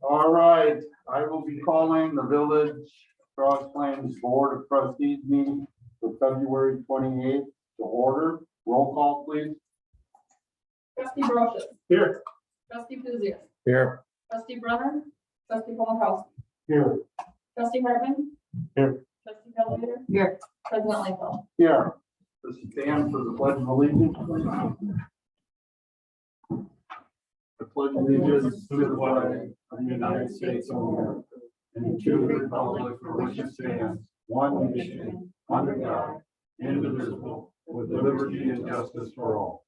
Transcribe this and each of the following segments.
All right, I will be calling the Village Cross Plains Board of Trustees meeting for February 28th to order. Roll call, please. Trustee Brochus. Here. Trustee Pizzius. Here. Trustee Brenner. Trustee Polakowski. Here. Trustee Hartman. Here. Trustee Pelletier. Here. President Lightfoot. Here. This is Dan for the Pledge of Allegiance. The Pledge of Allegiance to the flag of the United States of America and to the republic for which it stands, one nation, under God, indivisible, with liberty and justice for all.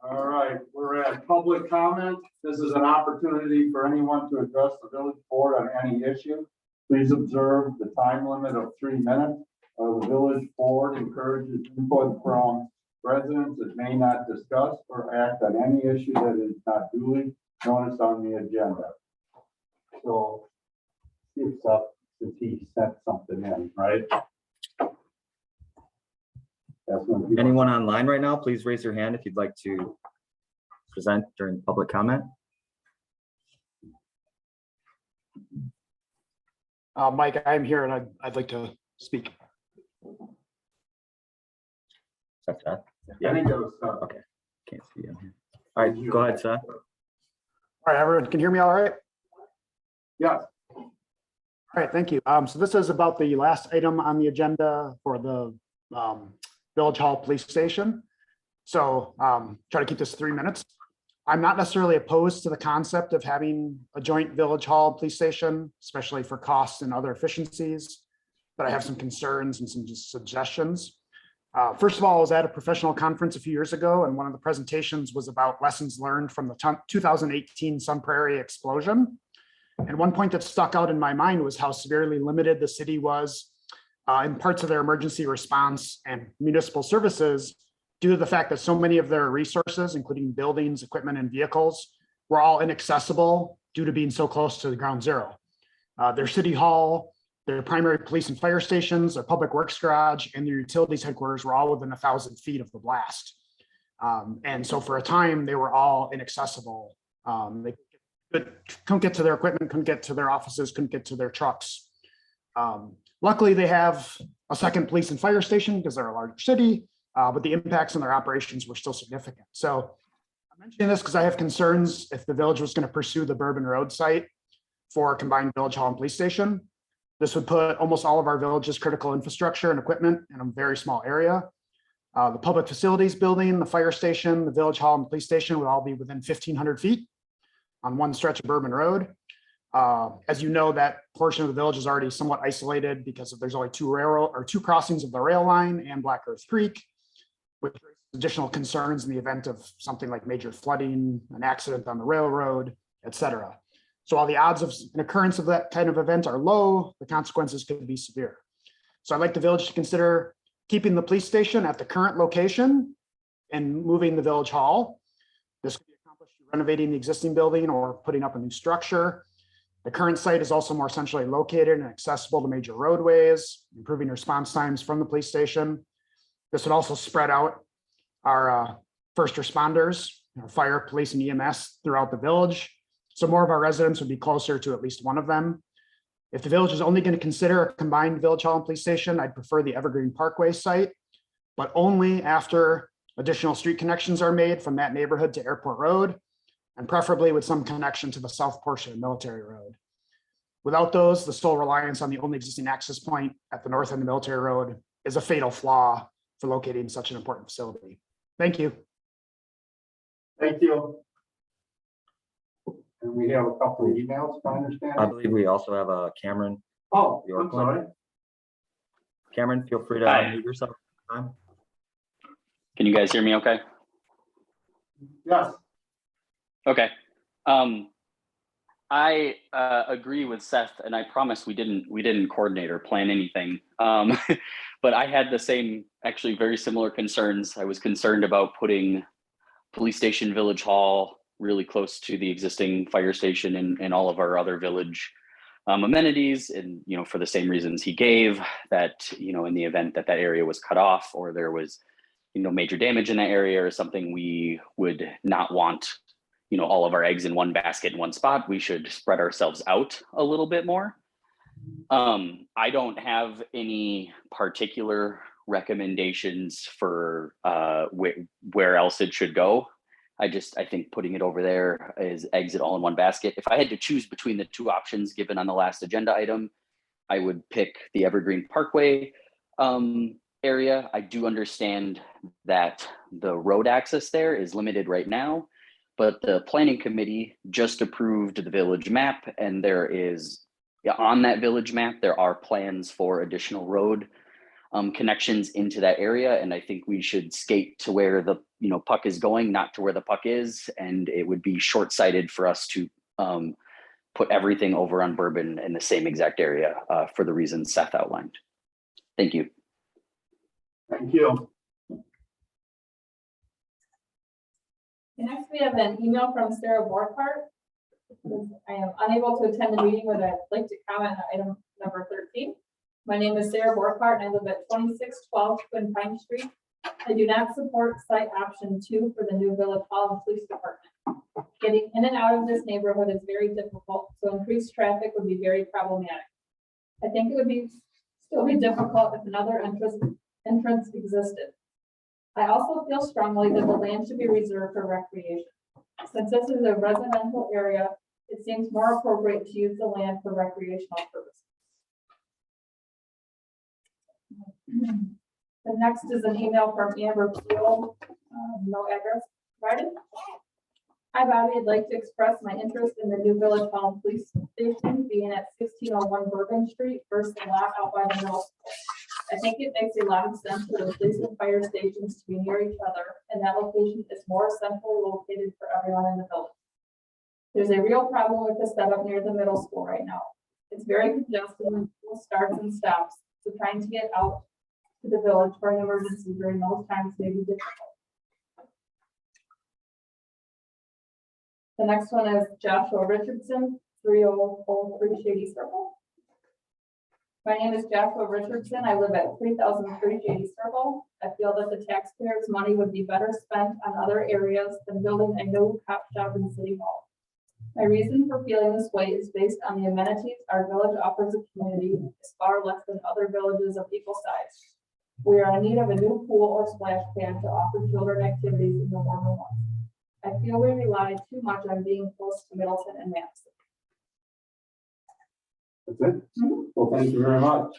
All right, we're at public comment. This is an opportunity for anyone to address the village board on any issue. Please observe the time limit of 3 minutes. The village board encourages input from residents that may not discuss or act on any issue that is not duly noticed on the agenda. So, it's up since he sent something in, right? That's when people- Anyone online right now, please raise your hand if you'd like to present during public comment. Mike, I'm here and I'd like to speak. Seth? I think that was, Okay, can't see you. All right, go ahead, Seth. All right, everyone can hear me all right? yes. All right, thank you. So this is about the last item on the agenda for the Village Hall Police Station. So try to keep this 3 minutes. I'm not necessarily opposed to the concept of having a joint Village Hall Police Station, especially for costs and other efficiencies, but I have some concerns and some just suggestions. First of all, I was at a professional conference a few years ago, and one of the presentations was about lessons learned from the 2018 Sun Prairie explosion. And one point that stuck out in my mind was how severely limited the city was in parts of their emergency response and municipal services due to the fact that so many of their resources, including buildings, equipment, and vehicles, were all inaccessible due to being so close to the ground zero. Their city hall, their primary police and fire stations, their public works garage, and their utilities headquarters were all within 1,000 feet of the blast. And so for a time, they were all inaccessible. They couldn't get to their equipment, couldn't get to their offices, couldn't get to their trucks. Luckily, they have a second police and fire station because they're a larger city, but the impacts on their operations were still significant. So I'm mentioning this because I have concerns if the village was going to pursue the Bourbon Road site for a combined village hall and police station. This would put almost all of our village's critical infrastructure and equipment in a very small area. The public facilities building, the fire station, the village hall and police station would all be within 1,500 feet on one stretch of Bourbon Road. As you know, that portion of the village is already somewhat isolated because there's only two crossings of the rail line and Black Earth Creek, which raises additional concerns in the event of something like major flooding, an accident on the railroad, et cetera. So while the odds of an occurrence of that kind of event are low, the consequences could be severe. So I'd like the village to consider keeping the police station at the current location and moving the village hall. This could be accomplished through renovating the existing building or putting up a new structure. The current site is also more centrally located and accessible to major roadways, improving response times from the police station. This would also spread out our first responders, fire, police, and EMS throughout the village. So more of our residents would be closer to at least one of them. If the village is only going to consider a combined village hall and police station, I'd prefer the Evergreen Parkway site, but only after additional street connections are made from that neighborhood to Airport Road, and preferably with some connection to the south portion of Military Road. Without those, the sole reliance on the only existing access point at the north end of Military Road is a fatal flaw for locating such an important facility. Thank you. Thank you. And we have a couple of emails, if I understand. I believe we also have a Cameron. Oh, I'm Yorkland. sorry. Cameron, feel free to Hi. unmute yourself. Can you guys hear me okay? Yes. Okay. I agree with Seth, and I promise we didn't coordinate or plan anything. But I had the same, actually very similar concerns. I was concerned about putting police station, village hall really close to the existing fire station and all of our other village amenities, and for the same reasons he gave, that in the event that that area was cut off or there was major damage in that area or something, we would not want, all of our eggs in one basket in one spot. We should spread ourselves out a little bit more. I don't have any particular recommendations for where else it should go. I think putting it over there is eggs it all in one basket. If I had to choose between the two options given on the last agenda item, I would pick the Evergreen Parkway area. I do understand that the road access there is limited right now, but the planning committee just approved the village map, and there is, on that village map, there are plans for additional road connections into that area. And I think we should skate to where the puck is going, not to where the puck is. And it would be short-sighted for us to put everything over on Bourbon in the same exact area for the reasons Seth outlined. Thank you. Thank you. Next, we have an email from Sarah Borkart. I am unable to attend the meeting, but I'd like to comment on item number 13. My name is Sarah Borkart, and I live at 2612 Twin Pine Street. I do not support site option 2 for the new Village Hall and Police Department. Getting in and out of this neighborhood is very difficult, so increased traffic would be very problematic. I think it would still be difficult if another entrance existed. I also feel strongly that the land should be reserved for recreation. Since this is a residential area, it seems more appropriate to use the land for recreational purposes. The next is an email from Amber Peel, no address provided. Hi, Bobby. I'd like to express my interest in the new Village Hall and Police Station being at 1601 Bourbon Street versus the lot out by the middle school. I think it makes a lot of sense for the police and fire stations to be near each other, and that location is more centrally located for everyone in the village. There's a real problem with the setup near the middle school right now. It's very congested when school starts and stops, so trying to get out to the village for an emergency during those times may be difficult. The next one is Joshua Richardson, 3003 Shady Circle. My name is Joshua Richardson. I live at 3003 Shady Circle. I feel that the taxpayers' money would be better spent on other areas than building a new cop shop in City Hall. My reason for feeling this way is based on the amenities our village offers a community is far less than other villages of equal size. We are in need of a new pool or splash pad to offer children activities in the warmer months. I feel we rely too much on being close to Middleton and Madison. That's it? Well, thank you very much.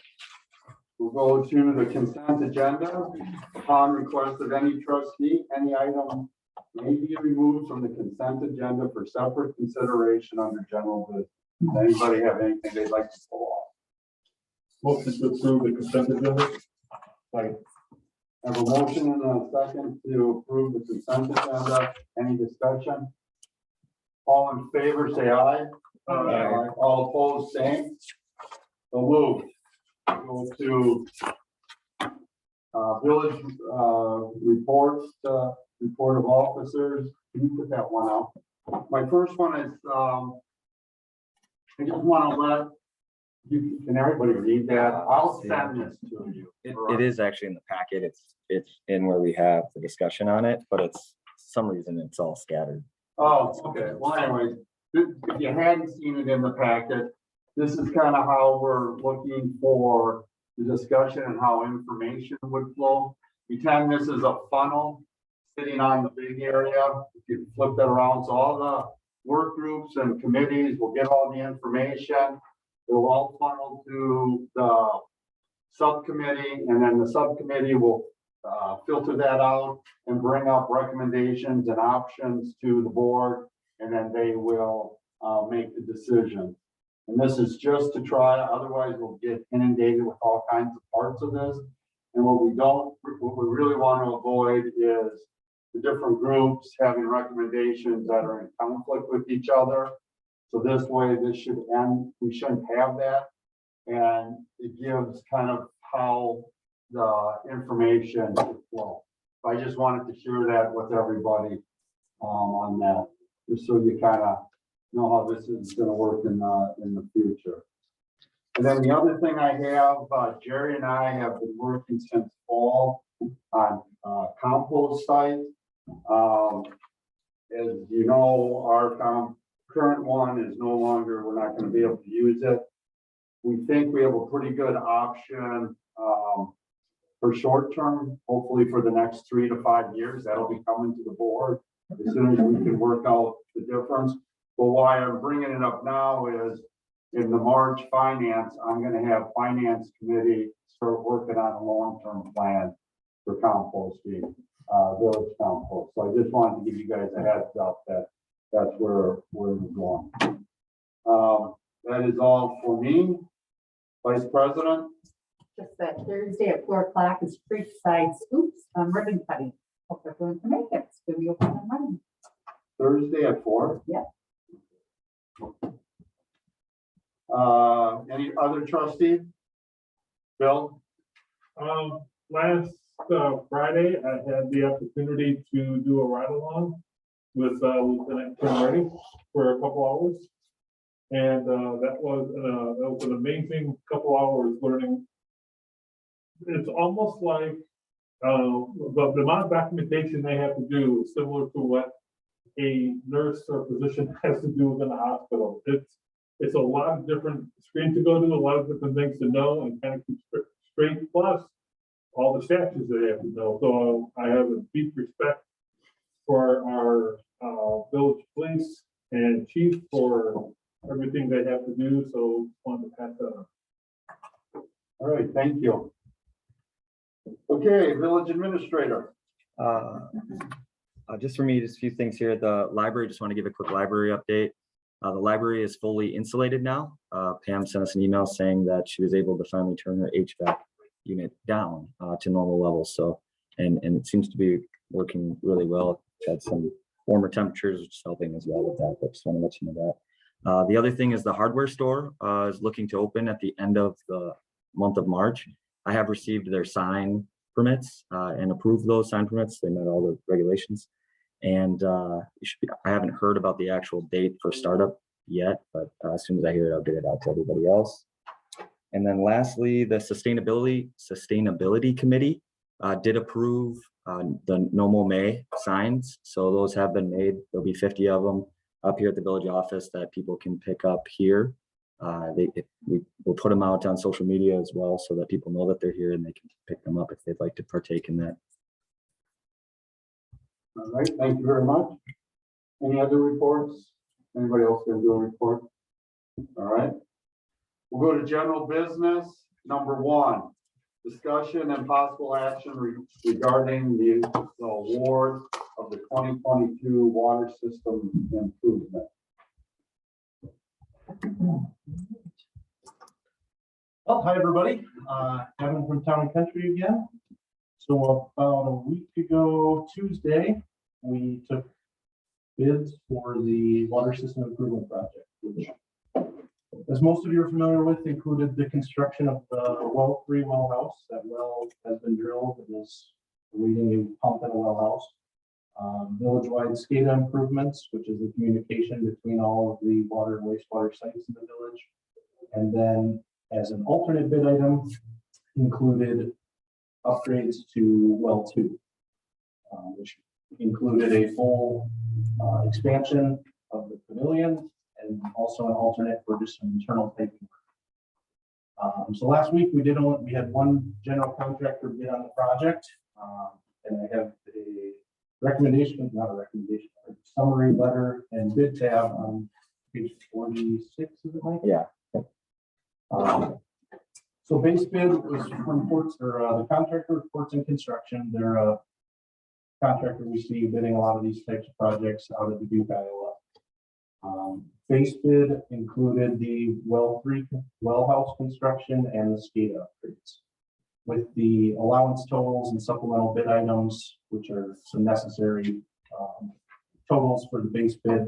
We'll go to the consent agenda. Upon request of any trustee, any item may be removed from the consent agenda for separate consideration under general business. Does anybody have anything they'd like to pull off? Motion to approve the consent agenda. Right. I have a motion and a second to approve the consent agenda. Any discussion? All in favor, say aye. Aye. All opposed, same. So moved. Go to village reports, report of officers. Can you put that one out? My first one is I just want to let you, can everybody read that? I'll send this to you. It is actually in the packet. It's in where we have the discussion on it, but it's for some reason it's all scattered. Oh, okay. Well, anyways, if you hadn't seen it in the packet, this is kind of how we're looking for the discussion and how information would flow. Pretend this is a funnel sitting on the big area. If you flip that around, so all the work groups and committees will get all the information. It will all funnel to the subcommittee, and then the subcommittee will filter that out and bring up recommendations and options to the board, and then they will make the decision. And this is just to try, otherwise we'll get inundated with all kinds of parts of this. And what we really want to avoid is the different groups having recommendations that are in conflict with each other. So this way, this should end, we shouldn't have that. And it gives kind of how the information should flow. I just wanted to share that with everybody on that, just so you kind of know how this is going to work in the future. And then the other thing I have, Jerry and I have been working since fall on compost site. As you know, our current one is no longer, we're not gonna be able to use it. We think we have a pretty good option, for short term, hopefully for the next 3 to 5 years. That'll be coming to the board as soon as we can work out the difference. But why I'm bringing it up now is in the March finance, I'm gonna have finance committee start working on a long-term plan for composting, village compost. So I just wanted to give you guys a heads up that that's where we're going. That is all for me. Vice President, Just that Thursday at 4 o'clock is Creekside Scoops ribbon cutting. Hope everyone can make it. It's gonna be open on Monday. Thursday at 4. Yep. Any other trustee? Bill? Last Friday, I had the opportunity to do a ride along with Lieutenant Tim Reddy for a couple hours. And that was an amazing couple hours learning. It's almost like the amount of documentation they have to do is similar to what a nurse or physician has to do within a hospital. It's a lot of different screens to go to, a lot of different things to know and kind of keep straight, plus all the statutes they have to know. So I have a deep respect for our village police and chief for everything they have to do. So wanted to pass that on. All right, thank you. Okay, village administrator. Just for me, just a few things here. The library, just want to give a quick library update. The library is fully insulated now. Pam sent us an email saying that she was able to finally turn her HVAC unit down to normal levels. So, and it seems to be working really well. Had some warmer temperatures, which is helping as well with that, but just want to let you know that. The other thing is the hardware store is looking to open at the end of the month of March. I have received their sign permits and approved those sign permits. They met all the regulations. And I haven't heard about the actual date for startup yet, but as soon as I hear it, I'll get it out to everybody else. And then lastly, the sustainability committee did approve the No Mow May signs. So those have been made. There'll be 50 of them up here at the village office that people can pick up here. We will put them out on social media as well so that people know that they're here and they can pick them up if they'd like to partake in that. All right, thank you very much. Any other reports? Anybody else gonna do a report? All right. We'll go to general business. Number 1, discussion and possible action regarding the award of the 2022 water system improvement. Well, hi, everybody. Kevin from Town and Country again. So about a week ago, Tuesday, we took bids for the water system improvement project, which, as most of you are familiar with, included the construction of the well 3 well house. That well has been drilled and is awaiting a pump in a well house. Village-wide SCADA improvements, which is the communication between all of the water and wastewater sites in the village. And then as an alternate bid item, included upgrades to well 2, which included a full expansion of the pavilion and also an alternate for just some internal piping work. So last week we had one general contractor bid on the project, and I have a recommendation, not a recommendation, a summary letter and bid tab on page 46 of it, Mike? Yeah. So base bid was from Ports, or the contractor Ports and Construction. They're a contractor we see bidding a lot of these types of projects out of Dubuque, Iowa. Base bid included the well 3 well house construction and the SCADA upgrades, with the allowance totals and supplemental bid items, which are some necessary totals for the base bid.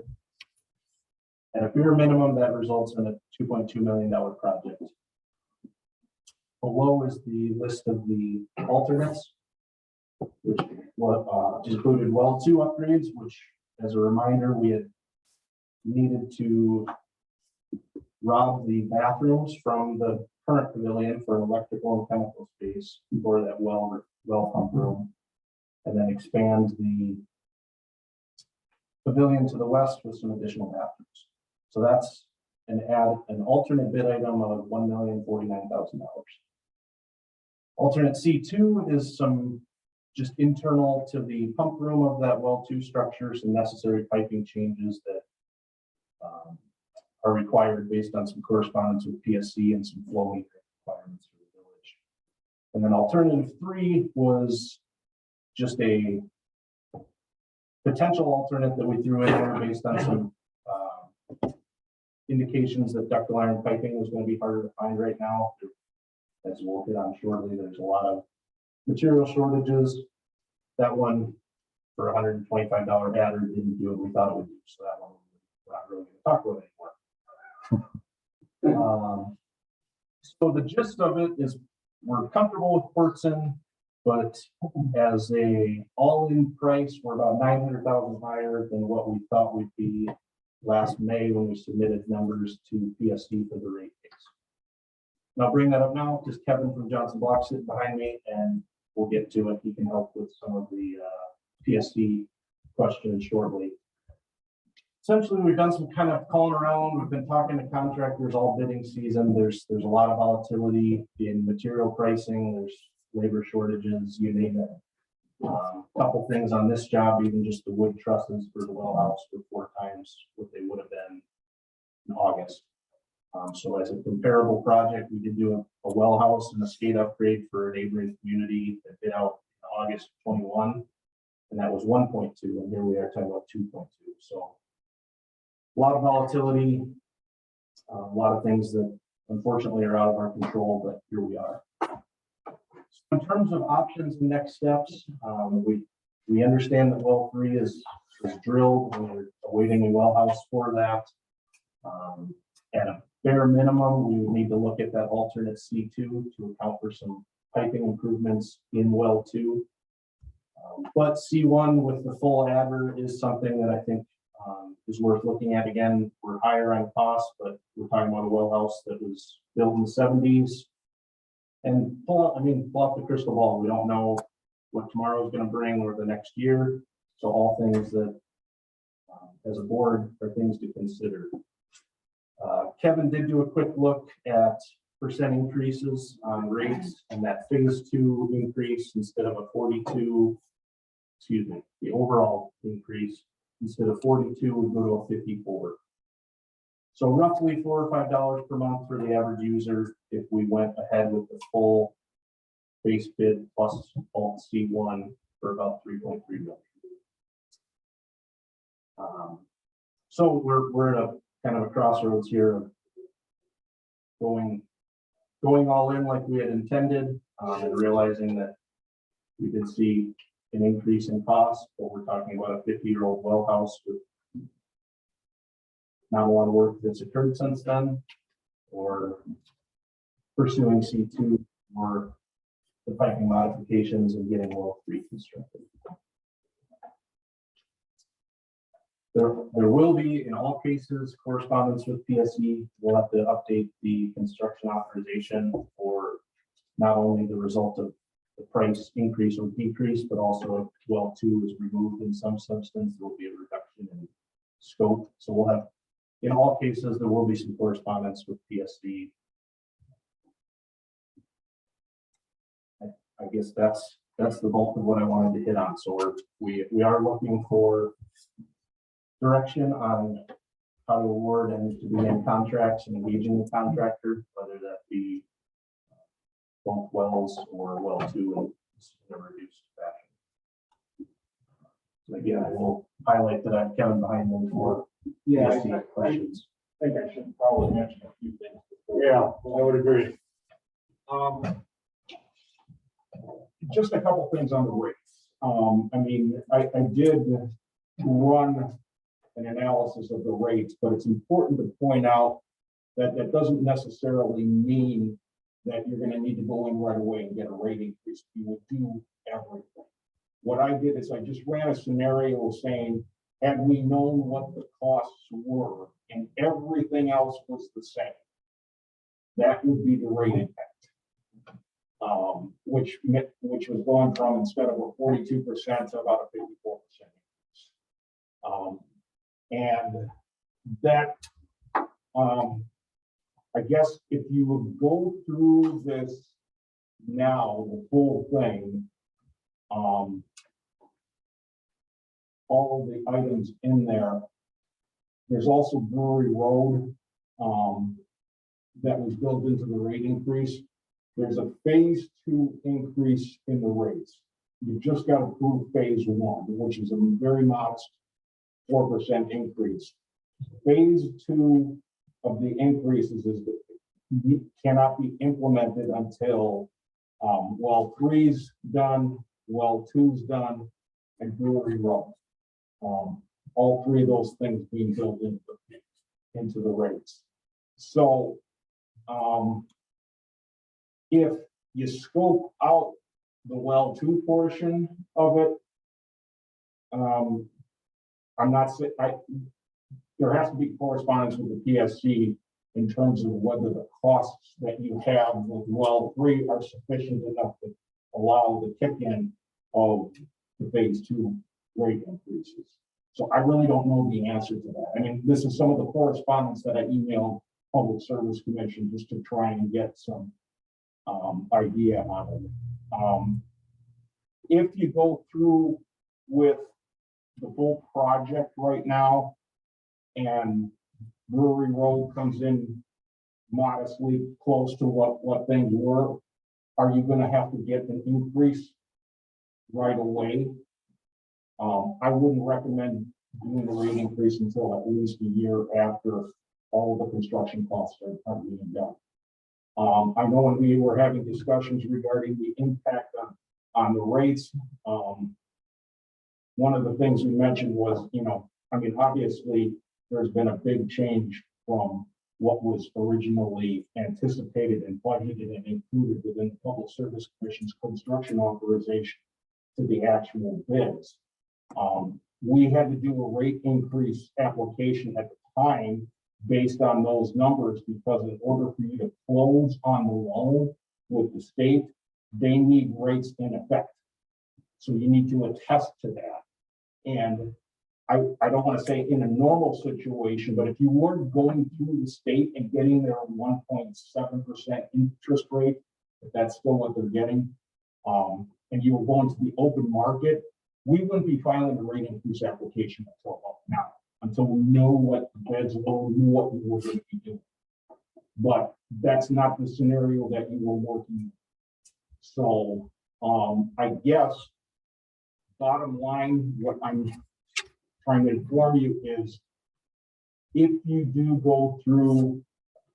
At a bare minimum, that results in a $2.2 million project. Below is the list of the alternates, which included well 2 upgrades, which, as a reminder, we had needed to rob the bathrooms from the current pavilion for electrical and chemical space for that well pump room. and then expand the pavilion to the west with some additional bathrooms. So that's an alternate bid item of $1,049,000. Alternate C2 is some just internal to the pump room of that well 2 structure, some necessary piping changes that are required based on some correspondence with PSC and some flow meter requirements for the village. And then alternative 3 was just a potential alternate that we threw in there based on some indications that ductile iron piping was going to be harder to find right now. As we'll hit on shortly, there's a lot of material shortages. That one for $125 adder didn't do what we thought it would do, so that one we're not really going to talk about anymore. So the gist of it is we're comfortable with Portson, but as a all-in price, we're about $900,000 higher than what we thought we'd be last May when we submitted numbers to PSC for the rate case. And I'll bring that up now, just Kevin from Johnson Block sitting behind me, and we'll get to it. He can help with some of the PSC questions shortly. Essentially, we've done some kind of calling around. We've been talking to contractors all bidding season. There's a lot of volatility in material pricing. There's labor shortages, you name it. Couple things on this job, even just the wood trusses for the well house were 4 times what they would have been in August. So as a comparable project, we did do a well house and a skate upgrade for a neighboring community that bid out in August 21, and that was 1.2, and here we are talking about 2.2. So a lot of volatility, a lot of things that unfortunately are out of our control, but here we are. In terms of options and next steps, we understand that well 3 is drilled, and we're awaiting a well house for that. At a bare minimum, we would need to look at that alternate C2 to account for some piping improvements in well 2. But C1 with the full adder is something that I think is worth looking at. Again, we're higher on cost, but we're talking about a well house that was built in the 70s. And pull up the crystal ball. We don't know what tomorrow is going to bring or the next year. So all things that, as a board, are things to consider. Kevin did do a quick look at percent increases on rates, and that phase 2 increase instead of a 42, the overall increase instead of 42 would go to a 54. So roughly $4 or $5 per month for the average user if we went ahead with the full base bid plus alt C1 for about 3.3 million. So we're at a kind of a crossroads here of going all in like we had intended, and realizing that we did see an increase in cost, but we're talking about a 50-year-old well house with not a lot of work that's occurred since then, or pursuing C2 or the piping modifications and getting well 3 constructed. There will be, in all cases, correspondence with PSE. We'll have to update the construction authorization for not only the result of the price increase or decrease, but also if well 2 is removed in some substance, there will be a reduction in scope. So we'll have, in all cases, there will be some correspondence with PSC. I guess that's the bulk of what I wanted to hit on. So we are looking for direction on how to award and to begin contracts and engaging the contractor, whether that be both wells or well 2 in a reduced fashion. So again, I will highlight that I've Kevin behind them for questions. I think I should probably mention a few things. Yeah, I would agree. Just a couple things on the rates. I did run an analysis of the rates, but it's important to point out that that doesn't necessarily mean that you're going to need to go in right away and get a rate increase. You will do everything. What I did is I just ran a scenario saying, had we known what the costs were and everything else was the same, that would be the rate impact. which was going from instead of a 42% to about a 54%. And that, I guess if you would go through this now, the full thing, all of the items in there, there's also Brewery Road that was built into the rate increase. There's a phase 2 increase in the rates. You just got to prove phase 1, which is a very modest 4% increase. Phase 2 of the increases is that cannot be implemented until well 3's done, well 2's done, and Brewery Road. All 3 of those things being built into the rates. So if you scope out the well 2 portion of it, I'm not saying there has to be correspondence with the PSC in terms of whether the costs that you have with well 3 are sufficient enough to allow the kick in of the phase 2 rate increases. So I really don't know the answer to that. I mean, this is some of the correspondence that I emailed Public Service Commission just to try and get some idea on it. If you go through with the full project right now and Brewery Road comes in modestly close to what things were, are you going to have to get an increase right away? I wouldn't recommend doing the rate increase until at least a year after all of the construction costs are being done. I know when we were having discussions regarding the impact on the rates, one of the things we mentioned was, I mean, obviously there's been a big change from what was originally anticipated and budgeted and included within the Public Service Commission's construction authorization to the actual bids. We had to do a rate increase application at the time based on those numbers, because in order for you to close on the loan with the state, they need rates in effect. So you need to attest to that. And I don't want to say in a normal situation, but if you were going through the state and getting their 1.7% interest rate, if that's still what they're getting, and you were going to the open market, we wouldn't be filing a rate increase application until we know what the bids were, knew what we were going to be doing. But that's not the scenario that you were working in. So I guess bottom line, what I'm trying to inform you is, if you do go through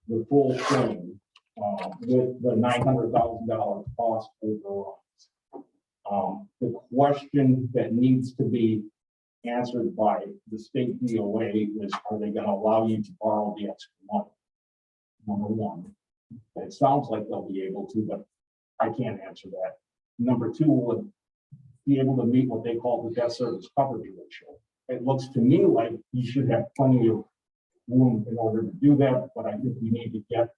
the full thing with the $900,000 cost overruns, the question that needs to be answered by the state DOA is, are they going to allow you to borrow the extra money? Number one. It sounds like they'll be able to, but I can't answer that. Number two, will it be able to meet what they call the debt service coverage ratio? It looks to me like you should have plenty of room in order to do that, but I think we need to get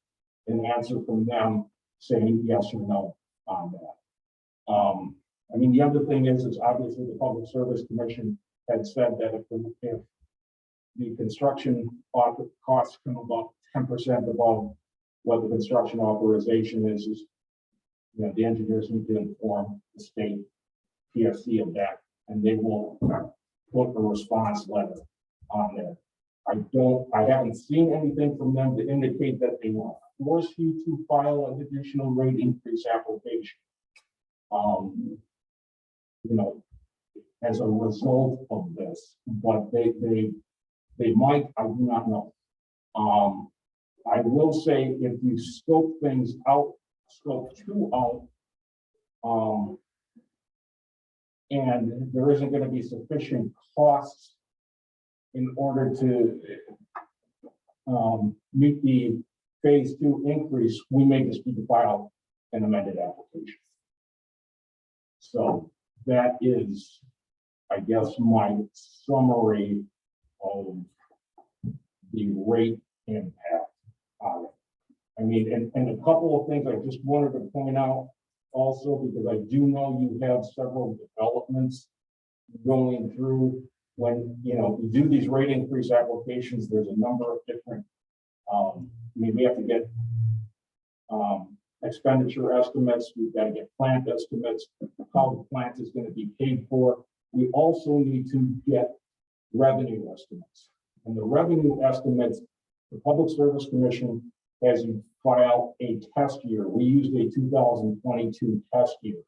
an answer from them saying yes or no on that. I mean, the other thing is obviously the Public Service Commission had said that if the construction costs come about 10% above what the construction authorization is, the engineers need to inform the state PSC of that, and they will put a response letter on there. I haven't seen anything from them to indicate that they will force you to file an additional rate increase application. As a result of this, but they might, I do not know. I will say, if you scope things out, scope 2 out, and there isn't going to be sufficient costs in order to meet the phase 2 increase, we may just need to file an amended application. So that is, I guess, my summary of the rate impact on it. I mean, and a couple of things I just wanted to point out. also, because I do know you have several developments going through. When, you know, we do these rate increase applications, there's a number of different, I mean, we have to get expenditure estimates, we've got to get plant estimates, how the plant is going to be paid for. We also need to get revenue estimates. And the revenue estimates, the Public Service Commission has you file a test year. We used a 2022 test year.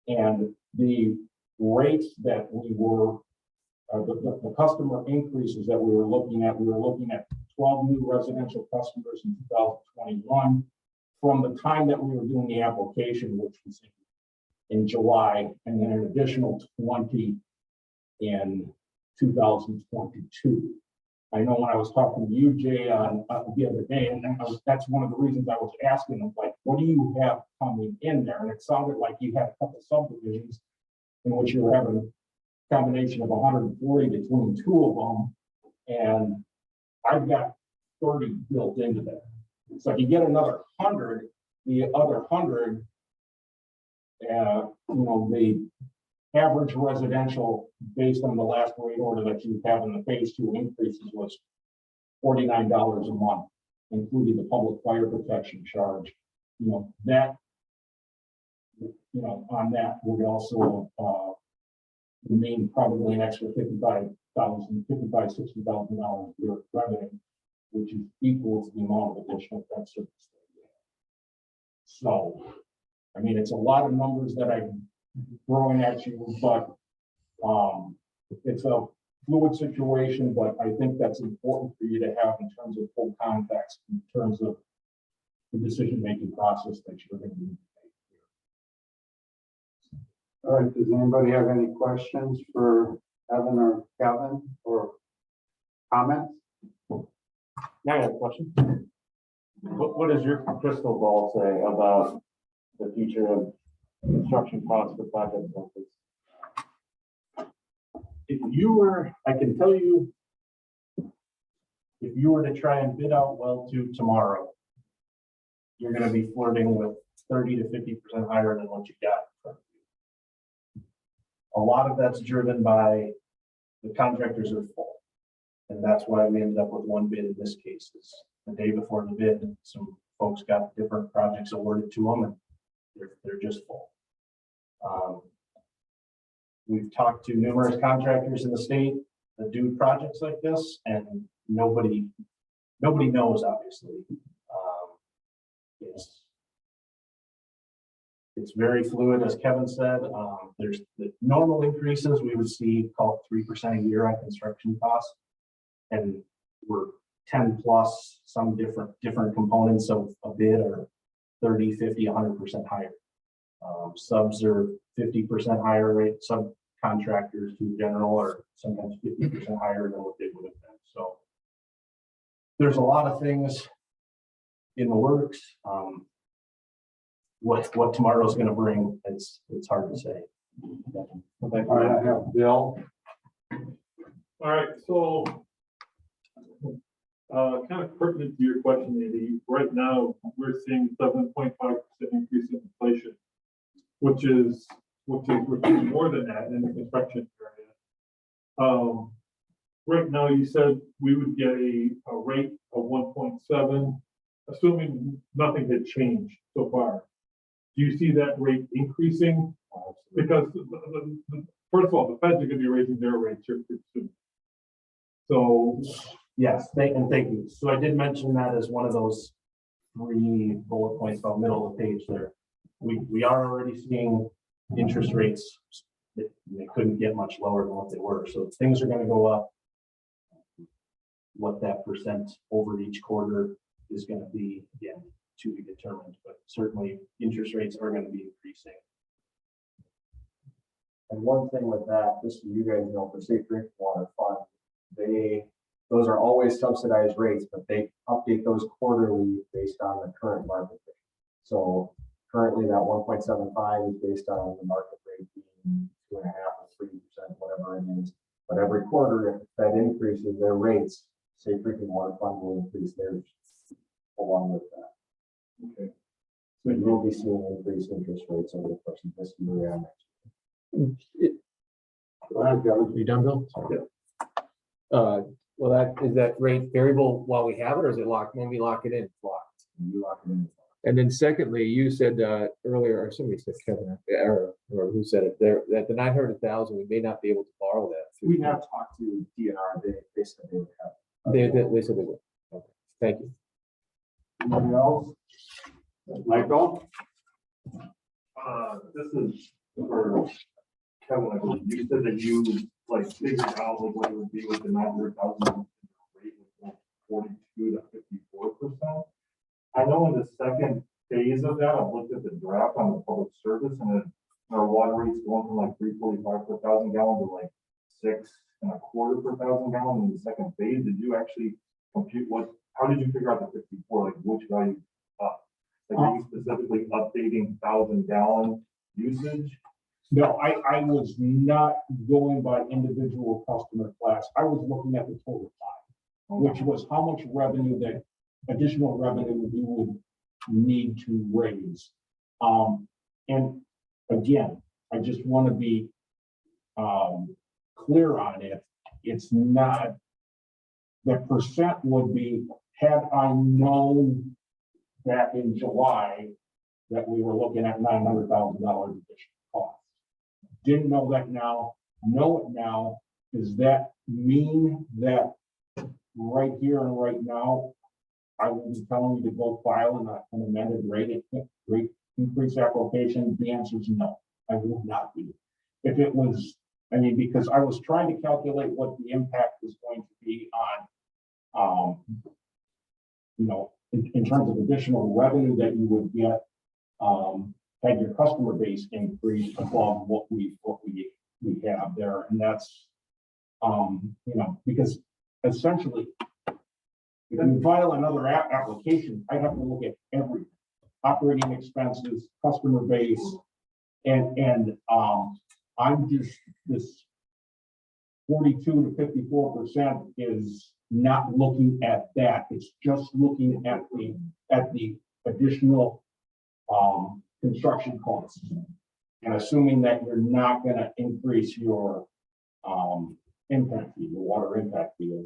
And the rates that we were, the customer increases that we were looking at 12 new residential customers in 2021. From the time that we were doing the application, which was in July, and then an additional 20 in 2022. I know when I was talking to you, Jay, the other day, and that's one of the reasons I was asking them, like, what do you have coming in there? And it sounded like you had a couple subdivisions in which you were having a combination of 140 between two of them, and I've got 30 built into that. So if you get another 100, the other 100, the average residential based on the last rate order that you have in the phase 2 increases was $49 a month, including the public fire protection charge. That, on that would also mean probably an extra $60,000 year revenue, which is equal to the amount of additional debt service that we have. So, I mean, it's a lot of numbers that I'm throwing at you, but it's a fluid situation, but I think that's important for you to have in terms of full context, in terms of the decision-making process that you're going to need to make here. All right, does anybody have any questions for Evan or Kevin or comments? Now I have a question. What does your crystal ball say about the future of construction costs for projects like this? If you were, I can tell you, if you were to try and bid out well to tomorrow, you're going to be flirting with 30 to 50% higher than what you got in front of you. A lot of that's driven by the contractors are full. And that's why we ended up with one bid in this case. Is the day before the bid, some folks got different projects awarded to them, and they're just full. We've talked to numerous contractors in the state that do projects like this, and nobody knows, obviously. It's very fluid, as Kevin said. There's the normal increases we would see, call it 3% a year on construction costs. And we're 10 plus some different components of a bid are 30, 50, 100% higher. Subs are 50% higher rate. Subcontractors to general are sometimes 50% higher than what they would have been. So there's a lot of things in the works. What tomorrow's going to bring, it's hard to say. All right, I have Bill. All right, so kind of pertinent to your question, Andy, right now we're seeing 7.5% increase in inflation, which is more than that in the construction area. Right now, you said we would get a rate of 1.7, assuming nothing had changed so far. Do you see that rate increasing? Because first of all, the feds are going to be raising their rates here pretty soon. So yes, thank you. So I did mention that as one of those 3 bullet points about middle of the page there. We are already seeing interest rates. They couldn't get much lower than what they were. So things are going to go up. What that percent over each quarter is going to be, again, to be determined, but certainly interest rates are going to be increasing. And one thing with that, just so you guys know, for Safe Drinking Water Fund, those are always subsidized rates, but they update those quarterly based on the current market rate. So currently that 1.75 is based on the market rate being 2.5 or 3%, whatever it is. But every quarter, if the Fed increases their rates, Safe Drinking Water Fund will increase theirs along with that. okay. So you will be seeing increased interest rates over the course of this year and next. Go ahead, Kevin. You done, Bill? Well, is that rate variable while we have it, or is it locked, when we lock it in, it's locked? You lock it in. And then secondly, you said earlier, or somebody said, Kevin, or who said it there, that the 900,000, we may not be able to borrow that. We have talked to DNR, they said they would have. They said they would. Okay, thank you. Anybody else? Michael? This is for Kevin, I believe. You said that you like figured out like what it would be with the 900,000 rate with 42 to 54%. I know in the second phase of that, I've looked at the draft on the public service and our water rate's going from like 345 per thousand gallons to like 6.25 per thousand gallons in the second phase. Did you actually compute how did you figure out the 54, like which value up? Like are you specifically updating 1,000 gallon usage? No, I was not going by individual customer class. I was looking at the total pie, which was how much revenue that additional revenue we would need to raise. And again, I just want to be clear on it. It's not, the percent would be, had I known back in July that we were looking at $900,000 additional cost. Didn't know that now, know it now. Does that mean that right here and right now, I will be telling you to go file an amended rate increase application? The answer is no, I will not be. If it was, I mean, because I was trying to calculate what the impact was going to be on, you know, in terms of additional revenue that you would get, had your customer base increase above what we have there. And that's, you know, because essentially, if you file another application, I have to look at everything, operating expenses, customer base, and I'm just, this 42 to 54% is not looking at that. It's just looking at the additional construction costs, and assuming that you're not going to increase your impact fee, your water impact fee.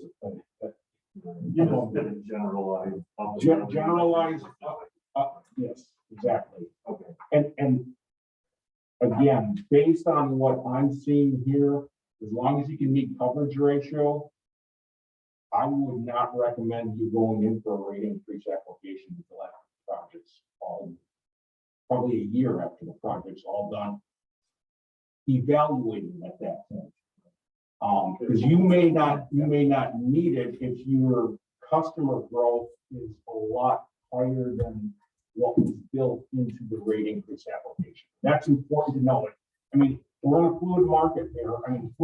You just did it generalized. Generalized, yes, exactly. Okay. And again, based on what I'm seeing here, as long as you can meet coverage ratio, I would not recommend you going in for a rate increase application until after the project's all, probably a year after the project's all done, evaluating at that point. Because you may not need it if your customer growth is a lot higher than what was built into the rate increase application. That's important to know. I mean, we're in a fluid market here. I mean,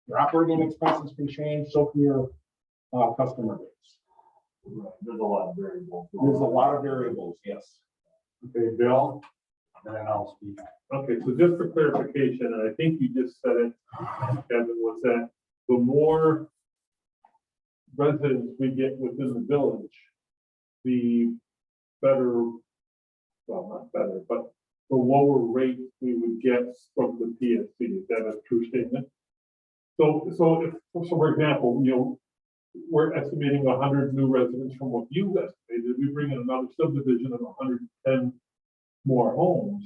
your operating expenses can change, so can your customer base. Right. There's a lot of variables. There's a lot of variables, yes. Okay, Bill, and then I'll speak. Okay, so just for clarification, and I think you just said it, Kevin, was that the more residents we get within the village, the better, well, not better, but the lower rate we would get from the PSC. Is that a true statement? So for example, you know, we're estimating 100 new residents from what you estimated. We bring in another subdivision of 110 more homes.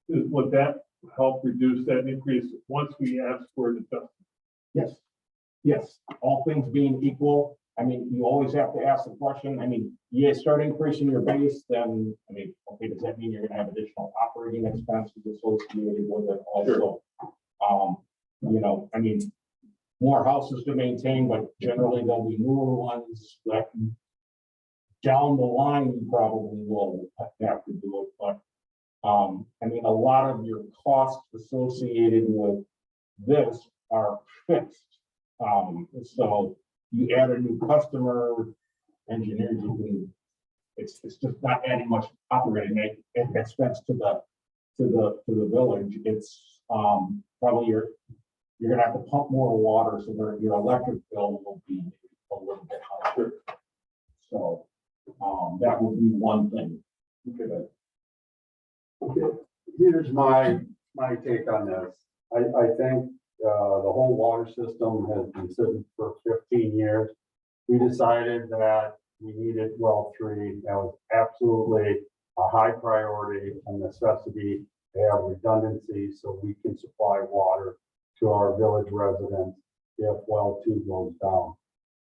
Would that help reduce that increase once we ask for an adjustment? Yes. Yes. All things being equal, I mean, you always have to ask the question. I mean, you start increasing your base, then, I mean, okay, does that mean you're going to have additional operating expenses associated with it also? Sure. You know, I mean, more houses to maintain, but generally there'll be newer ones that down the line you probably will have to do it. But I mean, a lot of your costs associated with this are fixed. So you add a new customer, engineers, it's just not adding much operating expense to the village. It's probably you're gonna have to pump more water, so your electric bill will be a little bit higher. So that would be one thing. Okay, here's my take on this. I think, the whole water system has been sitting for 15 years. We decided that we needed well 3. That was absolutely a high priority, a necessity to have redundancy so we can supply water to our village residents if well 2 goes down.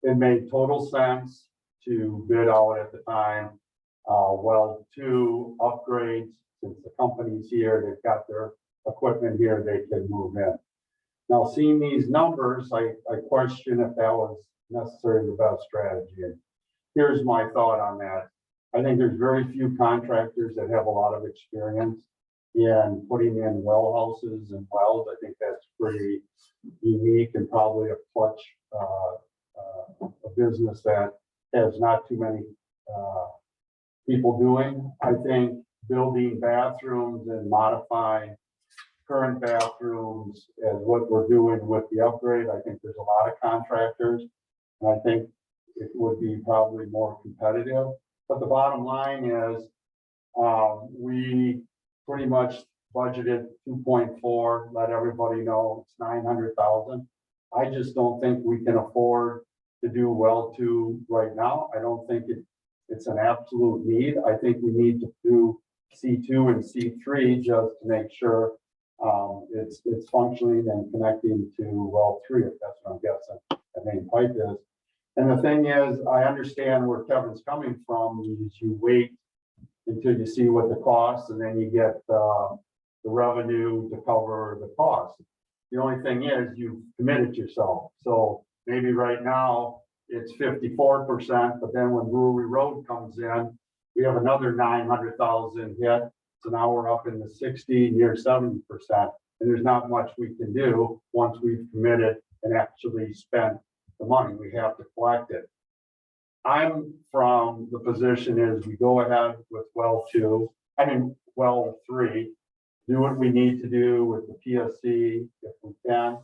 It made total sense to bid out at the time. Well 2 upgrades, since the company's here, they've got their equipment here, they can move in. Now, seeing these numbers, I question if that was necessarily the best strategy. And here's my thought on that. I think there's very few contractors that have a lot of experience in putting in well houses and wells. I think that's pretty unique and probably a clutch, a business that has not too many people doing. I think building bathrooms and modifying current bathrooms as what we're doing with the upgrade, I think there's a lot of contractors. And I think it would be probably more competitive. But the bottom line is, we pretty much budgeted 2.4, let everybody know it's 900,000. I just don't think we can afford to do well 2 right now. I don't think it's an absolute need. I think we need to do C2 and C3 just to make sure it's functioning and connecting to well 3, if that's what I'm guessing the main pipe is. And the thing is, I understand where Kevin's coming from, is you wait until you see what the cost, and then you get the revenue to cover the cost. The only thing is, you've committed yourself. So maybe right now it's 54%, but then when Brewery Road comes in, we have another 900,000 hit. So now we're up in the 60, near 70%. And there's not much we can do once we've committed and actually spent the money. We have to collect it. I'm from the position is we go ahead with well 3, do what we need to do with the PSC if we can.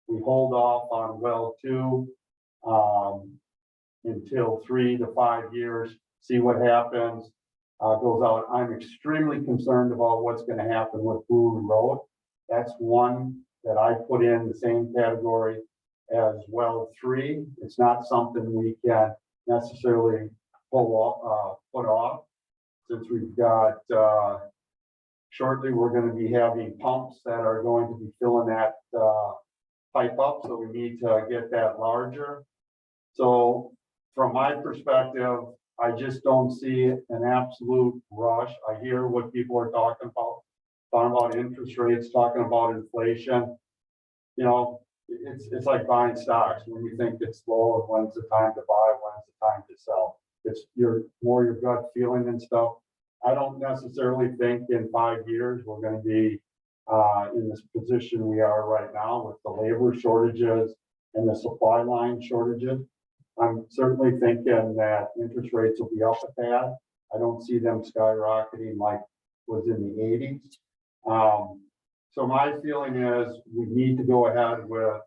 We hold off on well 2 until 3 to 5 years, see what happens. Goes out. I'm extremely concerned about what's going to happen with Brewery Road. That's one that I put in the same category as well 3. It's not something we can necessarily put off, since we've got shortly we're going to be having pumps that are going to be filling that pipe up, so we need to get that larger. So from my perspective, I just don't see an absolute rush. I hear what people are talking about interest rates, talking about inflation. You know, it's like buying stocks. When you think it's low, and when's the time to buy, when's the time to sell. It's your gut feeling and stuff. I don't necessarily think in 5 years we're going to be in this position we are right now with the labor shortages and the supply line shortages. I'm certainly thinking that interest rates will be up a tad. I don't see them skyrocketing like was in the 80s. So my feeling is we need to go ahead with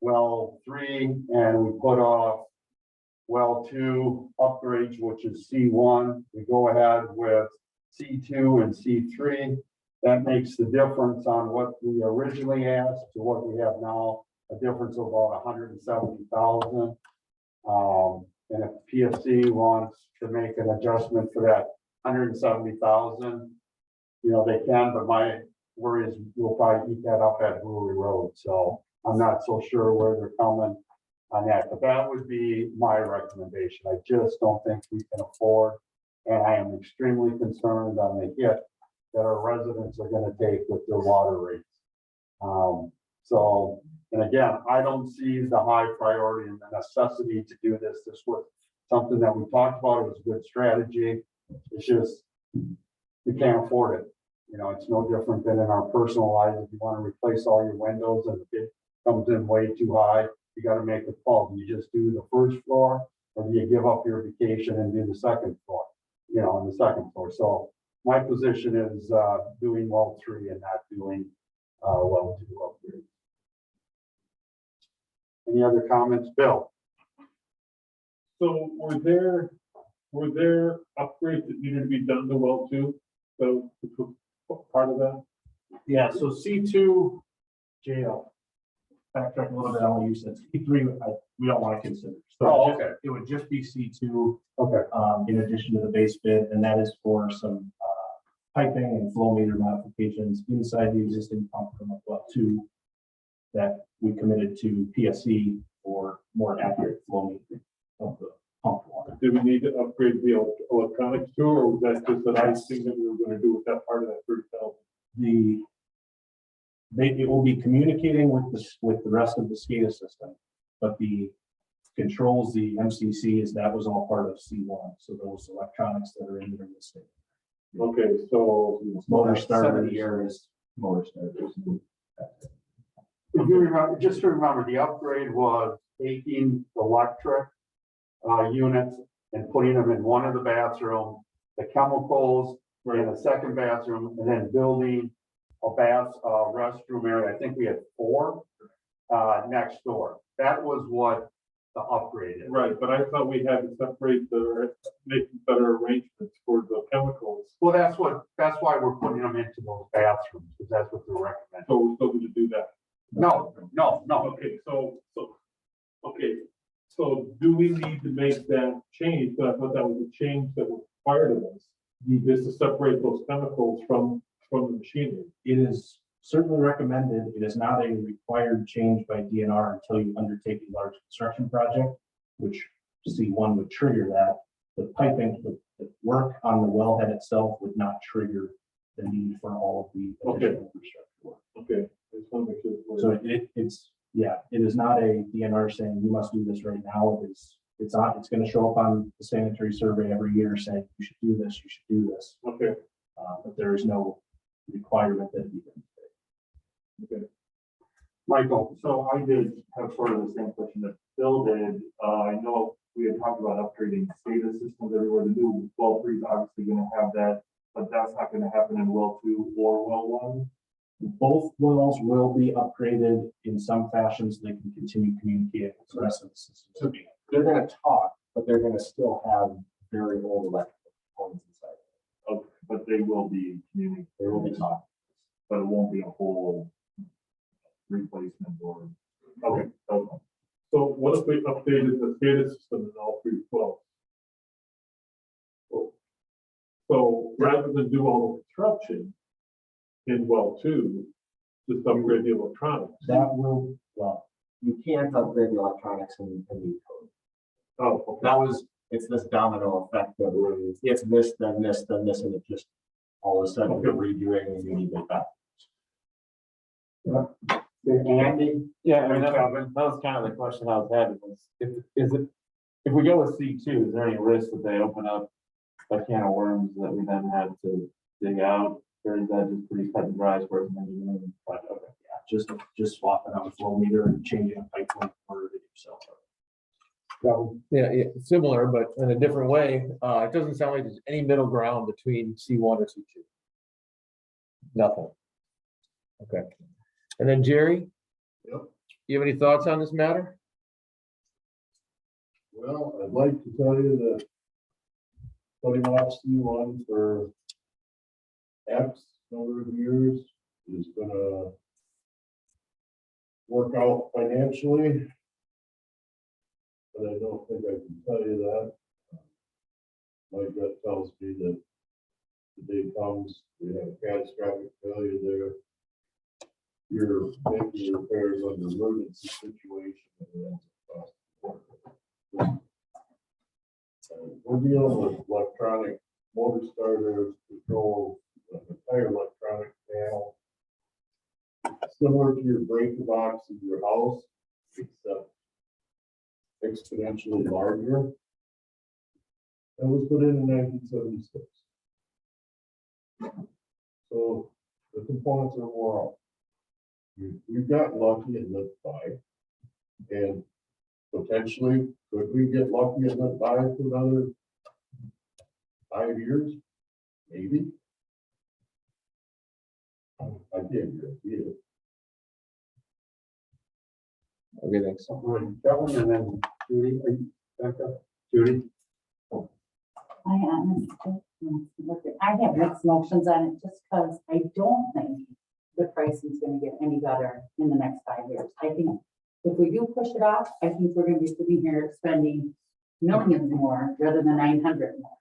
well 3, and we put off well 2 upgrades, which is C1. We go ahead with C2 and C3. That makes the difference on what we originally asked to what we have now, a difference of about 170,000. And if PFC wants to make an adjustment for that 170,000, you know, they can, but my worry is we'll probably eat that up at Brewery Road. So I'm not so sure where they're coming on that, but that would be my recommendation. I just don't think we can afford, and I am extremely concerned on the hit that our residents are going to take with their water rates. So, and again, I don't see the high priority and the necessity to do this. This was something that we talked about. It was a good strategy. It's just, you can't afford it. You know, it's no different than in our personal lives. If you want to replace all your windows and the bid comes in way too high, you got to make a call. Do you just do the first floor, or do you give up your vacation and do the second floor, you know, on the second floor? So my position is doing well 3 and not doing well 2 upgrades. Any other comments, Bill? So were there were there upgrades that needed to be done to well two? So, which was part of that? Yeah, so C2 jail. Backtrack a little bit on what you said. C3, we don't want to consider. So Oh, it just- it would just be C2. Okay. In addition to the base bid, and that is for some piping and flow meter modifications inside the existing pump from well two that we committed to PSC for more accurate flow metering of the pump water. Did we need to upgrade the electronics too, or was that just a nice thing that we were gonna do with that part of that 30,000? It will be communicating with the rest of the SCADA system, but the controls, the MCCs, that was all part of C1. So those electronics that are in there in the state. Okay, so. Motor starters. 70 years, motor starters. If you remember, just to remember, the upgrade was taking electric units and putting them in one of the bathrooms, the chemicals were in the second bathroom, and then building a restroom area. I think we had 4 next door. That was what the upgrade is. Right, but I thought we had to separate make better arrangements for the chemicals. Well, that's why we're putting them into those bathrooms, because that's what they're recommending. So we're still going to do that. No. Okay, so do we need to make that change? But I thought that was a change that was required of us. Is to separate those chemicals from the machinery. It is certainly recommended. It is not a required change by DNR until you undertake a large construction project, which C1 would trigger that. The piping, the work on the wellhead itself would not trigger the need for all of the additional infrastructure work. Okay. I just want to make sure. So it is not a DNR saying you must do this right now. It's going to show up on the sanitary survey every year saying you should do this, you should do this. Okay. But there is no requirement that it be done. Okay. Michael, So I did have sort of the same question that Bill did. I know we had talked about upgrading SCADA systems everywhere. The new well 3 is obviously going to have that, but that's not going to happen in well 2 or well 1. Both wells will be upgraded in some fashion so they can continue communicating with the rest of the systems. They're gonna talk, but they're gonna still have very old electrical components inside. Okay, but they will be communicating. They will be talking. But it won't be a whole replacement or. Okay. So what if we updated the SCADA system in all 3 wells? So rather than do all the construction in well 2, just upgrade the electronics. That will, well, You can't upgrade the electronics in the code. Oh, okay. It's this domino effect of it's this, then this, then this, and it just all of a sudden you're redoing and you need it back. Andy? Yeah, I mean, that was kind of the question I was having was, if we go with C2, is there any risk that they open up a can of worms that we then have to dig out? Or is that just pretty cut and dry as far as engineering? but okay, yeah, just swapping out a flow meter and changing a pipe in order to do so. Yeah, similar, but in a different way. It doesn't sound like there's any middle ground between C1 or C2. Nothing. Okay. And then Jerry? Yep. You have any thoughts on this matter? Well, I'd like to tell you that putting off C1 for X number of years is gonna work out financially. But I don't think I can tell you that. My gut tells me that the day comes, we have catastrophic failure there. You're making repairs under emergency situation. And that's a cost. We're dealing with electronic motor starters, control, entire electronic panel. Similar to your breaker box in your house, except exponentially larger. That was put in 1976. So the components are wore out. We've got lucky and lived by. And potentially, could we get lucky and live by for another 5 years? Maybe. I can't guarantee it. Okay, thanks. Kevin, and then Judy, are you back up? Judy? I honestly, I have mixed emotions on it just because I don't think the pricing is gonna get any better in the next 5 years. I think if we do push it off, I think we're gonna be sitting here spending millions more rather than 900 more.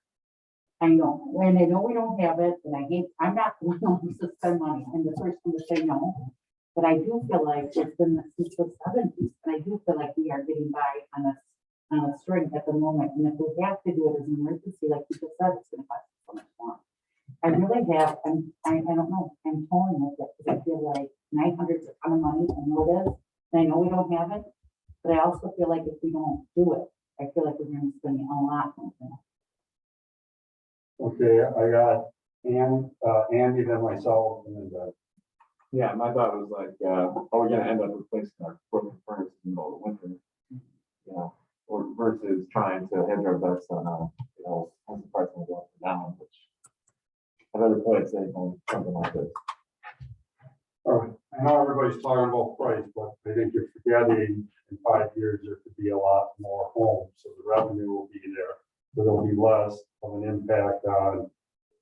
I know, when I know we don't have it, and I'm not the one who wants to spend money, I'm the first one to say no. But I do feel like it's been since the 70s, and I do feel like we are getting by on a string at the moment. And if we have to do it as an emergency, like you just said, it's gonna cost so much more. I really have, I don't know, I'm torn with it, because I feel like 900 is a ton of money, I know it is, and I know we don't have it. But I also feel like if we don't do it, I feel like we're gonna be spending a lot more. Okay, I got Andy, then myself, and then Doug. Yeah, my thought was like, are we gonna end up replacing our equipment furnace in the middle of winter? You know, or versus trying to hedge our bets on, you know, once the price will go up or down, which I've never played safe on something like this. All right, I know everybody's talking about price, but I think you're forgetting in 5 years, there could be a lot more homes, so the revenue will be there. So there'll be less of an impact on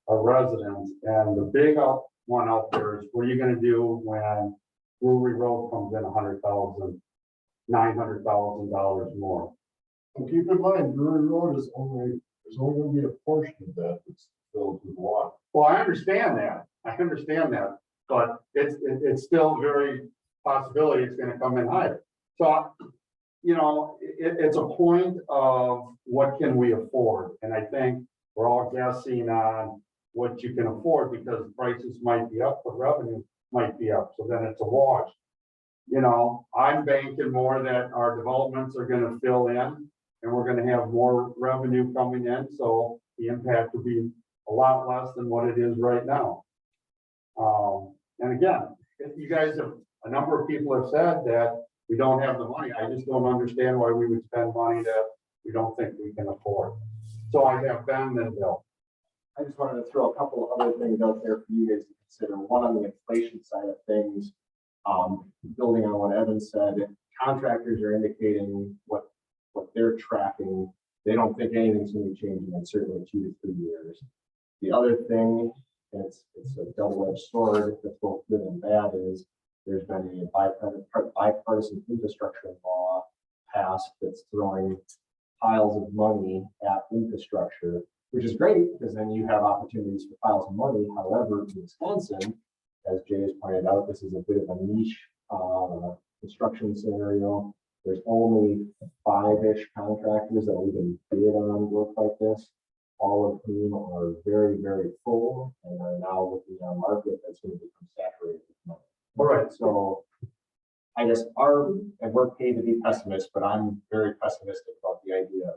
our residents. And the big one out there is what are you gonna do when Brewery Road comes in $900,000 more? And keep in mind, Brewery Road is only, there's only gonna be a portion of that that's filled with water. Well, I understand that, but it's still very possibility it's gonna come in higher. So, you know, it's a point of what can we afford? And I think we're all guessing on what you can afford because prices might be up, but revenue might be up. So then it's a wash. You know, I'm banking more that our developments are gonna fill in and we're gonna have more revenue coming in. So the impact will be a lot less than what it is right now. And again, if you guys have, a number of people have said that we don't have the money. I just don't understand why we would spend money that we don't think we can afford. So I have Ben and Bill. I just wanted to throw a couple of other things out there for you guys to consider. One on the inflation side of things, building on what Evan said, contractors are indicating what they're tracking. They don't think anything's going to be changing in certainly 2 to 3 years. The other thing, and it's a double-edged sword that's both good and bad, is there's been a bipartisan infrastructure law passed that's throwing piles of money at infrastructure, which is great because then you have opportunities for piles of money. However, in Wisconsin, as Jay has pointed out, this is a bit of a niche construction scenario. There's only 5-ish contractors that will even bid on work like this, all of whom are very, very full and are now looking at a market that's going to become saturated with money. All right, so I guess and we're paid to be pessimists, but I'm very pessimistic about the idea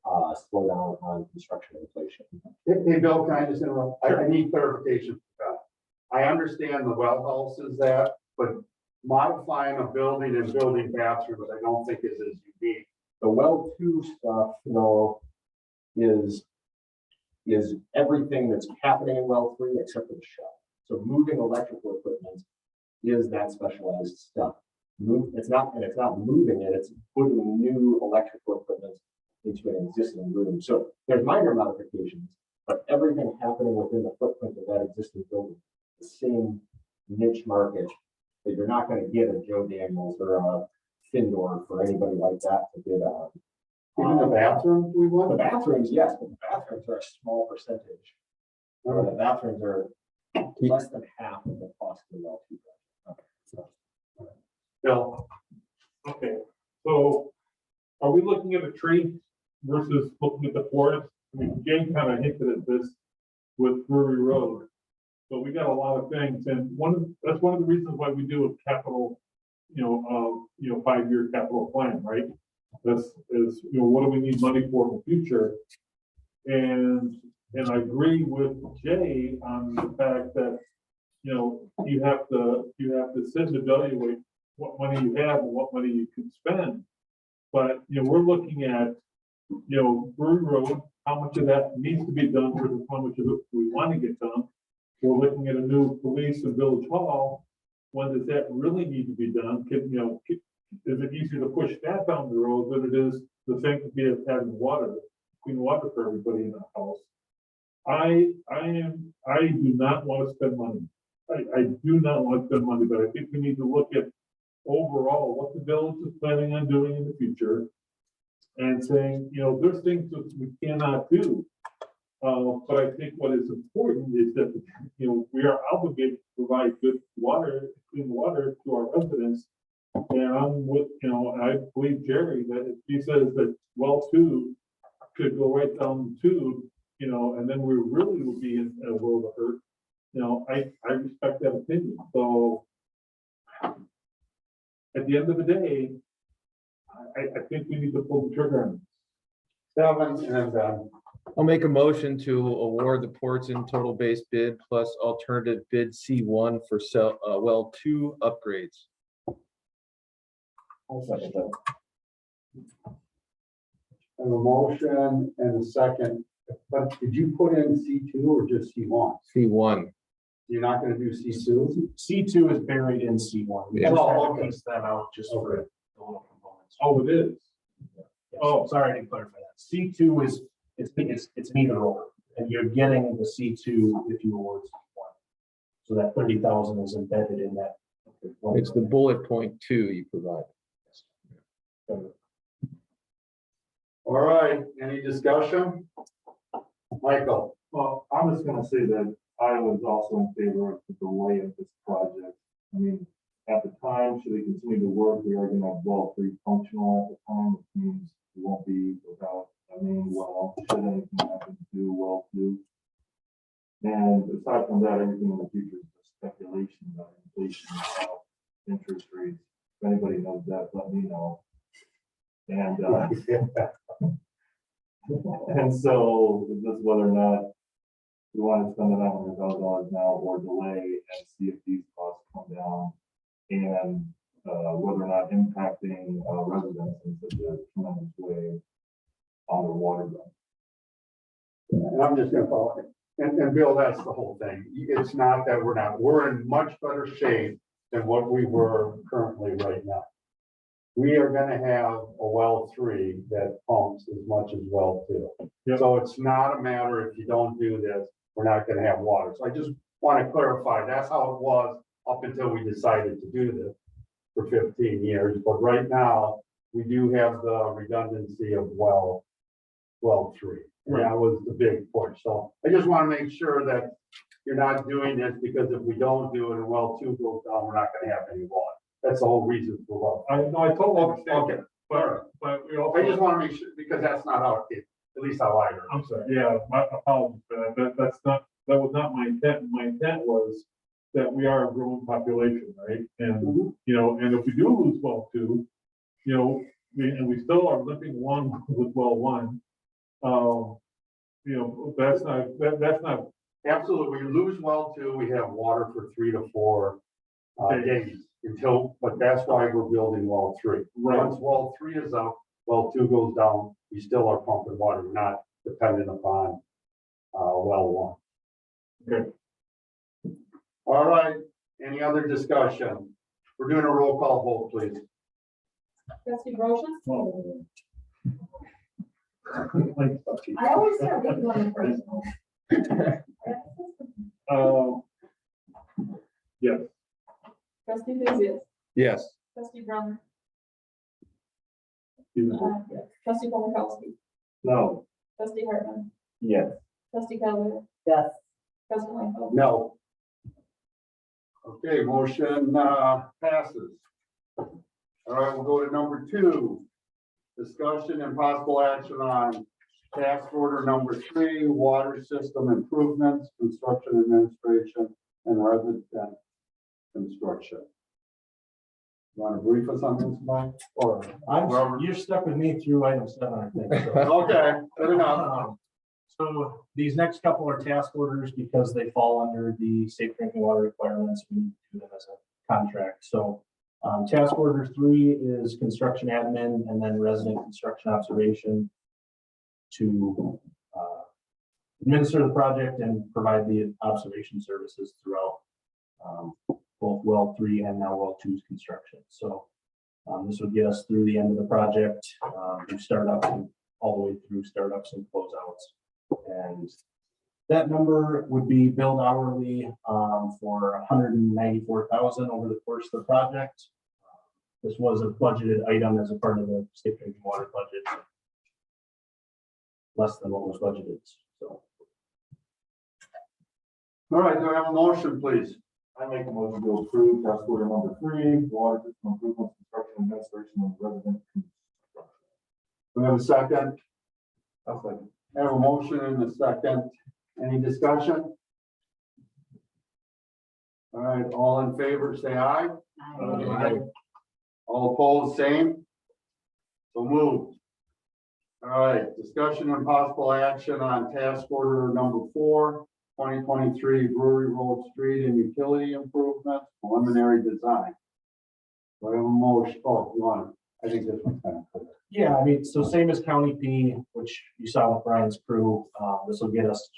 of slowdown on construction inflation. Hey, Bill, can I just interrupt? I need clarification. I understand the well houses but modifying a building and building bathrooms, I don't think is as unique. The well 2 stuff, is everything that's happening in well 3 except for the shell. So moving electrical equipment is that specialized stuff. It's not moving it, it's putting new electrical equipment into an existing room. So there's minor modifications, but everything happening within the footprint of that existing building, the same niche market that you're not going to get a Joe Daniels or a Findor for anybody like that to bid on. Even the bathrooms we want? The bathrooms, yes, but the bathrooms are a small percentage. The bathrooms are less than half of the cost of the well 2 project. Bill. Okay, so are we looking at a tree versus looking at the forest? I mean, Jay kind of hinted at this with Brewery Road. So we got a lot of things, and that's one of the reasons why we do a capital, 5-year capital plan, right? This is, what do we need money for in the future? And I agree with Jay on the fact that, you have to sit and evaluate what money you have and what money you can spend. But, we're looking at, Brewery Road, how much of that needs to be done versus how much of it we want to get done. We're looking at a new police and village hall. When does that really need to be done? Is it easier to push that down the road than it is the thing to be having water clean water for everybody in the house. I do not want to spend money. I do not want to spend money, but I think we need to look at overall what the village is planning on doing in the future. And saying, there's things that we cannot do. But I think what is important is that, we are obligated to provide good water, clean water to our residents. And I'm with, I believe Jerry, that if he says that well two could go right down the tube, and then we really would be in a world of hurt. I respect that opinion. So at the end of the day, I think we need to pull the trigger on this. Seven, and then I'll make a motion to award the ports in total base bid plus alternative bid C1 for well 2 upgrades. I'll second that. I have a motion and a second, but did you put in C2 or just C1? C1. You're not gonna do C2? C2 is buried in C1. We Yeah. just had to Oh, okay. piece that out just for the little components. Oh, it is. Yes. Oh. Sorry, I didn't clarify that. C2 is, it's an either or, and you're getting the C2 if you award C1. So that 30,000 is embedded in that. It's the bullet point 2 you provide. All right, any discussion? Michael? Well, I'm just gonna say that I was also in favor of the delay of this project. I mean, at the time, should they continue to work, we are gonna have well 3 functional at the time, which means we won't be without a main well, should anything happen to well 2. And aside from that, everything in the future is just speculation about inflation, about interest rates. If anybody knows that, let me know. And, and so just whether or not we want to spend the $900,000 now or delay and see if these costs come down and whether or not impacting residents in such a tremendous way on their water bill. And I'm just gonna follow it. And Bill, that's the whole thing. It's not that we're in much better shape than what we were currently right now. We are gonna have a well 3 that pumps as much as well 2. Yep. So it's not a matter if you don't do this, we're not gonna have water. So I just want to clarify, that's how it was up until we decided to do this for 15 years. But right now, we do have the redundancy of well 3. And that was the big push. So I just want to make sure that you're not doing this because if we don't do it and well 2 goes down, we're not gonna have any water. That's the whole reason for well. I totally understand. Okay, But we also. I just want to make sure, because that's not how it is, at least how I heard. I'm sorry, yeah, my apologies for that. That was not my intent. My intent was that we are a growing population, right? And, and if we do lose well 2, and we still are limping along with well 1, that's not. Absolutely, we lose well 2, we have water for 3 to 4 days but that's why we're building well 3. Right. Once well 3 is up, well 2 goes down, we still are pumping water, we're not dependent upon well 1. Okay. All right, any other discussion? We're doing a roll call vote, please. Trustee Brochus? Like, I always start with one first. yes. Trustee Lucius, Yes. trustee Brunner, Yes. yes. Trustee Polakowski, No. trustee Hartman, Yes. trustee Calvert, Yes. president Langfeld. No. Okay, motion passes. All right, we'll go to number 2. Discussion and possible action on task order number 3, water system improvements, construction administration, and resident construction. You want to brief us on this, Mike? Or, You're stuck with me through item 7, I think. so. okay, good enough. So these next couple are task orders because they fall under the safe drinking water requirements. We need to do them as a contract. So task order 3 is construction admin and then resident construction observation to administer the project and provide the observation services throughout both well 3 and now well 2's construction. So this would get us through the end of the project. We start up in all the way through startups and closeouts. And that number would be billed hourly for $194,000 over the course of the project. This was a budgeted item as a part of the safe drinking water budget. Less than what was budgeted, so. All right, do I have a motion, please? I make a motion to approve task order number 3, water system improvements, construction and installation of resident. Do we have a second? I'll second. I have a motion and a second. Any discussion? All right, all in favor, say aye. Aye. All opposed, same. So moved. All right, discussion and possible action on task order number 4, 2023 Brewery Road Street and Utility Improvements, preliminary design. Do I have a motion? Oh, you want it? I think this one's kind of clear. Yeah, I mean, so same as County P, which you saw with Brian's crew, this will get us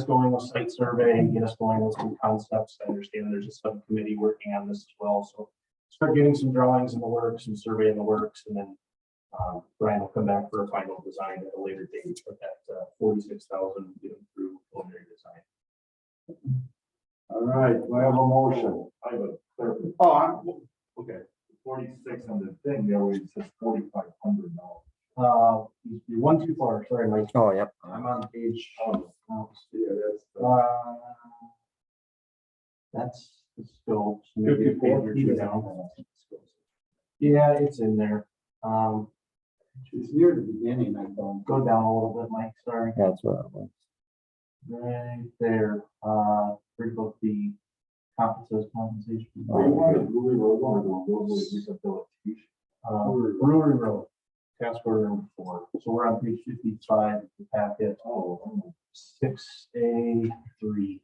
going with site survey, get us going with some concepts. I understand there's a subcommittee working on this as well, so start getting some drawings in the works, some survey in the works, and then Brian will come back for a final design at a later date, but that $46,000 get them through preliminary design. All right, do I have a motion? I have a clarification. Oh, okay. 46 on the thing, there was just $4,500. You're one too far, sorry, Mike. Oh, yep. I'm on page. Yeah, That's the scope. So maybe a page 54, or two down. Yeah, it's in there. It's near the beginning, I thought. Go down a little bit, Mike, sorry. That's what it was. Right there, read about the compensation. Brewery Road or the roadway rehabilitation. Brewery Road, task order number 4. So we're on page 55 of the packet. 6A3.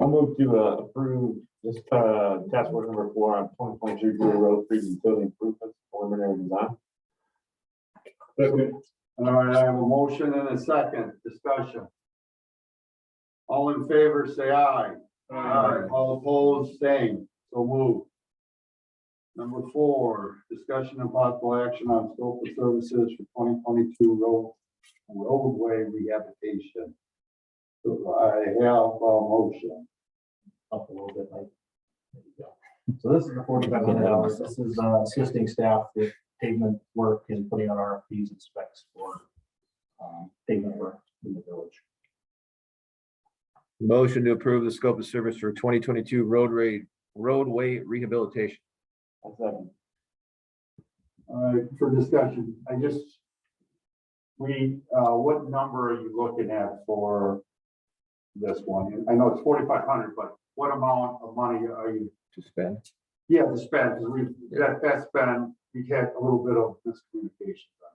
I'll move to approve this task order number 4 on 2023 Brewery Road Street Utility Improvements, preliminary design. All right, I have a motion and a second. Discussion. All in favor, say aye. Aye. All opposed, same. So moved. Number 4, discussion and possible action on scope of services for 2022 roadway rehabilitation. So I have a motion. Up a little bit, Mike. There you go. So this is the $4,500. This is assisting staff with pavement work and putting out RFPs and specs for pavement work in the village. Motion to approve the scope of service for 2022 roadway rehabilitation. I'll second. All right, for discussion, what number are you looking at for this one? I know it's 4,500, but what amount of money are you? To spend. Yeah, to spend, because that's been, we had a little bit of miscommunication on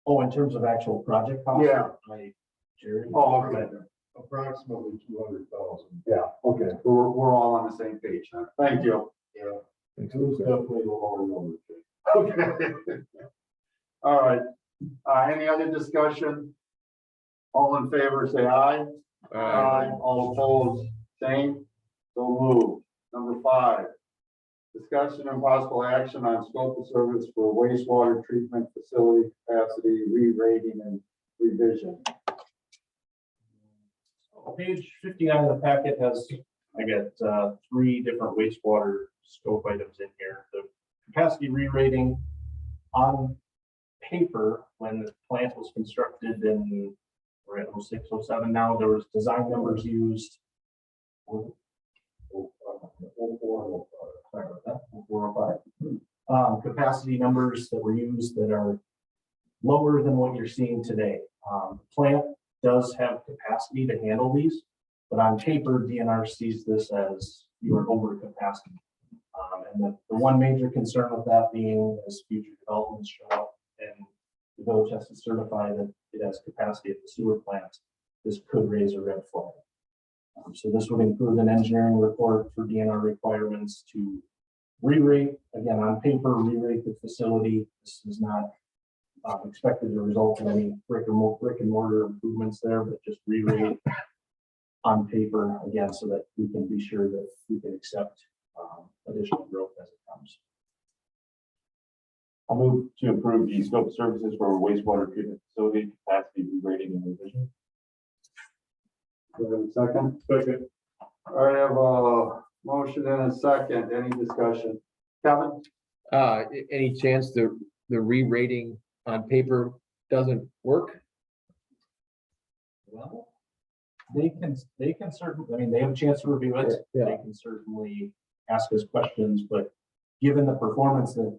Oh, in terms of actual project costs? Yeah. Like Jerry? Oh, okay. Approximately 200,000. that. Yeah, okay, we're all on the same page now. Thank you. Yeah. Thanks. It was definitely a lower number. Okay. All right, any other discussion? All in favor, say aye. All opposed, same. So moved. Number 5, discussion and possible action on scope of service for wastewater treatment facility capacity re-rating and revision. Page 59 of the packet has, I got 3 different wastewater scope items in here. The capacity re-rating on paper, when the plant was constructed in, we're at 06, 07 now, there was design numbers used. Capacity numbers that were used that are lower than what you're seeing today. Plant does have capacity to handle these, but on paper, DNR sees this as you are over capacity. And the one major concern with that being as future developments show up and the village has to certify that it has capacity at the sewer plant, this could raise a red flag. So this would include an engineering report for DNR requirements to re-rate, again, on paper, re-rate the facility. This is not expected to result in any brick and mortar improvements there, but just re-rate on paper, again, so that we can be sure that we can accept additional growth as it comes. I'll move to approve the scope of services for wastewater treatment facility capacity re-rating and revision. Do I have a second? Second. I have a motion and a second. Any discussion? Kevin? Any chance the re-rating on paper doesn't work? Well, they can certainly, I mean, they have a chance to review it. Yeah. They can certainly ask us questions, but given the performance that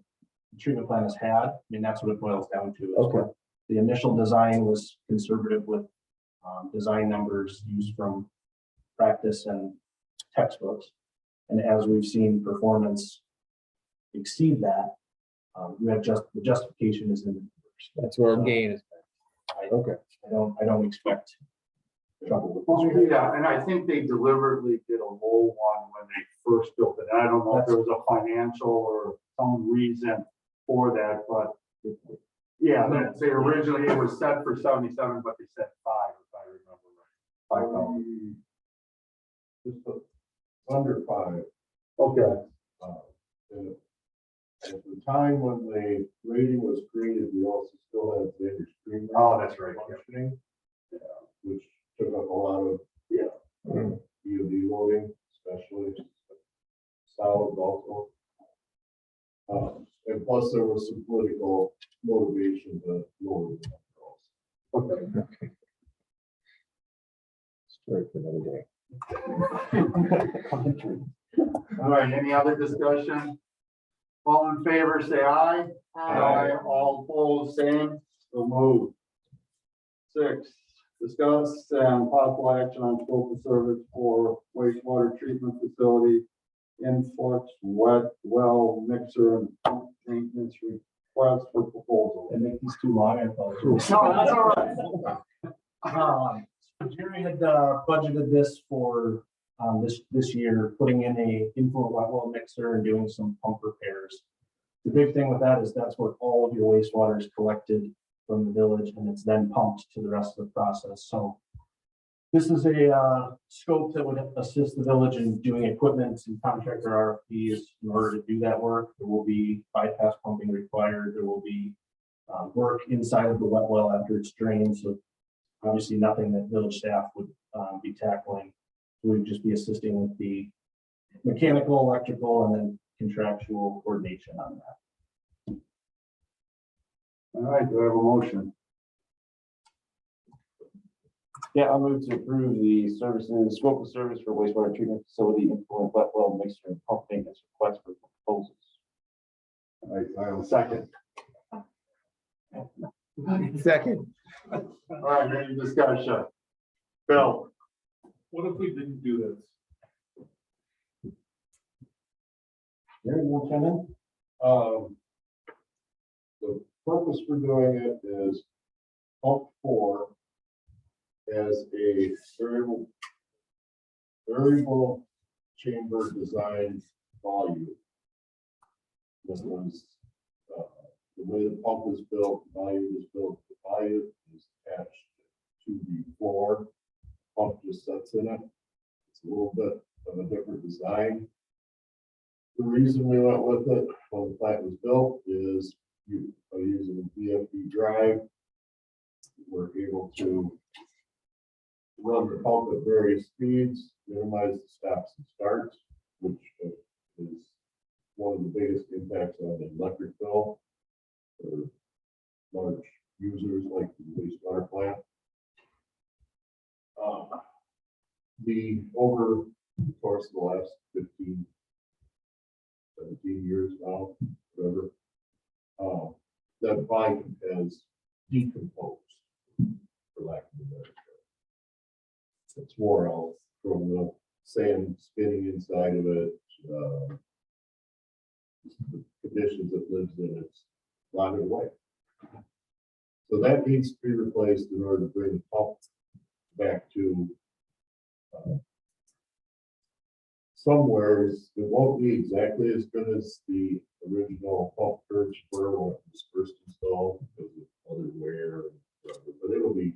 the treatment plan has had, I mean, that's what it boils down to. is Okay. The initial design was conservative with design numbers used from practice and textbooks. And as we've seen performance exceed that, we have the justification is in the numbers. That's where our gain is. Okay. I don't expect trouble with this. Yeah, and I think they deliberately did a low one when they first built it. I don't know if there was a financial or some reason for that, but yeah, they originally, it was set for 77, but they said 5, if I remember right. 5,000. Just under 5. Okay. At the time when the rating was created, we also still had the extreme. Oh, that's right. Functioning, which took up a lot of, EOD loading, especially solids also. And plus there was some political motivation to lower the numbers. Okay. Story for another day. All right, any other discussion? All in favor, say aye. Aye. All opposed, same. So move. 6, discuss and possible action on scope of service for wastewater treatment facility, influx, wet well mixer and pump maintenance request for proposal. And make these too long, I apologize. No, that's all right. Jerry had budgeted this for this year, putting in a inflow wet well mixer and doing some pump repairs. The big thing with that is that's where all of your wastewater is collected from the village and it's then pumped to the rest of the process. So this is a scope that would assist the village in doing equipment and contractor RFPs in order to do that work. There will be bypass pumping required. There will be work inside of the wet well after it's drained. So obviously nothing that village staff would be tackling. We'd just be assisting with the mechanical, electrical, and then contractual coordination on that. All right, do I have a motion? Yeah, I'll move to approve the services, scope of service for wastewater treatment facility, influent wet well mixer and pump maintenance request for proposals. All right, I will second. Second. All right, any discussion? Bill? What if we didn't do this? Gary, you want to come in? The purpose for doing it is pump 4 as a variable chamber design volume. This was the way the pump is built, the volume is built, the volume is attached to the floor. Pump just sits in it. It's a little bit of a different design. The reason we went with it when the plant was built is by using a VFD drive, we're able to run the pump at various speeds, minimize the stops and starts, which is one of the biggest impacts on the electric bill for large users like the wastewater plant. Over the course of the last 15, 17 years now, whatever, that bike has decomposed, for lack of a better term. It's wore out from the sand spinning inside of it, the conditions it lives in, it's rotted away. So that needs to be replaced in order to bring the pump back to somewhere. It won't be exactly as good as the original pump curves were when it was first installed because of other wear and whatever, but it'll be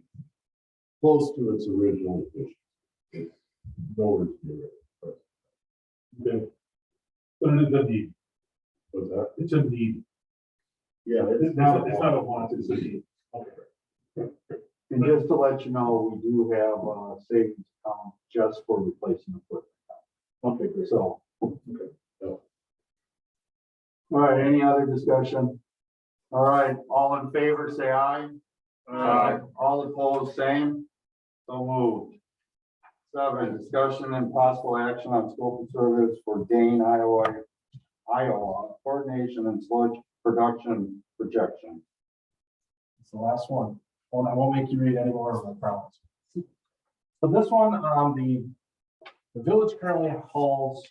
close to its original efficiency. It's nowhere near it. Okay. But it is a need. What's that? It's a need. Yeah, It's not a want, it's a. And just to let you know, we do have a savings account just for replacing equipment. Okay, great. So. All right, any other discussion? All right, all in favor, say aye. All opposed, same. So moved. 7, discussion and possible action on scope of service for Dane, Iowa, coordination and sludge production projection. It's the last one. Well, I won't make you read any more of them, I promise. So this one, the village currently hauls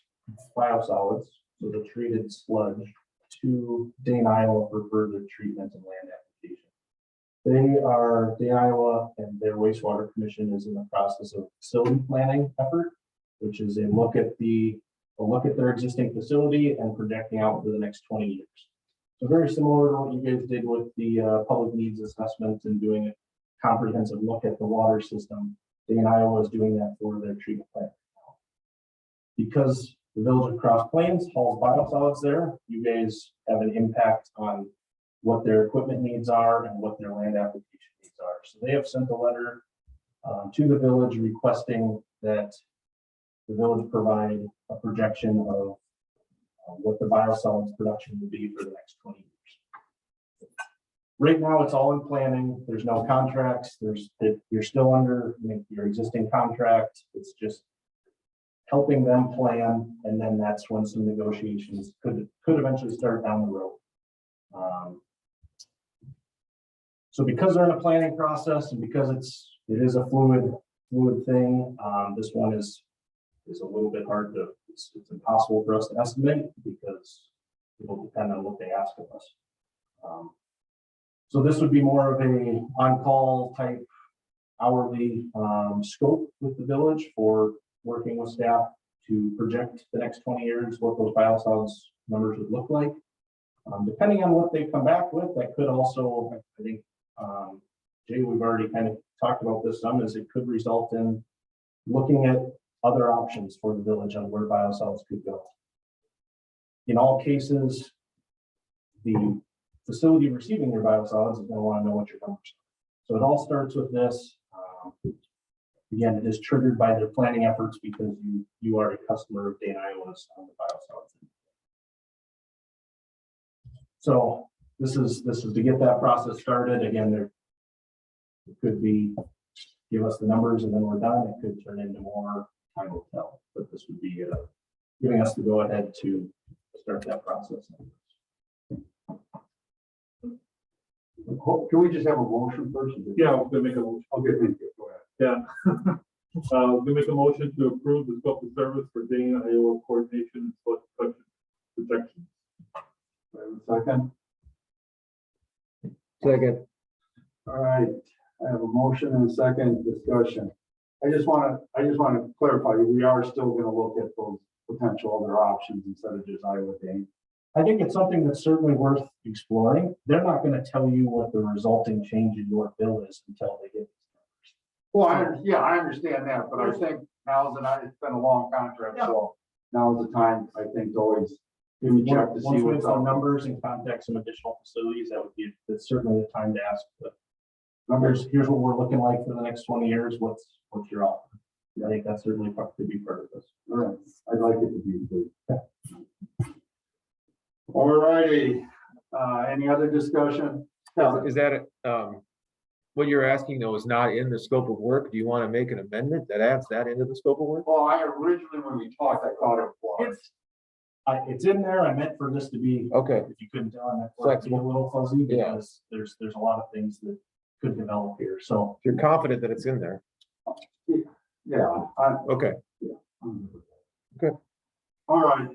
biosolids, so the treated sludge, to Dane, Iowa for further treatment and land application. Dane, Iowa, and their wastewater commission is in the process of facility planning effort, which is a look at their existing facility and projecting out for the next 20 years. So very similar to what you guys did with the public needs assessment and doing a comprehensive look at the water system. Dane, Iowa is doing that for their treatment plant. Because the village of Cross Plains hauls biosolids there, you guys have an impact on what their equipment needs are and what their land application needs are. So they have sent a letter to the village requesting that the village provide a projection of what the biosolids production will be for the next 20 years. Right now, it's all in planning. There's no contracts. You're still under your existing contract. It's just helping them plan, and then that's when some negotiations could eventually start down the road. So because they're in a planning process and because it is a fluid thing, this one is a little bit hard to, it's impossible for us to estimate because it will depend on what they ask of us. So this would be more of a on-call type hourly scope with the village for working with staff to project the next 20 years, what those biosolids numbers would look like. Depending on what they come back with, that could also, I think, Jay, we've already kind of talked about this some, is it could result in looking at other options for the village on where biosolids could go. In all cases, the facility receiving your biosolids is going to want to know what your numbers are. So it all starts with this. Again, it is triggered by their planning efforts because you are a customer of Dane, Iowa's on the biosolids. So this is to get that process started. Again, it could be give us the numbers and then we're done. It could turn into more, time will tell. But this would be giving us the go ahead to start that process. Can we just have a motion first? Yeah, I'm gonna make a motion. Okay, thank you. Go ahead. Yeah. I'm gonna make a motion to approve the scope of service for Dane, Iowa coordination and sludge protection. Second. Second. All right, I have a motion and a second discussion. I just want to clarify, we are still going to look at those potential other options instead of just Iowa Dane. I think it's something that's certainly worth exploring. They're not going to tell you what the resulting change in your bill is until they get. Well, I understand that, but I think now's it's been a long contract, so now's the time, I think, to always maybe check to see Once we what's have some up. numbers and contact some additional facilities, that's certainly the time to ask. But here's what we're looking like for the next 20 years. What's your offer? I think that's certainly could be part of this. All right, I'd like it to be good. All righty, any other discussion? Is that, what you're asking though is not in the scope of work? Do you want to make an amendment that adds that into the scope of work? Well, I originally, when we talked, I thought it was. It's in there. I meant for this to be, Okay, if you couldn't tell, I meant for it to be a little fuzzy because there's a lot of things that could develop here. So you're confident that it's in there? Yeah. Okay. Okay. All right,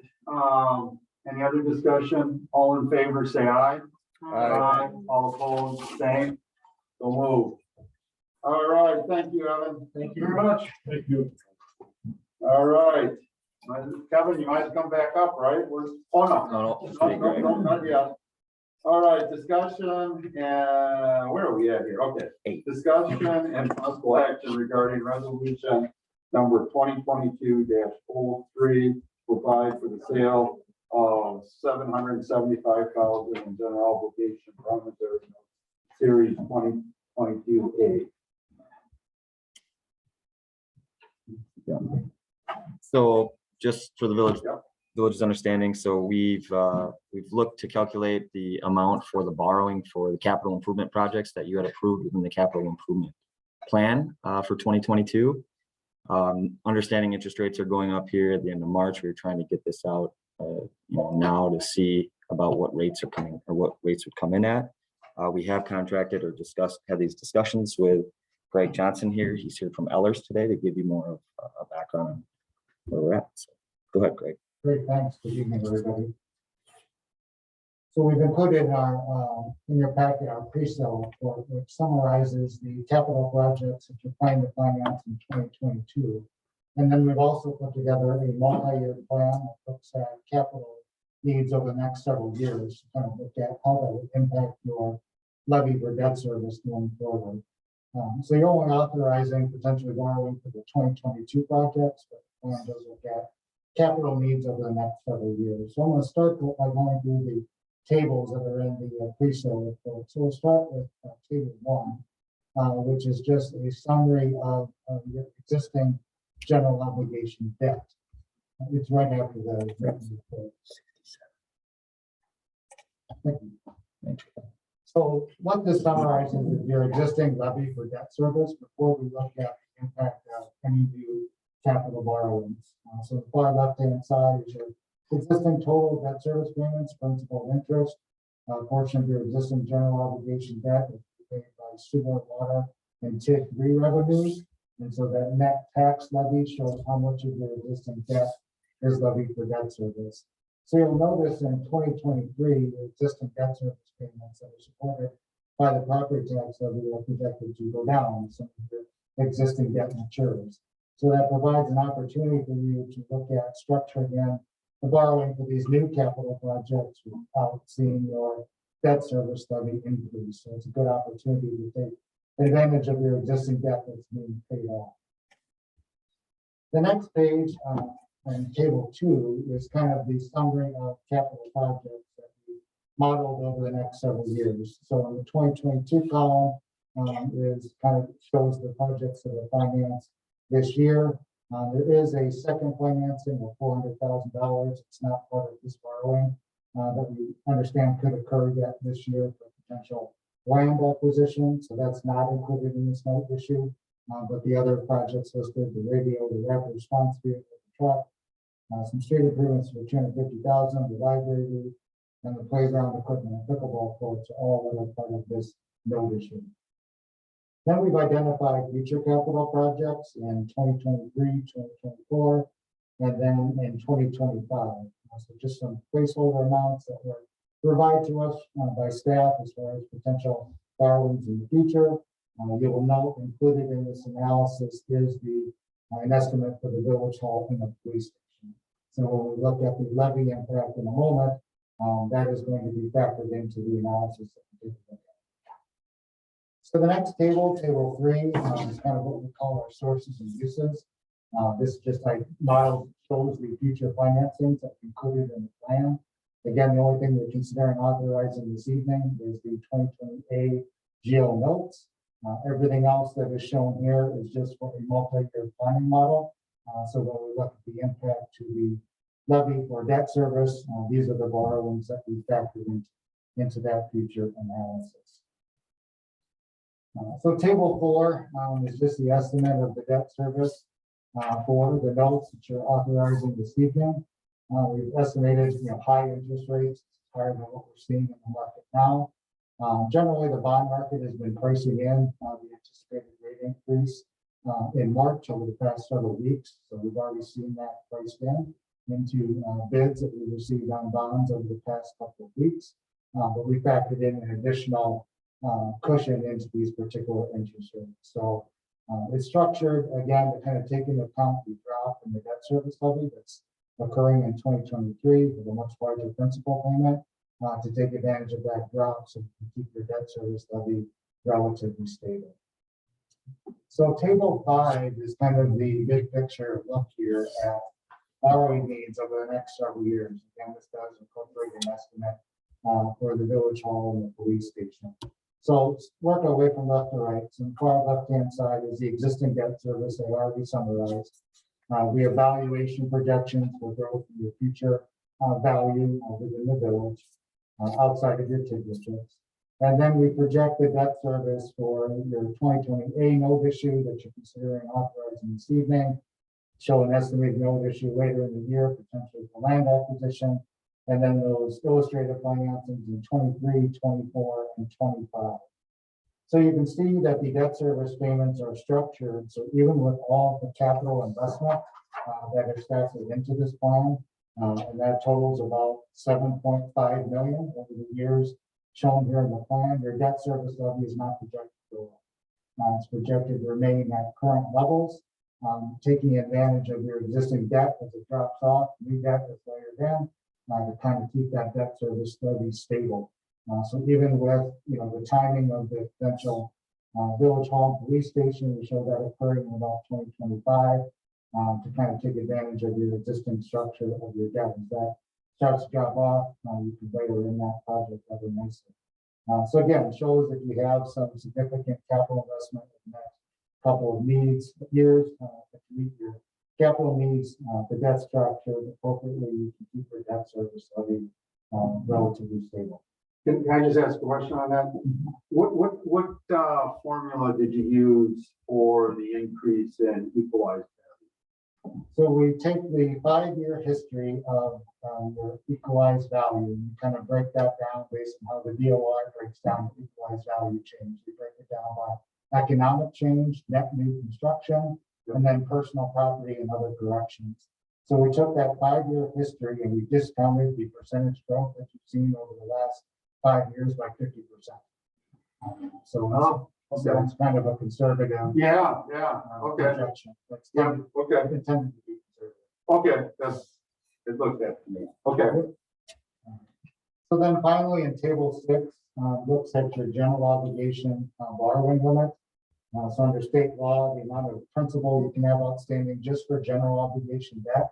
any other discussion? All in favor, say aye. Aye. All opposed, same. So moved. All right, thank you, Evan. thank you very much. Thank you. All right. Kevin, you might come back up, right? Oh, no. No, not yet. All right, discussion, and where are we at here? Okay. 8. Discussion and possible action regarding resolution number 2022-03, provide for the sale of $775,000 in general obligation promissory note, series 2022A. Yeah. So just for the Yep. village's understanding, so we've looked to calculate the amount for the borrowing for the capital improvement projects that you had approved within the capital improvement plan for 2022. Understanding interest rates are going up here at the end of March. We're trying to get this out, now to see about what rates are coming or what rates would come in at. We have contracted or had these discussions with Greg Johnson here. He's here from Ellers today to give you more of a background on where we're at. So go ahead, Greg. Great, thanks. Good evening, everybody. So we've included our, in your packet, our pre-sale report, which summarizes the capital projects that you're planning to finance in 2022. And then we've also put together a multi-year plan that looks at capital needs over the next several years, to kind of look at how that would impact your levy for debt service going forward. So you're only authorizing potentially borrowing for the 2022 projects, but the plan does look at capital needs over the next several years. So I'm going to start by going through the tables that are in the pre-sale report. So we'll start with table 1, which is just a summary of your existing general obligation debt. It's right after the written report. Thank you. So what this summarizes is your existing levy for debt service before we look at the impact of any new capital borrowings. So the far left-hand side is your existing total debt service payments, principal and interest. A portion of your existing general obligation debt is paid by sewer, water, and TID3 revenues. And so that net tax levy shows how much of your existing debt is levied for debt service. So you'll notice in 2023, the existing debt service payments that are supported by the property tax levy are projected to go down. Some of your existing debt matures. So that provides an opportunity for you to look at structuring in the borrowing for these new capital projects without seeing your debt service levy increase. So it's a good opportunity to take advantage of your existing debt that's being paid off. The next page, and table 2, is kind of the summary of capital projects that we modeled over the next several years. So in the 2022 column is kind of shows the projects that are financed this year. There is a second financing of $400,000. It's not part of this borrowing that we understand could occur yet this year for potential land acquisition. So that's not included in this note issue. But the other projects listed, the radio, the rapid response vehicle, the truck, some street improvements for $250,000, the library roof, and the playground equipment and pickleball courts are all that are part of this note issue. Then we've identified future capital projects in 2023, 2024, and then in 2025. So just some placeholder amounts that were provided to us by staff as far as potential borrowings in the future. You will note included in this analysis is an estimate for the village hall and the police station. So when we look at the levy impact in a moment, that is going to be factored into the analysis that we did. So the next table, table 3, is kind of what we call our sources and uses. This just like model shows the future financings that are included in the plan. Again, the only thing we're considering authorizing this evening is the 2020A GO notes. Everything else that is shown here is just for a multi-year planning model. So when we look at the impact to the levy for debt service, these are the borrowings that we factored into that future analysis. So table 4 is just the estimate of the debt service for the notes that you're authorizing this evening. We've estimated high interest rates, higher than what we're seeing in the market now. Generally, the bond market has been pricing in the anticipated rate increase in March over the past several weeks. So we've already seen that priced into bids that we received on bonds over the past couple of weeks. But we factored in an additional cushion into these particular interest rates. So it's structured again to kind of take into account the drop in the debt service levy that's occurring in 2023 with a much larger principal payment to take advantage of that drop so you can keep your debt service levy relatively stable. So table 5 is kind of the big picture look here at borrowing needs over the next several years. Again, this does incorporate an estimate for the village hall and the police station. So let's work our way from left to right. So the far left-hand side is the existing debt service I already summarized. We have valuation projections for growth in the future value within the village outside of your TID districts. And then we project the debt service for your 2020 note issue that you're considering authorizing this evening. Show an estimated note issue later in the year, potentially for land acquisition. And then those illustrated financings in 23, 24, and 25. So you can see that the debt service payments are structured. So even with all the capital investment that is factored into this plan, and that totals about 7.5 million over the years shown here in the plan, your debt service levy is not projected to go up. It's projected to remain at current levels, taking advantage of your existing debt as it drops off, new debt is layered in, to kind of keep that debt service levy stable. So even with, the timing of the potential village hall and police station, we show that occurring in about 2025 to kind of take advantage of your existing structure of your debt. As that starts to drop off, you can later in that project rather nicely. So again, it shows that you have some significant capital investment in the next couple of years to meet your capital needs, the debt structure appropriately, you can keep your debt service levy relatively stable. Can I just ask a question on that? What formula did you use for the increase in equalized value? So we take the 5-year history of your equalized value, and you kind of break that down based on how the DOI breaks down the equalized value change. We break it down by economic change, net new construction, and then personal property and other corrections. So we took that 5-year history and we discounted the percentage growth that you've seen over the last 5 years by 50%. So it's kind of a conservative. Projection. That's intended to be conservative. It looked at to me. So then finally in table 6, looks at your general obligation borrowing limit. So under state law, the amount of principal you can have outstanding just for general obligation debt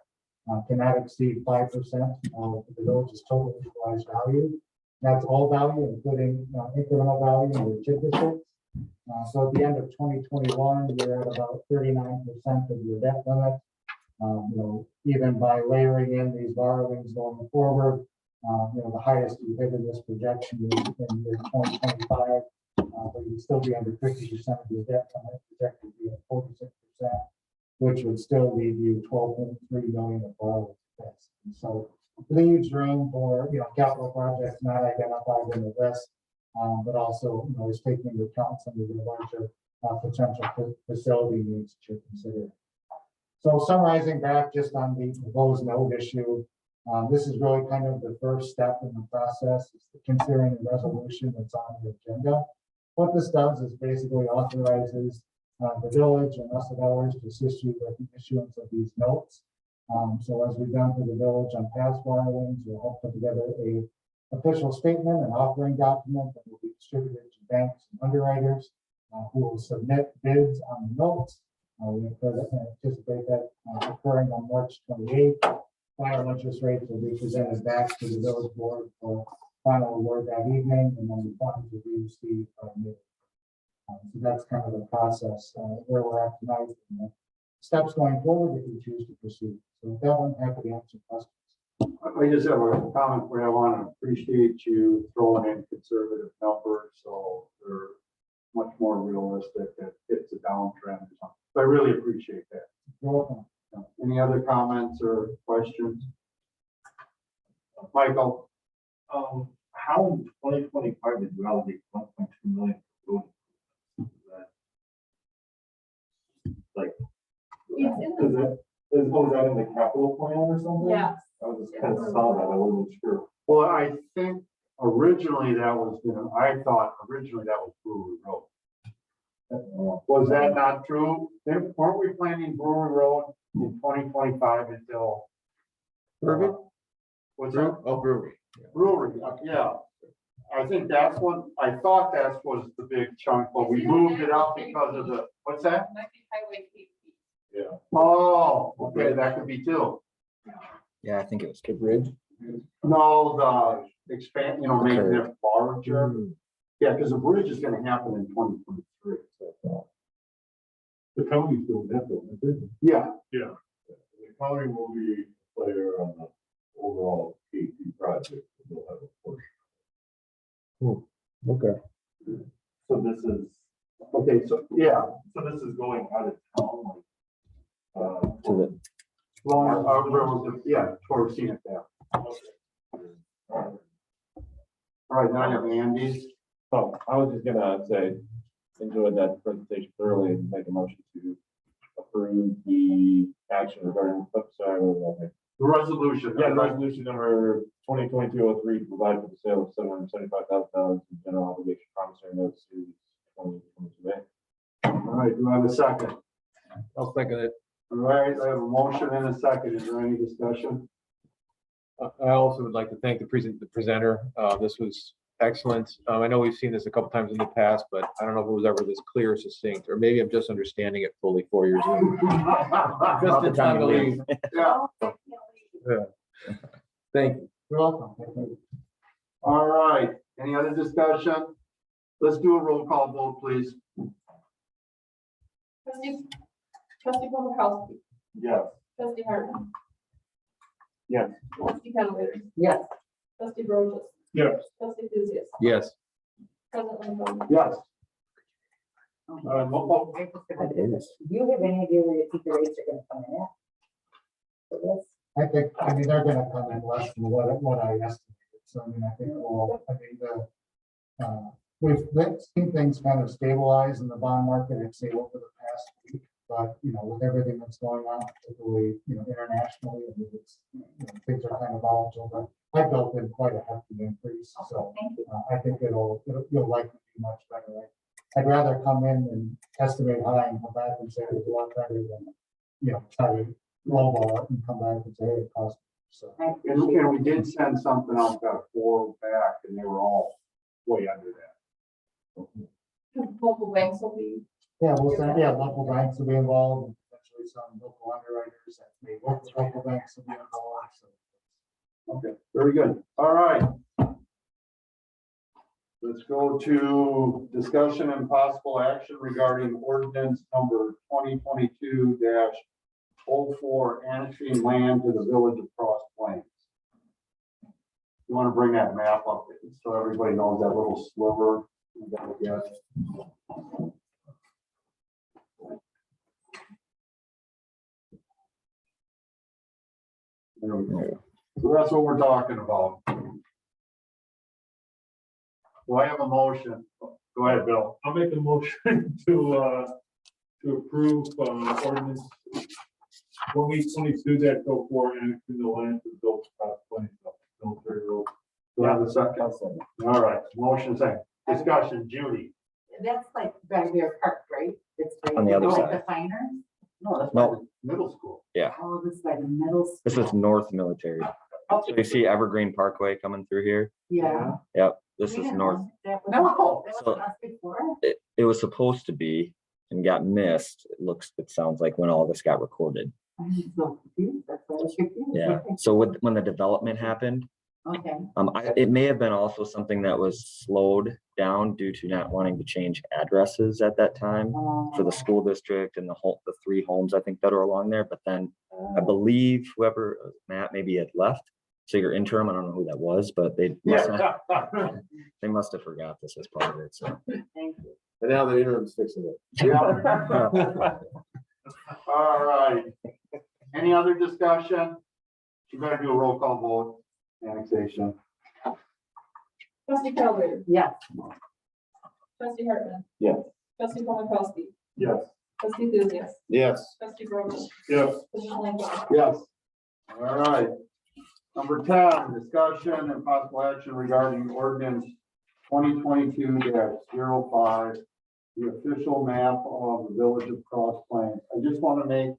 cannot exceed 5% of the village's total equalized value. That's all value, including incremental value in the TID districts. So at the end of 2021, you're at about 39% of your debt limit. Even by layering in these borrowings going forward, the highest you hit in this projection is in year 2025, but you'd still be under 50% of your debt limit, projected to be at 46%, which would still leave you 12.3 million of borrowing capacity. So leaves room for capital projects not identified in the list, but also is taking into account some of the larger potential facility needs that you're considering. So summarizing back just on the proposed note issue, this is really kind of the first step in the process. It's considering the resolution that's on the agenda. What this does is basically authorizes the village and us at ours to assist you with the issuance of these notes. So as we've done for the village on past borrowings, we'll help put together a official statement, an offering document that will be distributed to banks and underwriters who will submit bids on the notes. We anticipate that occurring on March 28th. Final interest rates will be presented back to the village board for final award that evening, and then the funds will be received by May. So that's kind of the process where we're at tonight. And the steps going forward if you choose to proceed. So with that, I'm happy to answer questions. I just have a comment where I want to appreciate you throwing in conservative numbers, so they're much more realistic that it's a downtrend or something. So I really appreciate that. You're welcome. Any other comments or questions? Michael? How in 2025 did you allocate 1.2 million? Like, It's in the, is that in the capital plan or something? yes. I was just kind of saw that, I wasn't sure. Well, I think originally that was, I thought originally that was Brewery Road. Was that not true? Weren't we planning Brewery Road in 2025 until? Brewery? What's that? Oh, brewery. Brewery, yeah. I think that's what, I thought that was the big chunk, but we moved it up because of the, what's that? Might be highway safety. Oh, okay, that could be too. Yeah, I think it was. The bridge? No, the expand, you know, making Okay. it larger. Yeah, because the bridge is gonna happen in 2023. The county's doing that, though, isn't it? Yeah, Yeah. The county will be a player on the overall KT project. They'll have a portion. Okay. So this is, okay, so, yeah. so this is going out of town. To the, Well, yeah, towards scenic path. All right, now you have Andy's. So I was just gonna say, enjoyed that presentation thoroughly and make a motion to approve the action regarding, sorry, what was I? The resolution. Yeah, resolution number 2022-03 to provide for the sale of $775,000 in general obligation promissory notes series 2022A. All right, do I have a second? I'll second it. All right, I have a motion and a second. Is there any discussion? I also would like to thank the presenter. This was excellent. I know we've seen this a couple times in the past, but I don't know if it was ever this clear or succinct, or maybe I'm just understanding it fully 4 years ago. Just in time to leave. Yeah, Thank you. You're welcome. Thank you. all right. Any other discussion? Let's do a roll call vote, please. Trustee Paul Yes. Trustee Hartman. Yes. Trustee Calhoun. Yes. Trustee Brochus. Yes. Trustee Lucius. Yes. President Lincoln. Yes. Do it is. you have any idea where you think the rates are gonna come in at? For this? I think, I mean, they're gonna come in less than what I estimated, so I mean, I think, well, I mean, we've seen things kind of stabilize in the bond market, I'd say, over the past week. But, you know, with everything that's going on, particularly, you know, internationally, I mean, it's, you know, things are kind of volatile, but I built in quite a hefty increase, so Thank you. I think you'll likely be much better. I'd rather come in and estimate high and come back and say it's a lot better than, you know, try to lowball it and come back and say it costs. So, I And appreciate we did send something out, got 4 back, and they were all way under that. Local banks will be. yeah, we'll send, yeah, local banks will be involved, and potentially some local underwriters that may work with local banks will be involved, so. Okay, very good. All right. Let's go to discussion and possible action regarding ordinance number 2022-04 annexing land to the village of Cross Plains. You want to bring that map up so everybody knows that little sliver? Yeah. There we go. So that's what we're talking about. Do I have a motion? Go ahead, Bill. I'll make a motion to approve, ordinance 2022-04 annexing the land to build Cross Plains Military Road. Do I have a second? All right, motion second. Discussion, Judy. That's like back there parked, right? It's right On the other like side. the finer. No, that's No. by the middle school. Oh, this is by the middle. This school. is North Military. So you see Evergreen Parkway coming through here? Yeah. Yep, this We is didn't north. know that was- No. That So- was us before. It was supposed to be and got missed. It sounds like when all this got recorded. I'm so confused. That's why I was confused. Yeah, so when the development happened, Okay. it may have been also something that was slowed down due to not wanting to change addresses at that time for the school district and the 3 homes, I think, that are along there. But then I believe whoever, Matt, maybe had left. So your interim, I don't know who that was, but they must have forgot this as part of it, so. Thank you. And now the interim's fixing it. All right. Any other discussion? You better do a roll call vote, annexation. Trustee Calhoun. Yes. Trustee Hartman. Yes. Trustee Paul Yes. Trustee Lucius. Yes. Trustee Brochus. Yes. President Lincoln. Yes. All right. Number 10, discussion and possible action regarding ordinance 2022-05, the official map of the village of Cross Plains. I just want to make,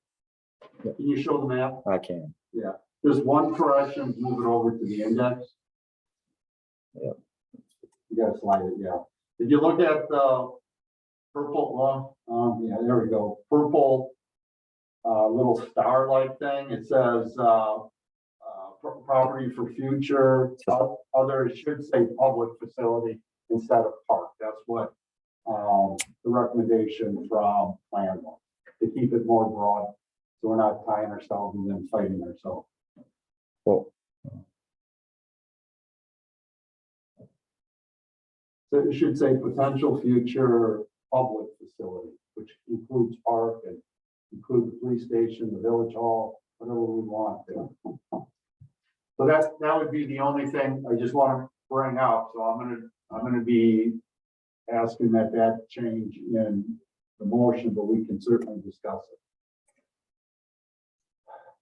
can you show the map? I can. Yeah, just one correction, move it over to the index. Yep. You gotta slide it, yeah. If you look at the purple, yeah, there we go, purple little star-like thing, it says property for future, other, it should say public facility instead of park. That's what, the recommendation from plan was, to keep it more broad. So we're not tying ourselves and then fighting ourselves. Well, So it should say potential future public facility, which includes park and include the police station, the village hall, whatever we want there. So that would be the only thing I just want to bring up. So I'm gonna be asking that change in the motion, but we can certainly discuss it.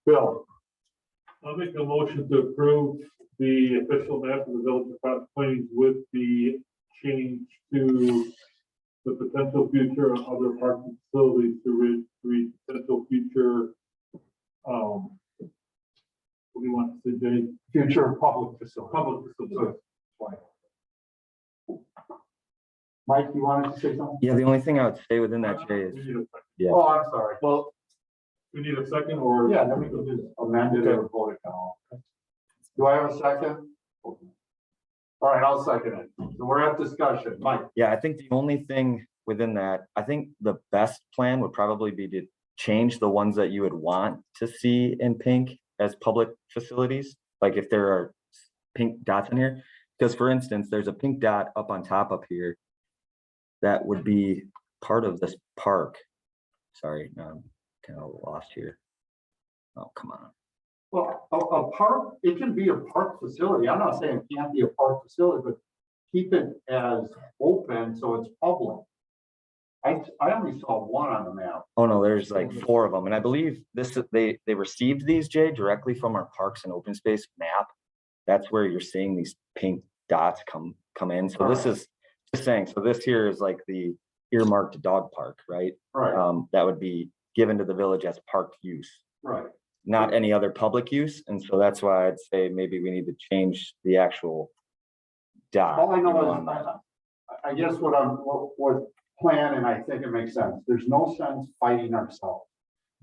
Bill, I'll make a motion to approve the official map of the village of Crown Plains with the change to the potential future of other parking facilities to read potential future, what do you want to say, Jay? future public facility. Public facilities. Mike, you wanted to say something? yeah, the only thing I would say within that, Jay, is We need a second. Yeah. Oh, I'm sorry. Well, we need a second or? Yeah, then we can just amend it or vote it down. Do I have a second? All right, I'll second it. So we're at discussion. Mike? yeah, I think the only thing within that, I think the best plan would probably be to change the ones that you would want to see in pink as public facilities. Like if there are pink dots in here, because for instance, there's a pink dot up on top up here that would be part of this park. Sorry, now I'm kind of lost here. Oh, come on. Well, a park, it can be a park facility. I'm not saying it can't be a park facility, but keep it as open so it's public. I only saw one on the map. Oh no, there's like 4 of them, and I believe this they received these, Jay, directly from our parks and open space map. That's where you're seeing these pink dots come in. So this is just saying. So this here is like the earmarked dog park, right? Right, That would be given to the village as park use, right. not any other public use. And so that's why I'd say maybe we need to change the actual dot. All I know on that. is, I guess what plan, and I think it makes sense. There's no sense fighting ourselves.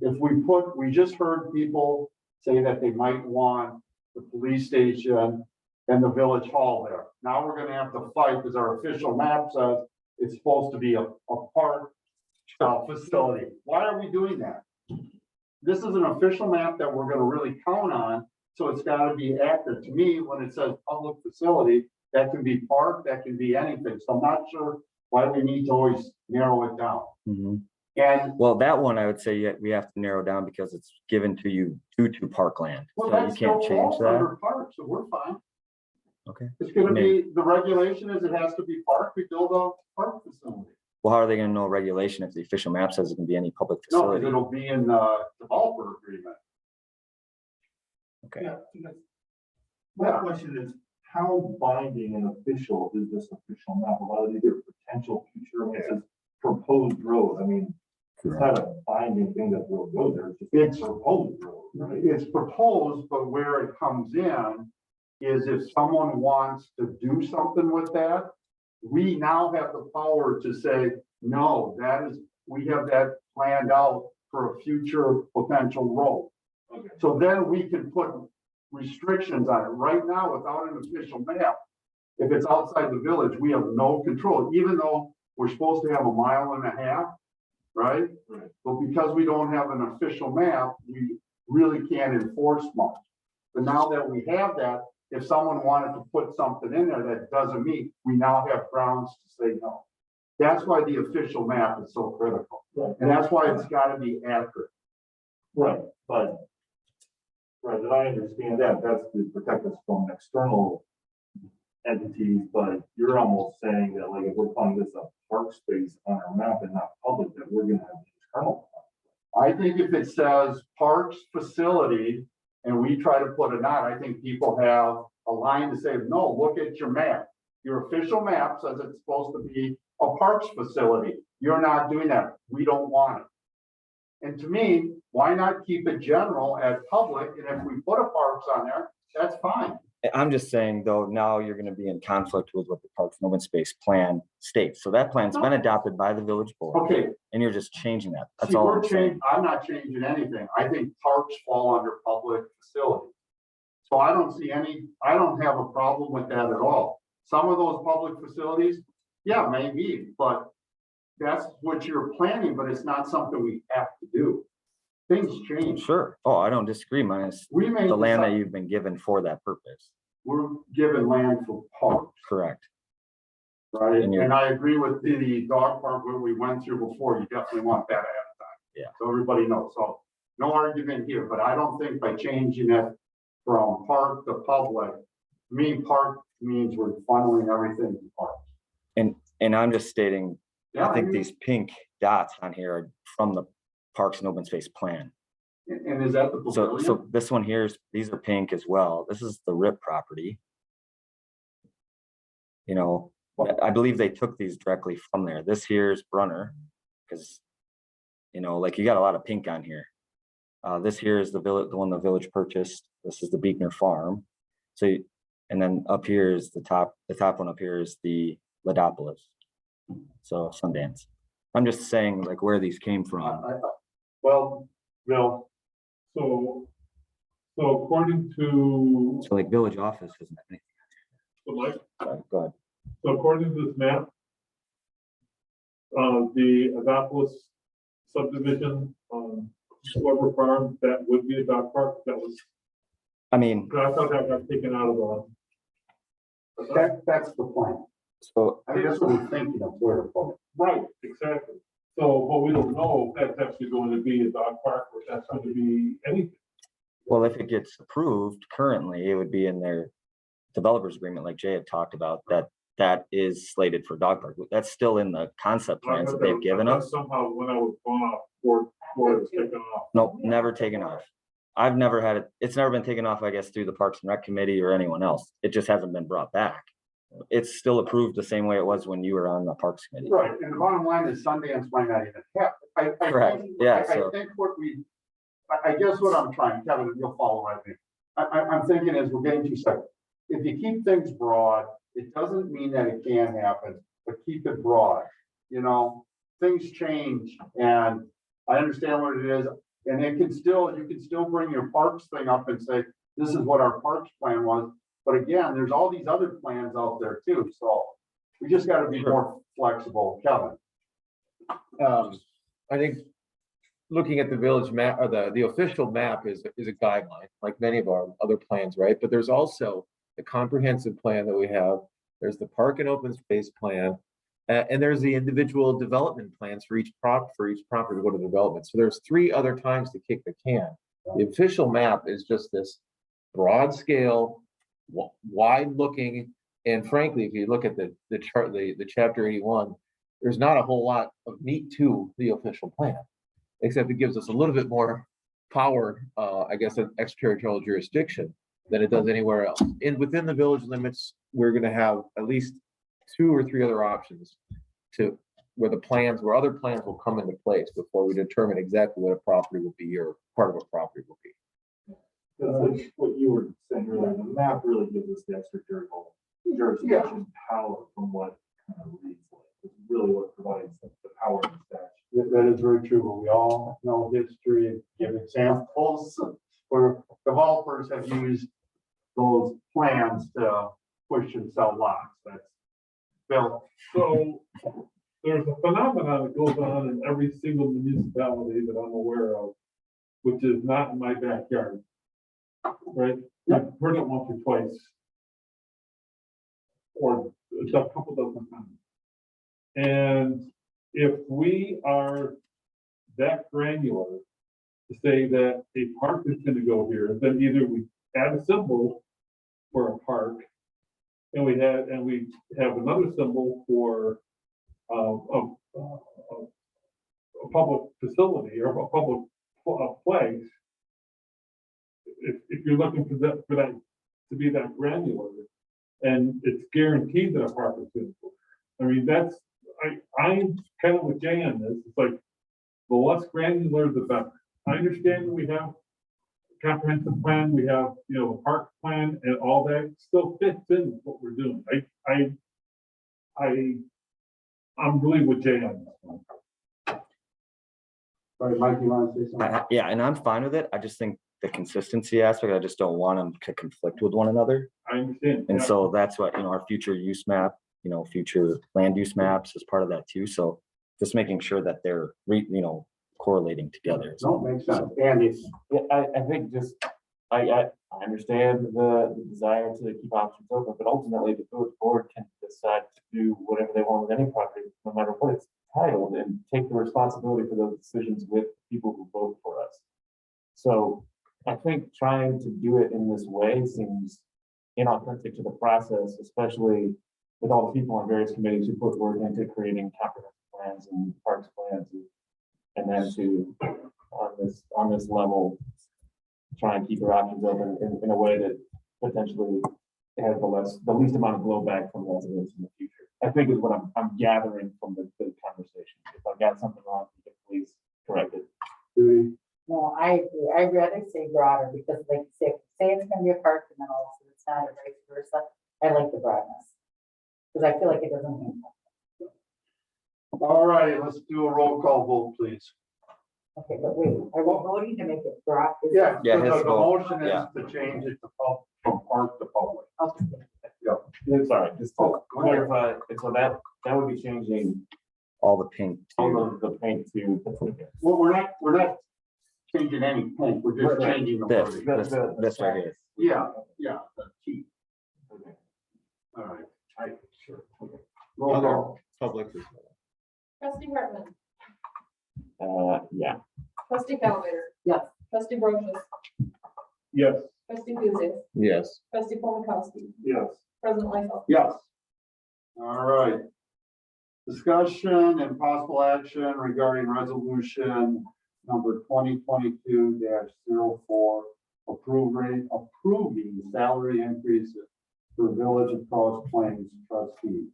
If we just heard people say that they might want the police station and the village hall there. Now we're gonna have to fight because our official map says it's supposed to be a park facility. Why are we doing that? This is an official map that we're gonna really count on, so it's gotta be accurate. To me, when it says public facility, that can be park, that can be anything. So I'm not sure why we need to always narrow it down. Mhm. And Well, that one I would say we have to narrow down because it's given to you due to parkland. well, So you that's can't still change falls that. under park, so we're fine. Okay. It's gonna be, the regulation is it has to be park, we build a park facility. Well, how are they gonna know regulation if the official map says it can be any public No, facility? it'll be in the developer agreement. Okay. My question is, how binding and official is this official map? A lot of these are potential future, it says proposed road. I mean, it's not a binding thing that will go there, it's just a proposed road, right? It's proposed, but where it comes in is if someone wants to do something with that, we now have the power to say, no, we have that planned out for a future potential road. Okay. So then we can put restrictions on it. Right now, without an official map, if it's outside the village, we have no control, even though we're supposed to have 1.5 miles, right? Right. But because we don't have an official map, we really can't enforce much. But now that we have that, if someone wanted to put something in there that doesn't meet, we now have grounds to say no. That's why the official map is so critical. Right. And that's why it's gotta be accurate. Right, but, right, and I understand that, that's to protect us from external entities, but you're almost saying that like, if we're calling this a park space on our map and not public, that we're gonna have internal. I think if it says parks facility and we try to put a knot, I think people have a line to say, no, look at your map. Your official map says it's supposed to be a parks facility. You're not doing that. We don't want it. And to me, why not keep it general as public? And if we put a parks on there, that's fine. I'm just saying though, now you're gonna be in conflict with what the Parks and Open Space Plan states. So that plan's been adopted by the village board. Okay, And you're just changing that. That's see, all I'm saying. I'm not changing anything. I think parks fall under public facilities. So I don't see I don't have a problem with that at all. Some of those public facilities, yeah, maybe, but that's what you're planning, but it's not something we have to do. Things change. Sure. Oh, I don't disagree, minus We may the land that decide you've been given for that purpose. we're given land for parks, Correct. right? And you're- And I agree with the dog park where we went through before. You definitely want that ahead of time. Yeah. So everybody knows. So no argument here, but I don't think by changing it from park to public, to me, park means we're funneling everything to parks. And I'm just stating, Yeah, I think agree. these pink dots on here are from the Parks and Open Space Plan. And is that the So pavilion? this one here is, these are pink as well. This is the RIP property. You know, I believe they took these directly from there. This here is Brunner, because, you know, like you got a lot of pink on here. This here is the village, the one the village purchased. This is the Beekner Farm. So, and then up here is the top one up here is the Ladopolis. So Sundance. I'm just saying like where these came from. Well, Bill, So according to, So like village office isn't anything. so Mike, Go ahead. so according to this map, the Adopolis subdivision, Weber Farm, that would be a dog park. That was, I mean, I thought that got taken out of the. that's the plan. so I mean, that's what we're thinking of where to put it. Right, exactly. So, but we don't know if that's actually going to be a dog park or if that's going to be anything. well, if it gets approved currently, it would be in their developers agreement, like Jay had talked about, that is slated for dog park. That's still in the concept plans that they've given I thought us. Somehow when I was going off, for it was taken off. Nope, never taken off. I've never had it. It's never been taken off, I guess, through the Parks and Rec Committee or anyone else. It just hasn't been brought back. It's still approved the same way it was when you were on the Parks Committee. Right, and the bottom line is Sundance might not even happen. Correct, yeah, I so- think what I guess what I'm trying, Kevin, and you'll follow right me. I'm thinking is we're getting too stuck. If you keep things broad, it doesn't mean that it can't happen, but keep it broad. You know, things change and I understand what it is. And you can still bring your parks thing up and say, this is what our parks plan was. But again, there's all these other plans out there too. So we just got to be more flexible, Kevin. I think looking at the village map or the official map is a guideline, like many of our other plans, right? But there's also the comprehensive plan that we have. There's the park and open space plan, and there's the individual development plans for each property to go to development. So there's 3 other times to kick the can. The official map is just this broad scale, wide looking, and frankly, if you look at the chart, the chapter 81, there's not a whole lot of meat to the official plan, except it gives us a little bit more power, I guess, an extraterritorial jurisdiction than it does anywhere else. And within the village limits, we're going to have at least 2 or 3 other options to where other plans will come into place before we determine exactly what a property will be or part of a property will be. Like what you were saying earlier, the map really gives us the extraterritorial jurisdiction power from what kind of reads like. It's really what provides the power in the statute. That is very true, but we all know history and give examples where developers have used those plans to push and sell lots. That's Bill. So there's a phenomenon that goes on in every single municipality that I'm aware of, which is not in my backyard. Right? I've heard it once or twice. Or a couple dozen times. And if we are that granular to say that a park is going to go here, then either we add a symbol for a park, and we have another symbol for a public facility or a public place. If you're looking for that to be that granular, and it's guaranteed that a park is going to go there. I mean, I'm kind of with Jay on this. It's like the less granular, the better. I understand that we have a comprehensive plan, we have, a park plan and all that still fits in with what we're doing. I'm really with Jay on this one. Right, Mike, you want to say something? Yeah, and I'm fine with it. I just think the consistency aspect. I just don't want them to conflict with one another. I understand. And Yeah. so that's what, our future use map, future land use maps is part of that too. So just making sure that they're, correlating together. No, makes sense. And it's, Yeah, I think just, I understand the desire to keep options open, but ultimately the village board can decide to do whatever they want with any property, no matter what it's titled, and take the responsibility for those decisions with people who vote for us. So I think trying to do it in this way seems inauthentic to the process, especially with all the people on various committees who put work into creating comprehensive plans and parks plans, and then to on this level, try and keep your options open in a way that potentially has the least amount of blowback from residents in the future. I think is what I'm gathering from the conversation. If I got something wrong, please correct it. No, I agree. I'd rather say broader because like say it's gonna be a park and then also it's not or vice versa. I like the broadness. Because I feel like it doesn't mean. All right, let's do a roll call vote, please. Okay, but wait, are we voting to make it broad? Is Yeah, Yeah, the his vote, motion is yeah. to change it to from park to public. Okay. Sorry, just to Go ahead. clarify, and so that would be changing All the pink. all of the paint to. Well, we're not changing any paint, we're just Right. changing the This, wording. this right here. Yeah, the key. All right. Roll Other call. public. Trustee Hartman, Yeah. trustee Calvater. Yes. Trustee Brochus, Yes, trustee Guzzo, Yes. trustee Paul Mikowski, yes. president Lightfoot. Yes. All right. Discussion and possible action regarding resolution number 2022-04, approving salary increases for Village of Cross Plains trustees.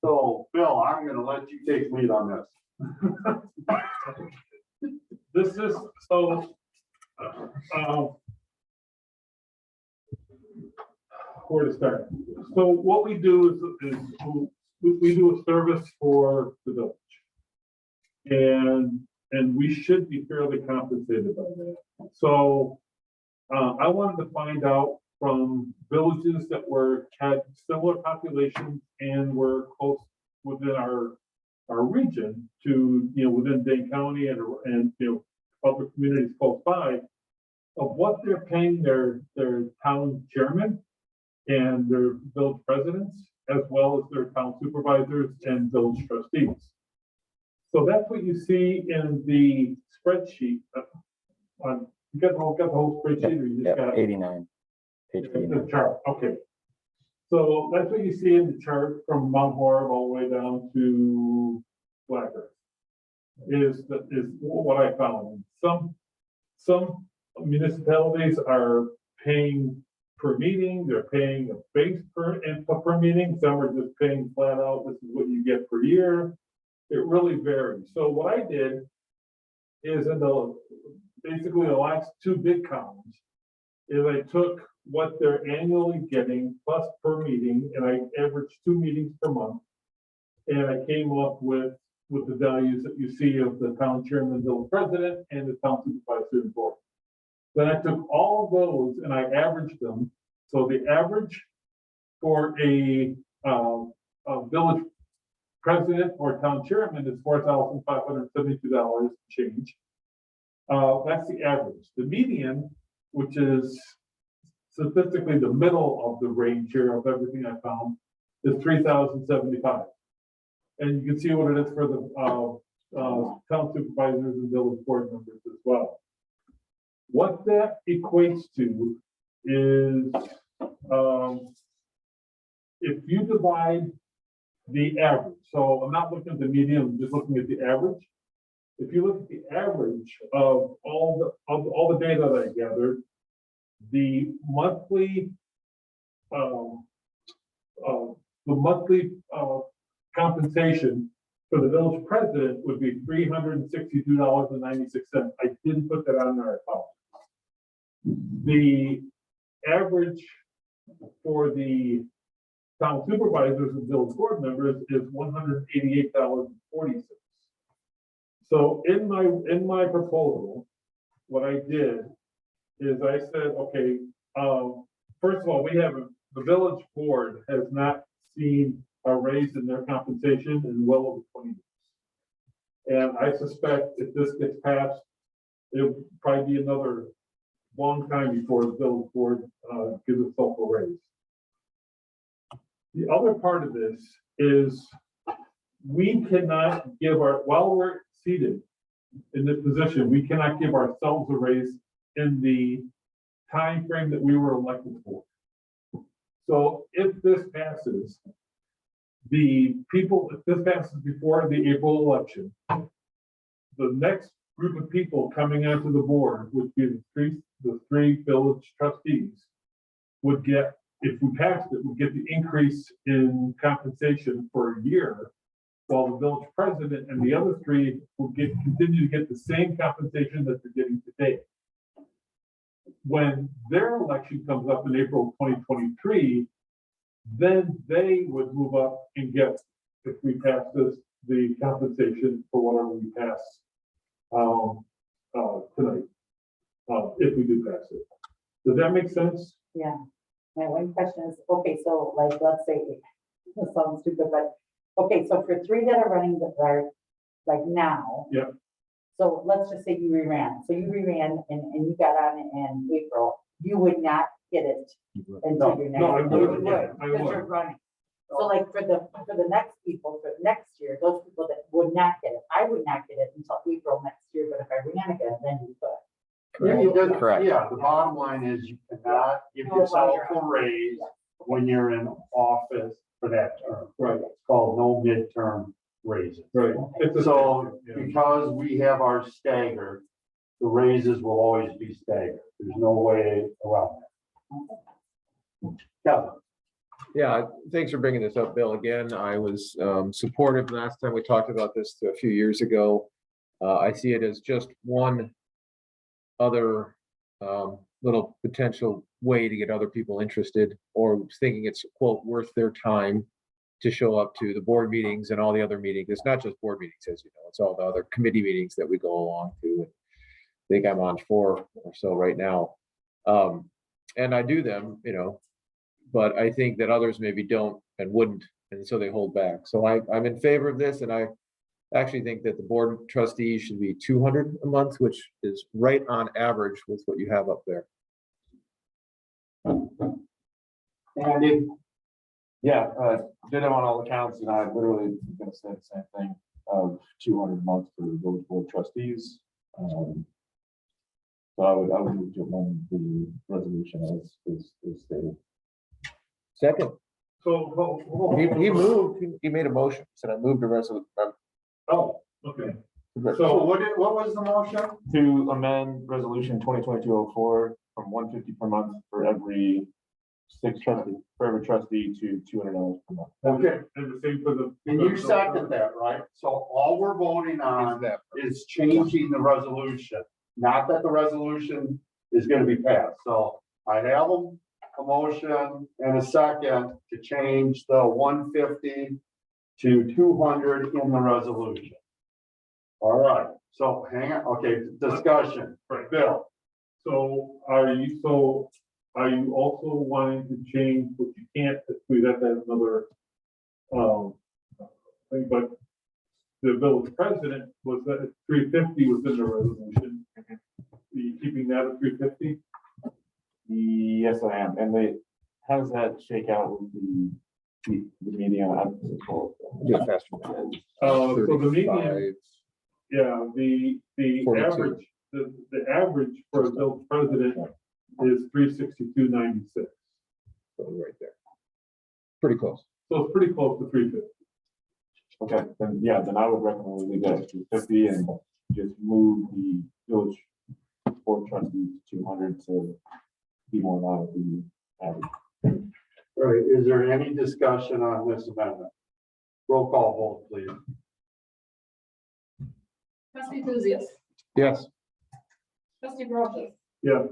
So, Bill, I'm gonna let you take lead on this. This is, so, where to start? So what we do is we do a service for the village. And we should be fairly compensated by that. So I wanted to find out from villages that had similar populations and were close within our region to, within Dane County and other communities close by, of what they're paying their town chairman and their village presidents, as well as their town supervisors and village trustees. So that's what you see in the spreadsheet. You got the whole spreadsheet, or you just Yeah, got 89. Page 89. the chart? Okay. So that's what you see in the chart from Mount Horeb all the way down to Black Earth. Is what I found. Some municipalities are paying per meeting, they're paying a base per meeting, some are just paying flat out, this is what you get per year. It really varies. So what I did is basically the last two big columns is I took what they're annually getting plus per meeting, and I averaged 2 meetings per month. And I came up with the values that you see of the town chairman, village president, and the town supervisor and board. Then I took all of those and I averaged them. So the average for a village president or town chairman is $4,572 change. That's the average. The median, which is statistically the middle of the range here of everything I found, is $3,075. And you can see what it is for the town supervisors and village board members as well. What that equates to is if you divide the average, so I'm not looking at the median, I'm just looking at the average. If you look at the average of all the data that I gathered, the monthly compensation for the village president would be $362.96. I didn't put that on there. The average for the town supervisors and village board members is $188.40. So in my proposal, what I did is I said, okay, first of all, the village board has not seen a raise in their compensation in well over 20 years. And I suspect if this gets passed, it'll probably be another long time before the village board gives itself a raise. The other part of this is we cannot give while we're seated in this position, we cannot give ourselves a raise in the time frame that we were elected for. So if this passes, if this passes before the April election, the next group of people coming onto the board would be the three village trustees would get, if we passed it, would get the increase in compensation for a year, while the village president and the other three would continue to get the same compensation that they're getting today. When their election comes up in April 2023, then they would move up and get, if we pass this, the compensation for whatever we pass tonight, if we do pass it. Does that make sense? Yeah. My one question is, okay, so like, let's say, this sounds stupid, but, okay, so for three that are running the are like now. Yeah. So let's just say you reran. So you reran and you got on in April, you would not get it until your next. No, I You would, would, yeah, I because would. you're running. So like for the next people, for next year, those people that would not get it, I would not get it until April next year, but if I ran again, then you could. Correct. Yeah, the bottom line is you cannot give yourself a raise when you're in office for that term. Right. It's called no midterm raises. Right. So because we have our stagger, the raises will always be staggered. There's no way around that. Kevin. Yeah, thanks for bringing this up, Bill. Again, I was supportive last time we talked about this a few years ago. I see it as just one other little potential way to get other people interested or thinking it's, quote, worth their time to show up to the board meetings and all the other meetings. It's not just board meetings, as you know, it's all the other committee meetings that we go along to. I think I'm on 4 or so right now. And I do them, but I think that others maybe don't and wouldn't, and so they hold back. So I'm in favor of this, and I actually think that the board trustees should be $200 a month, which is right on average with what you have up there. Andy. Yeah, did it on all accounts, and I literally was gonna say the same thing of $200 a month for the village board trustees. So I would move to amend the resolution as stated. Second, So, he moved, he made a motion, said I moved the resolution. oh, okay. So what was the motion? To amend resolution 2022-04 from $150 per month for every every trustee to $200 per month. Okay, and the same for the. And you second that, right? So all we're voting on is changing the resolution, not that the resolution is gonna be passed. So I have a motion and a second to change the 150 to 200 in the resolution. All right, so hang on, okay, discussion, Bill. So are you also wanting to change, what you can't, we have to have another, thing, but the village president was that 350 within the resolution. Are you keeping that at 350? Yes, I am. And how does that shake out with the median? Do it faster. So the 35. median, yeah, the 42. average, the average for a village president is 362.96. So right there. Pretty close. So it's pretty close to 350. Okay, then I would recommend we leave that at 250 and just move the village board trustees to 200 to be more in line with the average. All right, is there any discussion on this amendment? Roll call vote, please. Trustee Lucius, Yes. trustee Brochus, Yeah,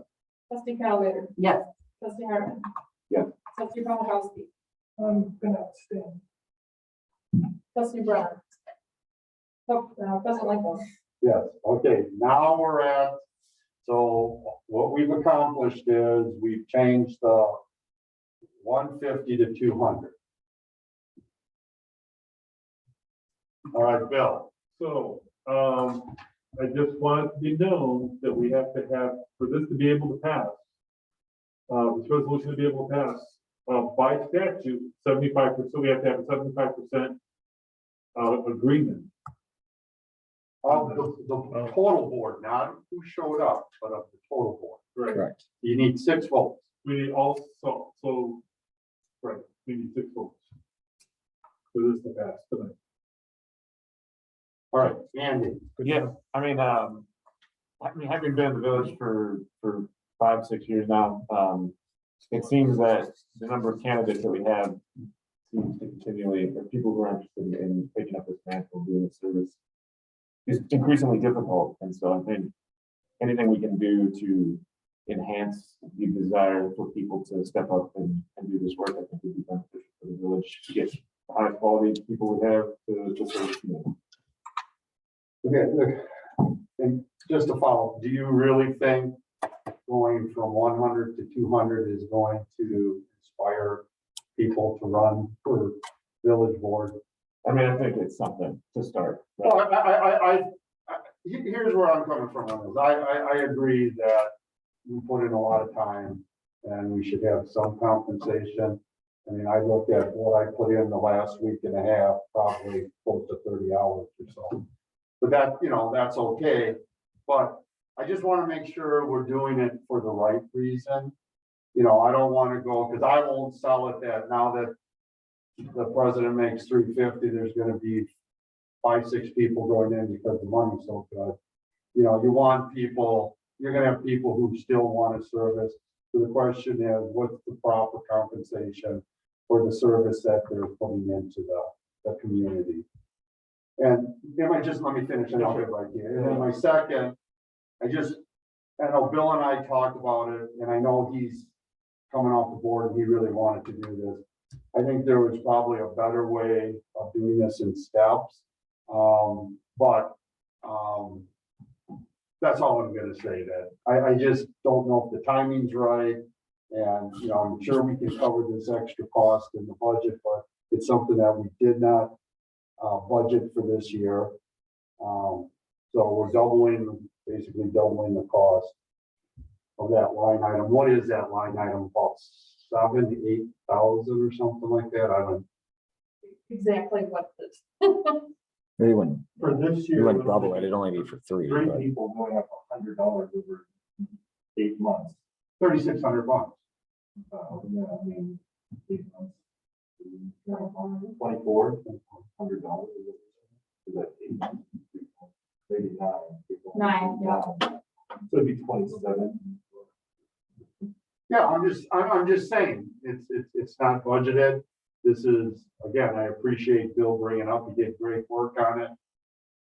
trustee Calvater, Yes. trustee Hartman. Yes. Trustee Pomakowski, I'm gonna abstain. trustee Brown. President Lincoln. Yes, okay, now we're at So what we've accomplished is we've changed the 150 to 200. All right, Bill. So, I just want it to be known that we have to have, for this to be able to pass, this resolution to be able to pass, by statute, 75%, we have to have a 75% agreement. Of the total board, not who showed up, but of the total board. Right. Correct. You need 6 votes. We need also, right, we need 6 votes for this to pass tonight. All right, Andy. Yeah, having been in the village for 5-6 years now, it seems that the number of candidates that we have seems to continually, or people who are interested in picking up this mantle, doing the service, is increasingly difficult. And so I think anything we can do to enhance the desire for people to step up and do this work, I think would be beneficial for the village to get the highest quality people we have to serve the community. Okay, look, and just to follow, do you really think going from 100 to 200 is going to inspire people to run for village board? I mean, I think it's something to start. Well, here's where I'm coming from on this. I agree that we put in a lot of time and we should have some compensation. I mean, I looked at what I put in the last week and a half, probably close to 30 hours or so. But that, that's okay. But I just want to make sure we're doing it for the right reason. I don't want to go, because I won't sell it that now that the president makes 350, there's going to be 5-6 people going in because the money's so good. You want people, you're going to have people who still want a service. So the question is, what's the proper compensation for the service that they're putting into the community? And let me finish and I'll get right here. And then my second, I know Bill and I talked about it, and I know he's coming off the board and he really wanted to do this. I think there was probably a better way of doing this in steps. That's all I'm gonna say. That I just don't know if the timing's right. And, I'm sure we can cover this extra cost in the budget, but it's something that we did not budget for this year. So we're basically doubling the cost of that line item. What is that line item? About 7,000-8,000 or something like that. I don't. Exactly what this. We wouldn't, For this we year. wouldn't double it. It'd only be for 3. Three but- people going up $100 over 8 months. $3,600. Yeah, I mean, 8 months. 24, $100. Is that 8 months? Maybe 9. 9, yeah. So it'd be 27. Yeah, I'm just saying, it's not budgeted. This is, again, I appreciate Bill bringing up, he did great work on it.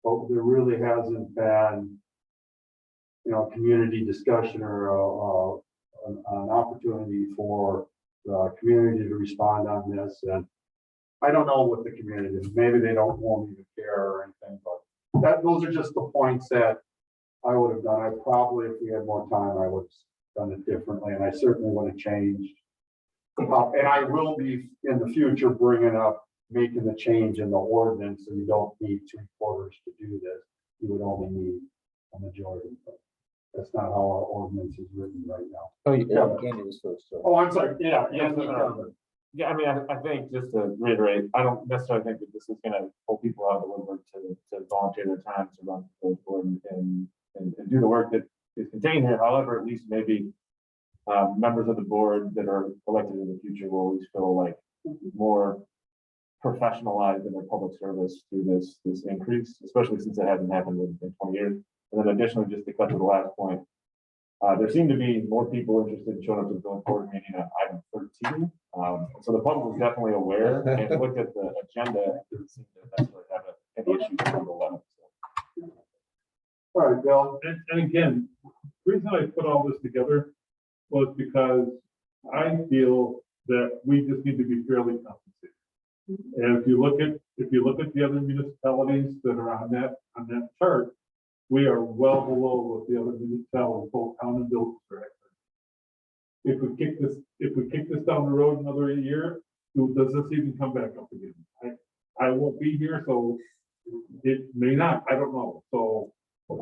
But there really hasn't been, community discussion or an opportunity for the community to respond on this. And I don't know what the community is. Maybe they won't even care or anything, but those are just the points that I would have done. I probably, if we had more time, I would have done it differently, and I certainly would have changed. And I will be in the future bringing up, making the change in the ordinance, so you don't need 3/4 to do this. You would only need a majority. But that's not how our ordinance is written right now. Oh, yeah, Candy was first. So. Oh, I'm sorry. Yeah. Yeah, I mean, I think just to reiterate, I don't necessarily think that this is gonna pull people out of the woodwork to volunteer their time to run the board and do the work that is contained here. However, at least maybe members of the board that are elected in the future will always feel like more professionalized in their public service through this increase, especially since it hasn't happened in 20 years. And then additionally, just to cut to the last point, there seem to be more people interested in showing up to the village board meeting on item 13. So the public was definitely aware and looked at the agenda and didn't seem to necessarily have any issues with number 11. All right, Bill. And again, the reason I put all this together was because I feel that we just need to be fairly compensated. And if you look at the other municipalities that are on that chart, we are well below what the other municipalities, both town and village are at. If we kick this down the road another year, does this even come back up again? I won't be here, so it may not, I don't know. So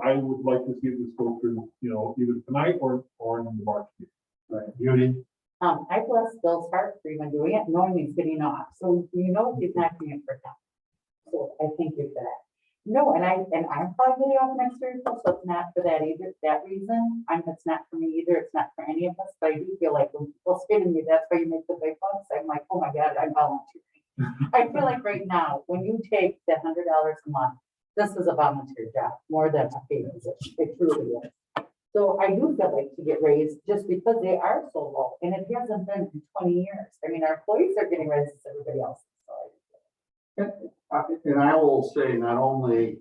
I would like to see this go through, either tonight or in the March meeting. Right, Judy? I bless Bill's heart for even doing it, knowing he's getting off. So he's not doing it for him. So I thank you for that. No, and I'm probably getting off next year, so it's not for that either, that reason. It's not for me either. It's not for any of us, but I do feel like when people say to me, that's why you make the big bucks. I'm like, oh my God, I'm volunteering. I feel like right now, when you take the $100 a month, this is a volunteer job more than a paid position. It truly is. So I do feel like to get raised just because they are so low, and it hasn't been in 20 years. I mean, our employees are getting raises, everybody else. And I will say not only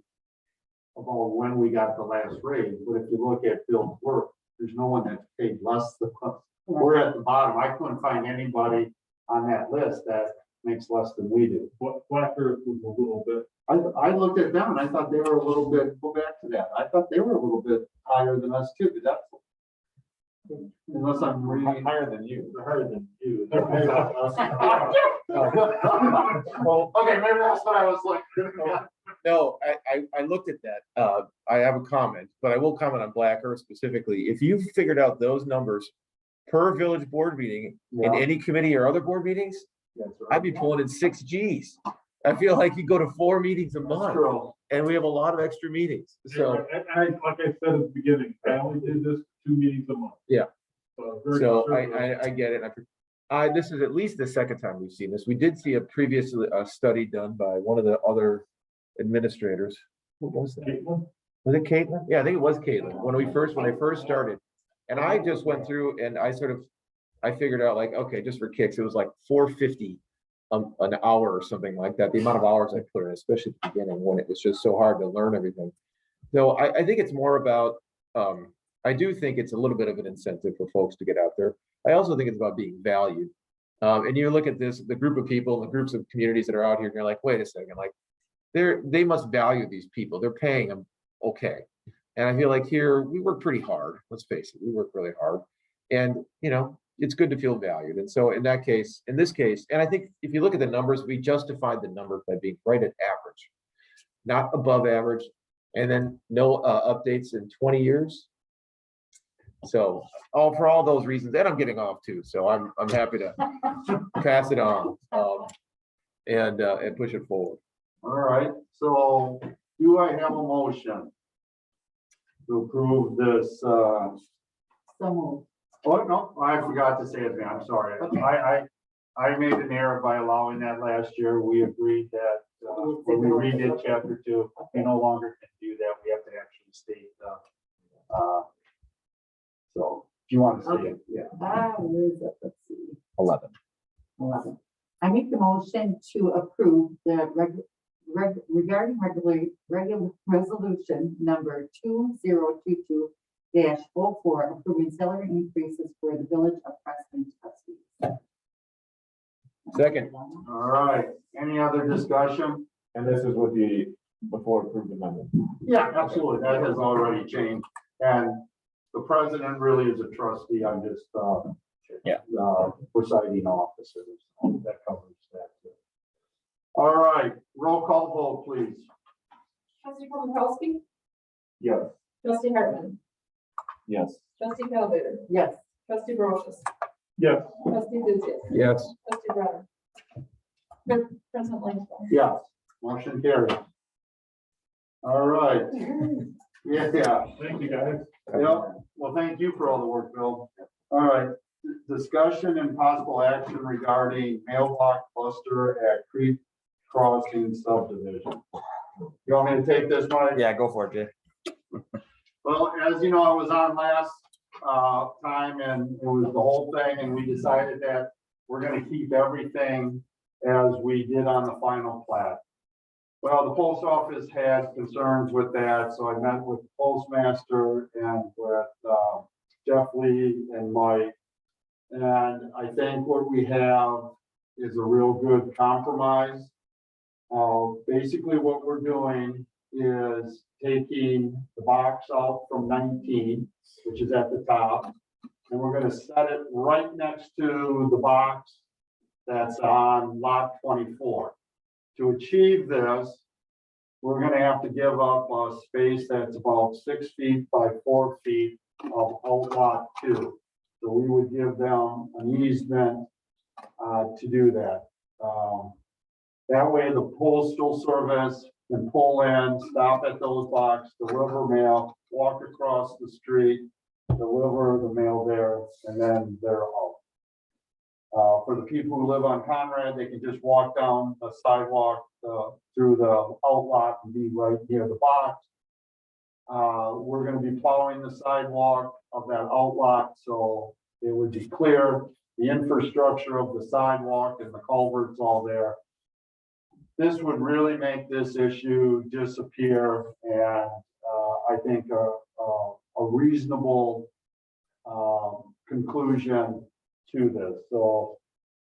about when we got the last raise, but if you look at Bill's work, there's no one that's paid less than us. We're at the bottom. I couldn't find anybody on that list that makes less than we do. Black Earth was a little bit. I looked at them and I thought they were a little bit, go back to that. I thought they were a little bit higher than us too, but that's, unless I'm reading. Higher than you. They're higher than you. They're higher than us. Well, okay, maybe that's what I was looking at. No, I looked at that. I have a comment, but I will comment on Black Earth specifically. If you figured out those numbers per village board meeting in any committee or other board meetings, I'd be pulling in 6 Gs. I feel like you go to 4 meetings a month and we have a lot of extra meetings. So, like I said at the beginning, I only did this 2 meetings a month. Yeah. So I get it. This is at least the second time we've seen this. We did see a previous study done by one of the other administrators. What was that? Caitlin? Was it Caitlin? Yeah, I think it was Caitlin. When I first started, and I just went through and I figured out like, okay, just for kicks, it was like $4.50 an hour or something like that. The amount of hours I put in, especially at the beginning when it was just so hard to learn everything. So I think it's more about, I do think it's a little bit of an incentive for folks to get out there. I also think it's about being valued. And you look at the group of people, the groups of communities that are out here, and you're like, wait a second, like they must value these people. They're paying them okay. And I feel like here we work pretty hard. Let's face it, we work really hard. And it's good to feel valued. And so in this case, and I think if you look at the numbers, we justified the number by being right at average, not above average, and then no updates in 20 years. So for all those reasons, and I'm getting off too. So I'm happy to pass it on and push it forward. All right, so do I have a motion to approve this? So moved. Oh, no, I forgot to say it, man. I'm sorry. I made an error by allowing that last year. We agreed that when we redid chapter 2, we no longer can do that. We have to actually state so if you want to say it, yeah. Where is it? Let's see. 11. 11. I make the motion to approve the regarding regular resolution number 2022-04, approving salary increases for the Village of Preston trustees. Second. All right, any other discussion? And this is with the before approved amendment. Yeah, absolutely. That has already changed. And the president really is a trustee. I'm just presiding officer. That covers that too. All right, roll call vote, please. Trustee Paul Yes. Trustee Hartman. Yes. Trustee Calvater. Yes. Trustee Brochus. Yes. Trustee Lucius. Yes. Trustee Brunner. President Langstrom. Yes, motion carries. All right. Yeah. Thank you, guys. Yep. Well, thank you for all the work, Bill. All right. Discussion and possible action regarding mailbox cluster at Creek Crossing subdivision. You want me to take this one? Yeah, go for it, Jay. Well, as you know, I was on last time and it was the whole thing, and we decided that we're gonna keep everything as we did on the final plat. Well, the post office had concerns with that, so I met with the postmaster and with Jeff Lee and Mike. And I think what we have is a real good compromise. Basically what we're doing is taking the box out from 19, which is at the top. And we're gonna set it right next to the box that's on lot 24. To achieve this, we're gonna have to give up a space that's about 6 feet by 4 feet of outlot 2. So we would give them an easement to do that. That way the postal service can pull in, stop at those boxes, deliver mail, walk across the street, deliver the mail there, and then they're out. For the people who live on Conrad, they can just walk down the sidewalk through the outlot and be right near the box. We're gonna be plowing the sidewalk of that outlot, so it would be clear, the infrastructure of the sidewalk and the culverts all there. This would really make this issue disappear, and I think a reasonable conclusion to this. So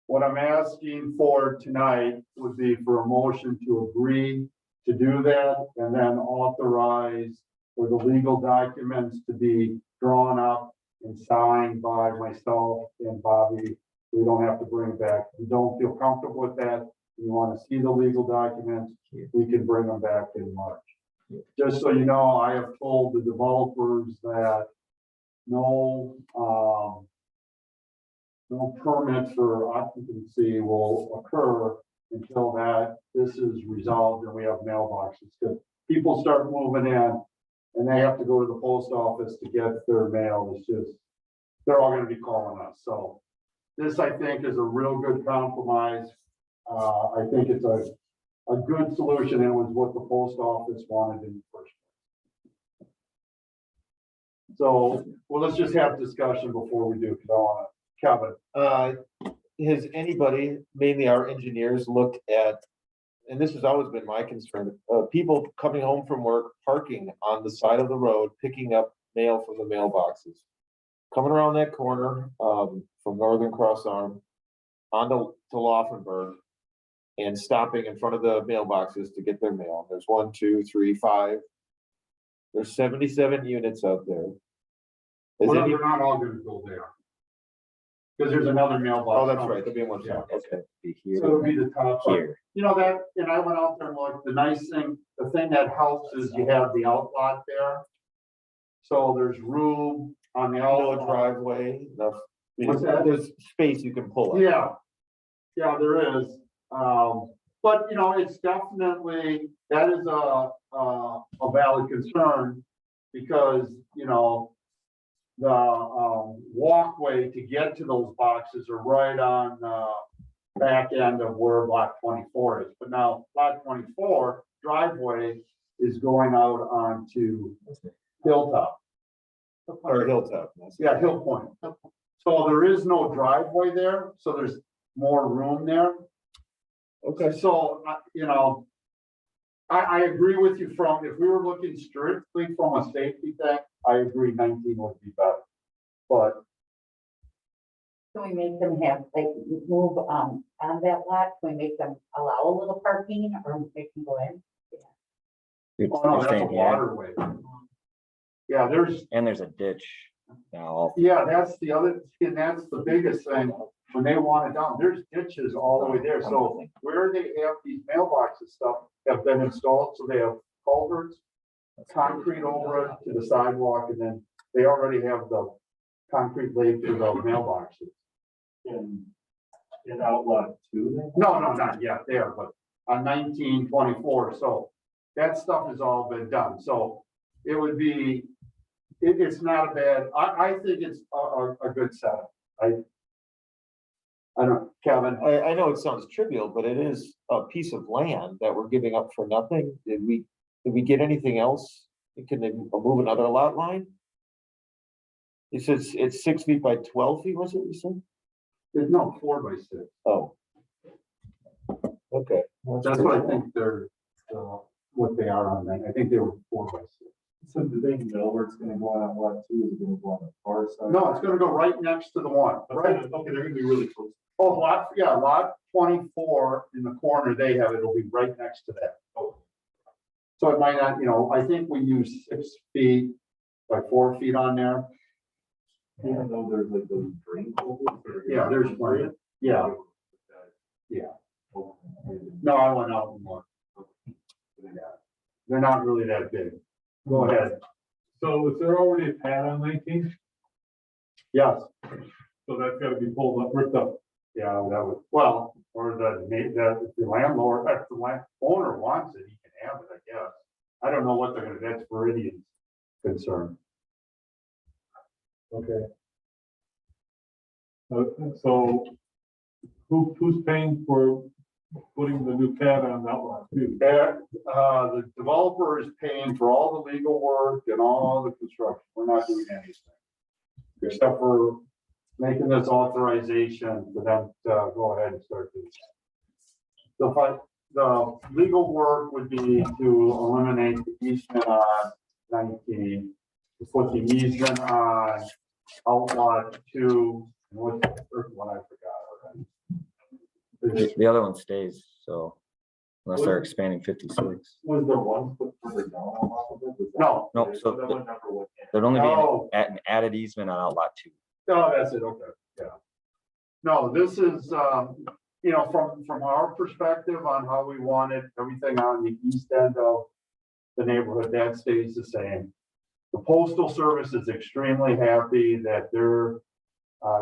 what I'm asking for tonight would be for a motion to agree to do that, and then authorize for the legal documents to be drawn up and signed by myself and Bobby. We don't have to bring it back. If you don't feel comfortable with that, you want to see the legal documents, we can bring them back in March. Just so you know, I have told the developers that no permit for occupancy will occur until this is resolved and we have mailboxes. Because people start moving in and they have to go to the post office to get their mail. It's just, they're all going to be calling us. So this, I think, is a real good compromise. I think it's a good solution. It was what the post office wanted in the first place. So, well, let's just have discussion before we do, because I want to, Kevin. Has anybody, mainly our engineers, looked at, and this has always been my concern, people coming home from work, parking on the side of the road, picking up mail from the mailboxes. Coming around that corner, from Northern Cross Arm onto Laufenberg and stopping in front of the mailboxes to get their mail. There's 1, 2, 3, 5. There's 77 units out there. Well, they're not all going to go there. Because there's another mailbox. Oh, that's right. There'll be one top. Okay. So it'll be the top. Here. You know that, and I went out there and looked, the nice thing, the thing that helps is you have the outlot there. So there's room on the No outlot. driveway, enough. What's that? There's space you can pull up. Yeah. Yeah, there is. But you know, it's definitely, that is a valid concern because, you know, the walkway to get to those boxes are right on the back end of where lot 24 is. But now lot 24 driveway is going out onto Hilltop. Or Hilltop. Yeah, Hill Point. So there is no driveway there, so there's more room there. Okay. So, you know, I agree with you from, if we were looking strictly from a safety thing, I agree 19 would be better. But Can we make them have, like, move, on that lot? Can we make them allow a little parking or make them go in? oh no, that's a waterway. Yeah, And there's a ditch now. yeah, that's the other, and that's the biggest thing. When they want it down, there's ditches all the way there. So where they have these mailboxes stuff have been installed, so they have culverts, concrete over it to the sidewalk, and then they already have the concrete laid through the mailboxes. In outlot 2 then? No, not yet there, but on 1924. So that stuff has all been done. So it would be, it's not a bad, I think it's a good setup. I don't, Kevin. I know it sounds trivial, but it is a piece of land that we're giving up for nothing. Did we get anything else? Can they move another lot line? It says it's 6 feet by 12 feet, was it you said? There's no 4x6. Oh. Okay. That's what I think they're, what they are on that. I think they were 4x6. So do they know where it's gonna go on lot 2? Is it gonna go on the far side? No, it's gonna go right next to the one, right? Okay, they're gonna be really close. Oh, lot 24 in the corner, they have, it'll be right next to that. So it might not, I think we use 6 feet by 4 feet on there. Even though there's like those drain holes. Yeah, there's plenty. Yeah, no, I went out and looked. Yeah. They're not really that big. Go ahead. So is there already a pad on 19? Yes, So that's gotta be pulled up, ripped up. yeah, that would, well, or if the landlord, if the owner wants it, he can have it, I guess. I don't know what they're gonna, that's Meridian's concern. Okay. So who's paying for putting the new pad on that one too? The developer is paying for all the legal work and all the construction. We're not doing anything. Except for making this authorization for them to go ahead and start doing that. The legal work would be to eliminate the easement on 19, to put the easement on outlot 2, and what's the first one I forgot already. The other one stays, so unless they're expanding 56. Was there one put further down on top of it? No, No, so that one never went in. there'd only be No. an added easement on outlot 2. no, that's it, okay, yeah. No, this is, from our perspective on how we wanted everything on the east end of the neighborhood, that stays the same. The Postal Service is extremely happy that their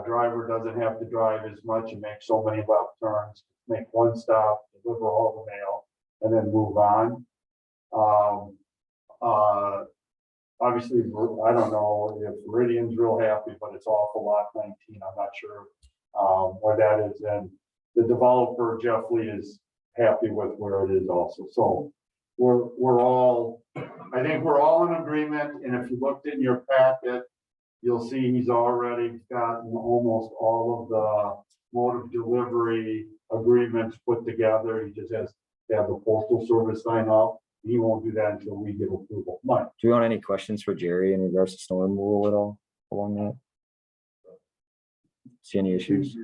driver doesn't have to drive as much and make so many left turns, make one stop, deliver all the mail, and then move on. Obviously, I don't know if Meridian's real happy, but it's off of lot 19. I'm not sure where that is. And the developer, Jeff Lee, is happy with where it is also. So I think we're all in agreement. And if you looked in your packet, you'll see he's already gotten almost all of the mode of delivery agreements put together. He just has to have the Postal Service sign off. He won't do that until we get approval. Mike? Do you want any questions for Jerry in regards to snow removal at all along that? See any issues?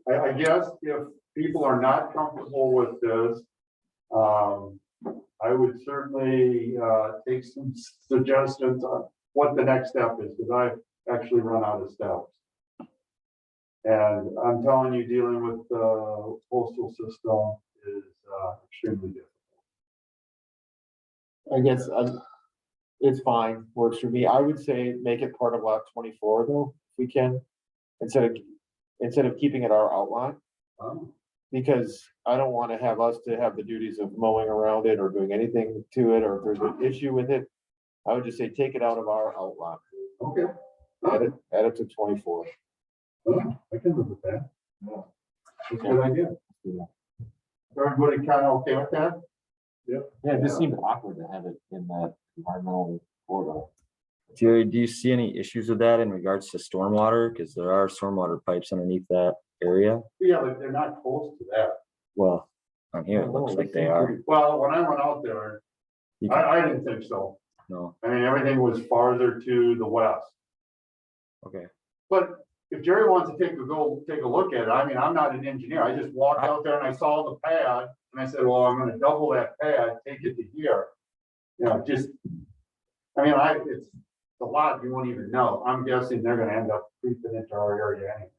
I guess if people are not comfortable with this, I would certainly take some suggestions on what the next step is, because I've actually run out of steps. And I'm telling you, dealing with the postal system is extremely difficult. I guess it's fine, works for me. I would say make it part of lot 24 though, if we can, instead of keeping it our outline. Because I don't want to have us to have the duties of mowing around it or doing anything to it, or if there's an issue with it. I would just say take it out of our outline. Okay. Add it to 24. I can live with that. That's a good idea. Everybody kind of okay with that? Yeah, it just seemed awkward to have it in that environmental corridor. Jerry, do you see any issues with that in regards to stormwater? Because there are stormwater pipes underneath that area. Yeah, but they're not close to that. Well, on here, it looks like they are. Well, when I went out there, You can- I didn't think so. No, I mean, everything was farther to the west. okay. But if Jerry wants to take a look at it, I mean, I'm not an engineer. I just walked out there and I saw the pad and I said, well, I'm gonna double that pad, take it to here. It's a lot you won't even know. I'm guessing they're gonna end up creeping into our area anyway.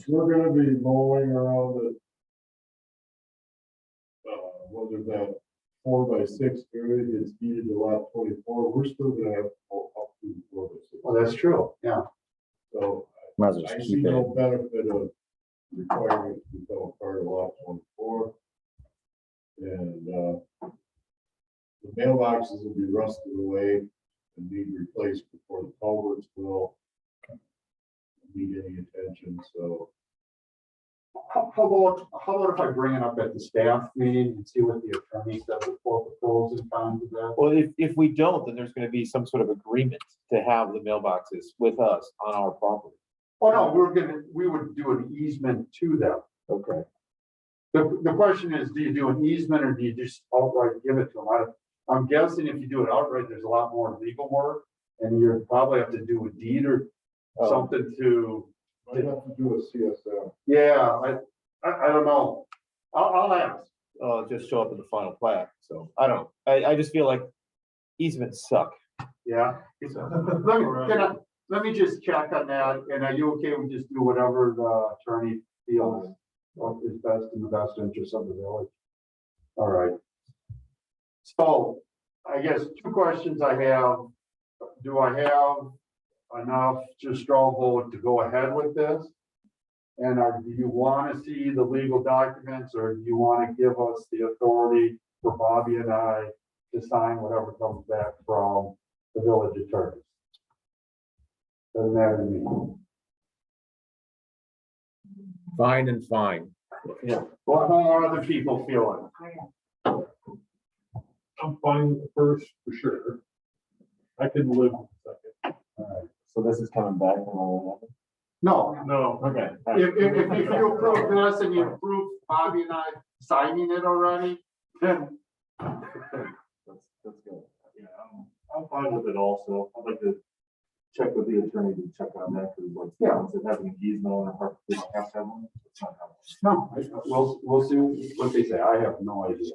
We're gonna be mowing around it. Whether that 4x6 area is deeded to lot 24, we're still gonna have to go up to the 4x6. Well, that's true, yeah. So Might as well I just see keep it. no benefit of requiring it to become a part of lot 24. And the mailboxes will be rusted away and need replaced before the culverts will need any attention, so. How about if I bring it up at the staff meeting and see what the attorney says for the pros and cons of that? Well, if we don't, then there's gonna be some sort of agreement to have the mailboxes with us on our property. Oh, no, we would do an easement to them. Okay. The question is, do you do an easement or do you just outright give it to them? I'm guessing if you do it outright, there's a lot more legal work and you probably have to do a deed or something to. Might have to do a CSM. Yeah, I don't know. I'll ask. Just show up in the final plat, so I don't know. I just feel like easements suck. Yeah. Let me just check on that, and are you okay with just do whatever the attorney feels is best in the best interest of the village? All right. So, I guess 2 questions I have. Do I have enough just straw vote to go ahead with this? And do you want to see the legal documents, or do you want to give us the authority for Bobby and I to sign whatever comes back from the village attorney? Doesn't matter to me. Fine and fine. Yeah. Well, how are other people feeling? I'm fine with the first for sure. I can live with the second. All right. So this is coming back from all No, No, Okay. if you approve this and you approve Bobby and I signing it already, then That's good. Yeah, I'm fine with it also. I'd like to check with the attorney to check on that, because like, Yeah. once it has an easement on it, we don't have to have one. It's not helpful. no, we'll see what they say. I have no idea.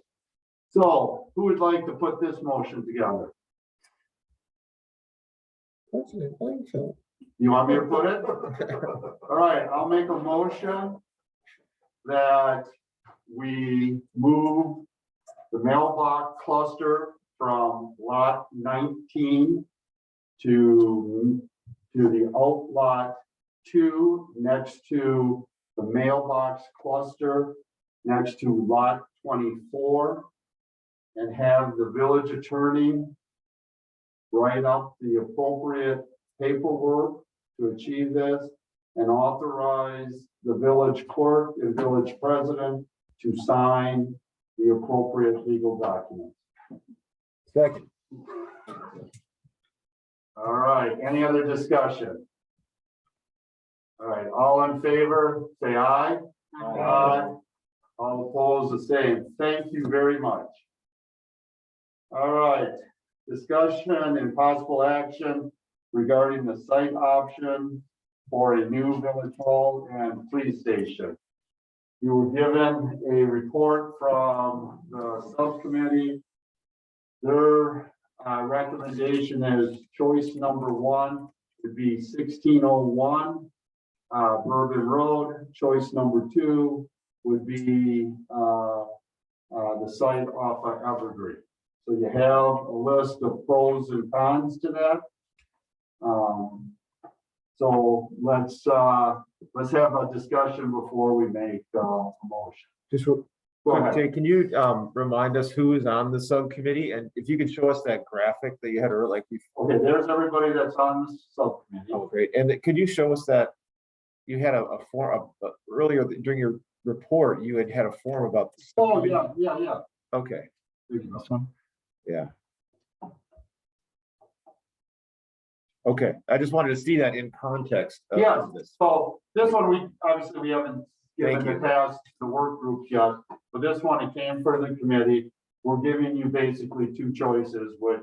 So who would like to put this motion together? You want me to put it? All right, I'll make a motion that we move the mailbox cluster from lot 19 to the outlot 2 next to the mailbox cluster next to lot 24, and have the village attorney write up the appropriate paperwork to achieve this, and authorize the village clerk and village president to sign the appropriate legal documents. Second. All right, any other discussion? All right, all in favor, say aye. Aye. All opposed, the same. Thank you very much. All right, discussion and possible action regarding the site option for a new village hall and police station. You were given a report from the subcommittee. Their recommendation is choice number 1 would be 1601 Bourbon Road. Choice number 2 would be the site off of Evergreen. So you have a list of pros and cons to that. So let's have a discussion before we make a motion. Just Go ahead. Jay, can you remind us who is on the subcommittee? And if you could show us that graphic that you had earlier, like before. Okay, there's everybody that's on the subcommittee. Oh, great. And could you show us that you had a form earlier during your report, you had a form about the Oh, subcommittee? yeah. Okay. This one? Yeah. Okay, I just wanted to see that in context of Yeah, this. so this one, we haven't given Thank the task to the work groups yet, but this one, it came for the committee. We're giving you basically 2 choices, which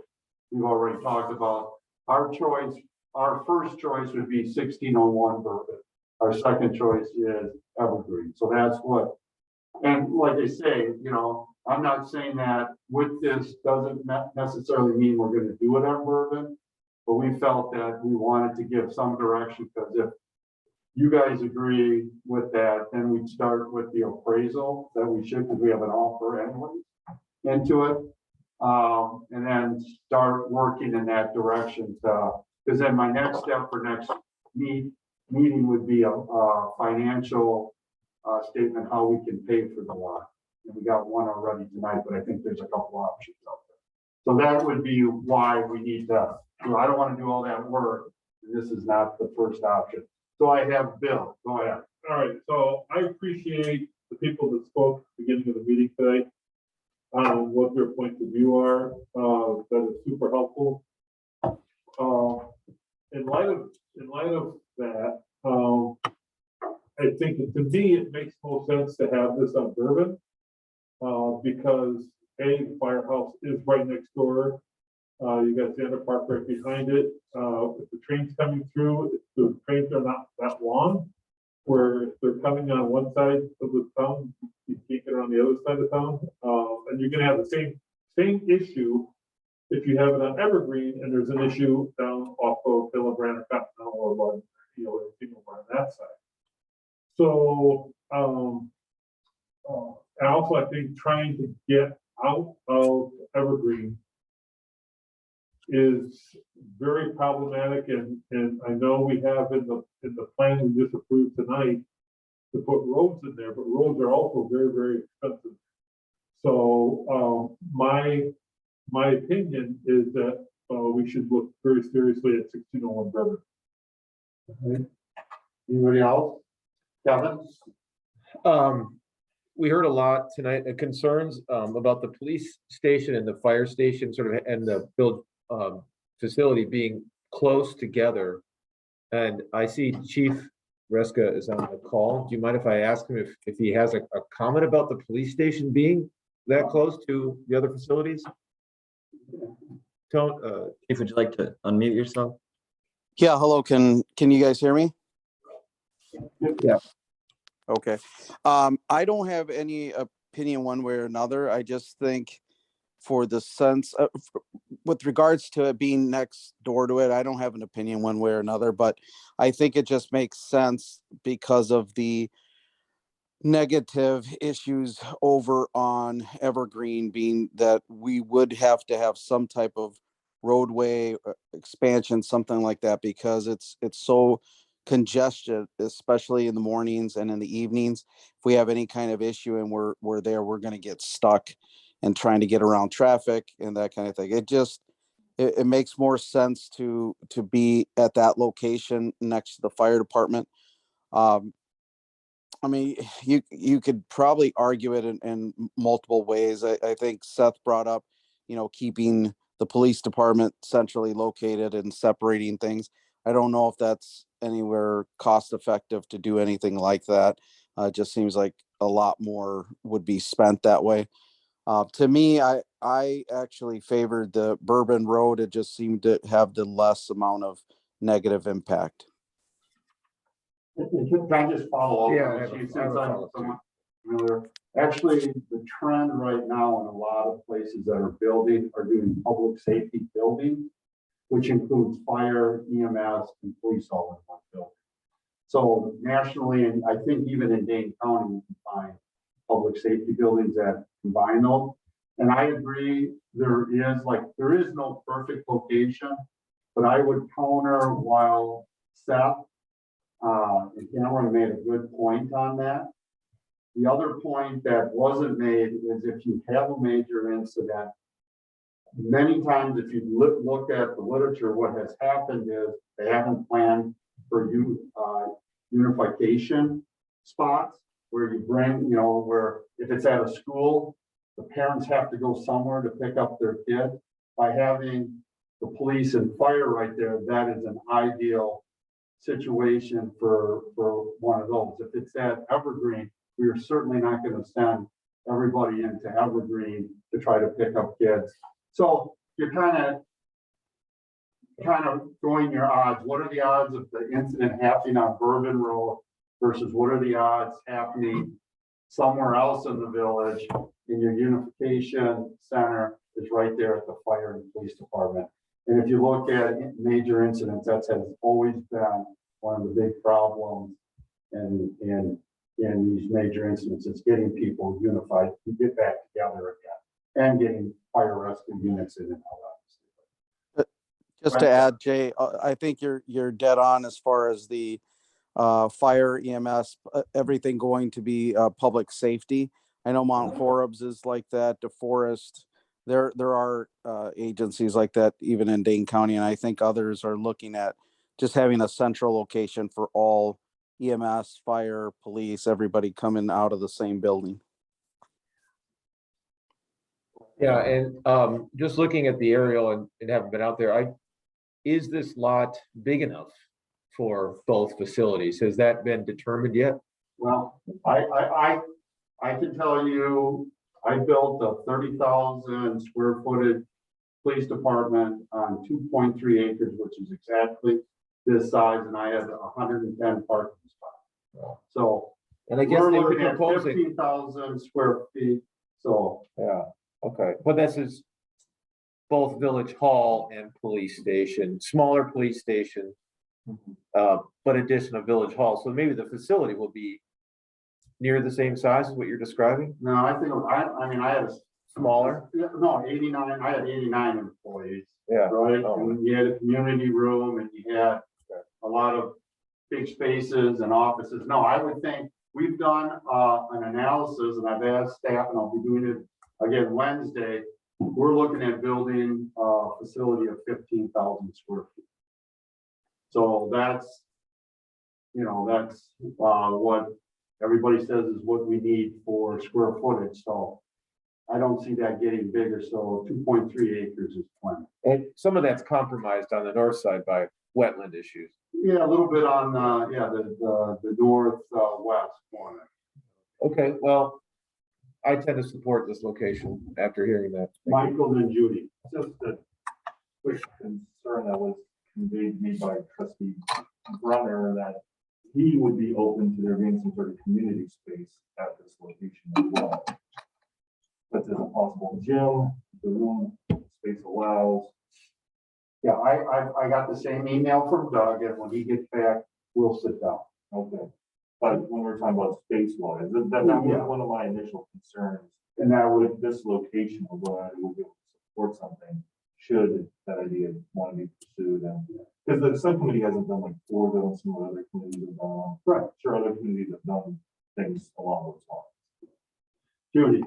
we've already talked about. Our first choice would be 1601 Bourbon. Our second choice is Evergreen. So that's what, and like I say, I'm not saying that with this doesn't necessarily mean we're going to do it on Bourbon, but we felt that we wanted to give some direction, because if you guys agree with that, then we'd start with the appraisal that we should, because we have an offer anyway into it. And then start working in that direction, because then my next step for next meeting would be a financial statement, how we can pay for the lot. And we got one already tonight, but I think there's a couple options out there. So that would be why we need to, I don't want to do all that work. This is not the first option. So I have Bill, go ahead. all right, so I appreciate the people that spoke at the beginning of the meeting today. What their points of view are, that is super helpful. In light of that, I think that to me, it makes most sense to have this on Bourbon. Because the firehouse is right next door. You got the other park right behind it. If the train's coming through, the trains are not that long. where they're coming on one side of the town, you can't get around the other side of town. And you're gonna have the same issue if you have it on Evergreen and there's an issue down off of Villageboard or Continental or what, on that side. So, and also I think trying to get out of Evergreen is very problematic, and I know we have in the plan we just approved tonight to put roads in there, but roads are also very, very expensive. So, my opinion is that, we should look very seriously at 1601 Bourbon. Anybody else? Kevin? We heard a lot tonight, concerns about the police station and the fire station sort of, and the build facility being close together. And I see Chief Reska is on the call. Do you mind if I ask him if he has a comment about the police station being that close to the other facilities? Tone, Chief, would you like to unmute yourself? Yeah, hello, can you guys hear me? Yeah. Okay. I don't have any opinion one way or another. I just think for the sense of, with regards to it being next door to it, I don't have an opinion one way or another, but I think it just makes sense because of the negative issues over on Evergreen, being that we would have to have some type of roadway expansion, something like that, because it's so congested, especially in the mornings and in the evenings. If we have any kind of issue and we're there, we're going to get stuck and trying to get around traffic and that kind of thing. It makes more sense to be at that location next to the fire department. I mean, you could probably argue it in multiple ways. I think Seth brought up, keeping the police department centrally located and separating things. I don't know if that's anywhere cost effective to do anything like that. It just seems like a lot more would be spent that way. To me, I actually favored the Bourbon Road. It just seemed to have the less amount of negative impact. Can I just follow up? Yeah, on I have this? a- Since I have a I'm follow-up too. familiar. Actually, the trend right now in a lot of places that are doing public safety building, which includes fire, EMS, and police all in one building. So nationally, and I think even in Dane County, you can find public safety buildings that combine those. And I agree, there is no perfect location, but I would counter while Seth and Cameron made a good point on that. The other point that wasn't made is if you have a major incident, many times if you look at the literature, what has happened is they haven't planned for unification spots where you bring, where if it's at a school, the parents have to go somewhere to pick up their kid. By having the police and fire right there, that is an ideal situation for one of those. If it's at Evergreen, we are certainly not going to send everybody into Evergreen to try to pick up kids. So you're kind of going your odds. What are the odds of the incident happening on Bourbon Road versus what are the odds happening somewhere else in the village? In your unification center is right there at the fire and police department. And if you look at major incidents, that has always been one of the big problems in these major incidents. It's getting people unified to get back together again and getting fire rescue units in and out. Just to add, Jay, I think you're dead on as far as the fire, EMS, everything going to be public safety. I know Mount Forbes is like that, DeForest. There are agencies like that even in Dane County, and I think others are looking at just having a central location for all EMS, fire, police, everybody coming out of the same building. Yeah, and just looking at the aerial and having been out there, is this lot big enough for both facilities? Has that been determined yet? Well, I can tell you, I built a 30,000 square footage police department on 2.3 acres, which is exactly this size, and I had 110 parking spots. So And I guess we're they were looking at proposing, 15,000 square feet, so. yeah, okay, but this is both Village Hall and police station, smaller police station. But addition of Village Hall, so maybe the facility will be near the same size as what you're describing, No, I think, I mean, I had, smaller? no, 89, I had 89 employees, Yeah. right? Oh. And you had a community room and you had a lot of big spaces and offices. No, I would think, we've done an analysis and I've asked staff, and I'll be doing it again Wednesday. We're looking at building a facility of 15,000 square feet. So that's, that's what everybody says is what we need for square footage. So I don't see that getting bigger. So 2.3 acres is plenty. And some of that's compromised on the north side by wetland issues. Yeah, a little bit on, the northwest corner. Okay, well, I tend to support this location after hearing that. Michael and Judy. Just a quick concern that was conveyed to me by trustee Brunner, that he would be open to there being some sort of community space at this location as well. But there's a possible gym, the room space allows. Yeah, I got the same email from Doug, and when he gets back, we'll sit down. Okay. But when we're talking about space wise, that was one of my initial concerns. And that would, With this location of where I will be able to support something, should that idea want to be pursued, and because the subcommittee hasn't done like Florida and some other communities have done. Right. Sure, other communities have done things along those lines. Judy,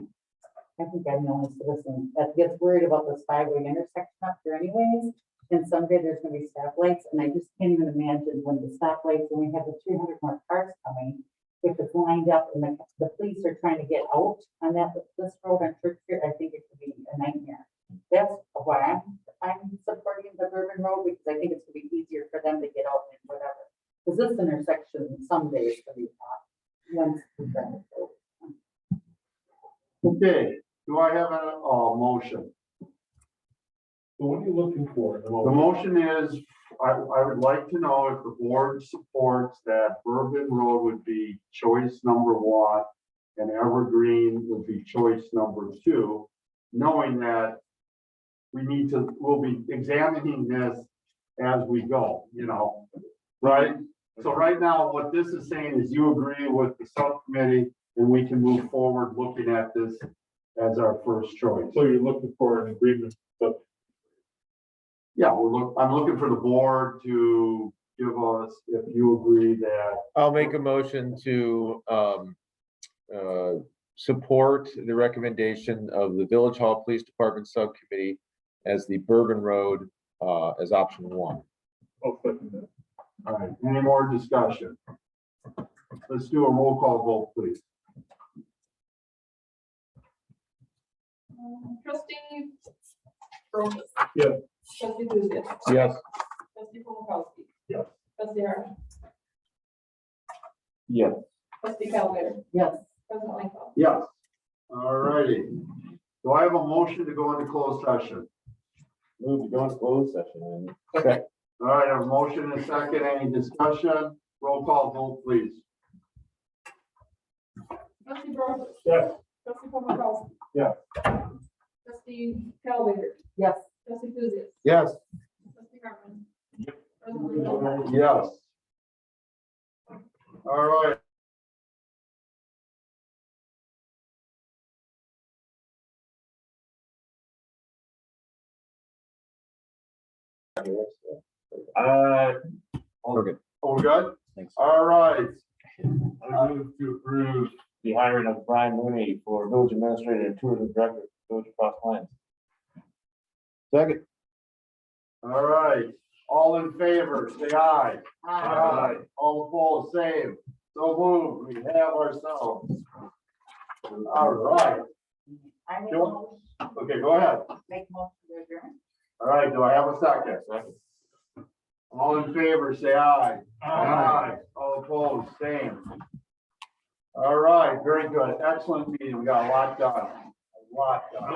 I think I'm the only citizen that gets worried about this five-way intersection up there anyways. And someday there's gonna be stoplights, and I just can't even imagine when the stoplights, when we have the 300 more cars coming, if it's lined up and the police are trying to get out on this road on Church Street, I think it could be a nightmare. That's why I'm supporting the Bourbon Road, because I think it's gonna be easier for them to get out and whatever. Because this intersection someday is gonna be hot. Once the traffic goes. okay, do I have a motion? So what are you looking for? The motion is, I would like to know if the board supports that Bourbon Road would be choice number 1 and Evergreen would be choice number 2, knowing that we'll be examining this as we go, right? So right now, what this is saying is you agree with the subcommittee and we can move forward looking at this as our first choice. So you're looking for an agreement, but Yeah, I'm looking for the board to give us, if you agree that, I'll make a motion to support the recommendation of the Village Hall Police Department Subcommittee as the Bourbon Road as option 1. I'll second that. all right, any more discussion? Let's do a roll call vote, please. Trustee Brockus. Yes. Trustee Lucia. Yes. Trustee Paul. Yes. Trustee Hartman. Yes. Trustee Calvater. Yes. President Lightfoot. Yes. All righty. Do I have a motion to go into closed session? Move to go into closed session. Okay. All right, a motion and a second, any discussion? Roll call vote, please. Trustee Brockus. Yes. Trustee Paul. Yes. Trustee Calvater. Yes. Trustee Lucia. Yes. Trustee Hartman. President Lightfoot. Yes. All right. We're good. Oh, we're good? Thanks. All right. I move to approve the hiring of Brian Mooney for village administrator and tourism director, Village of Cross Plains. Second. All right. All in favor, say aye. Aye. All opposed, same. So moved. We have ourselves. All right. I make a Go- motion, Okay, go ahead. make motion to adjourn. All right, do I have a second? All in favor, say aye. Aye. All opposed, same. All right, very good. Excellent meeting. We got a lot done. A lot done.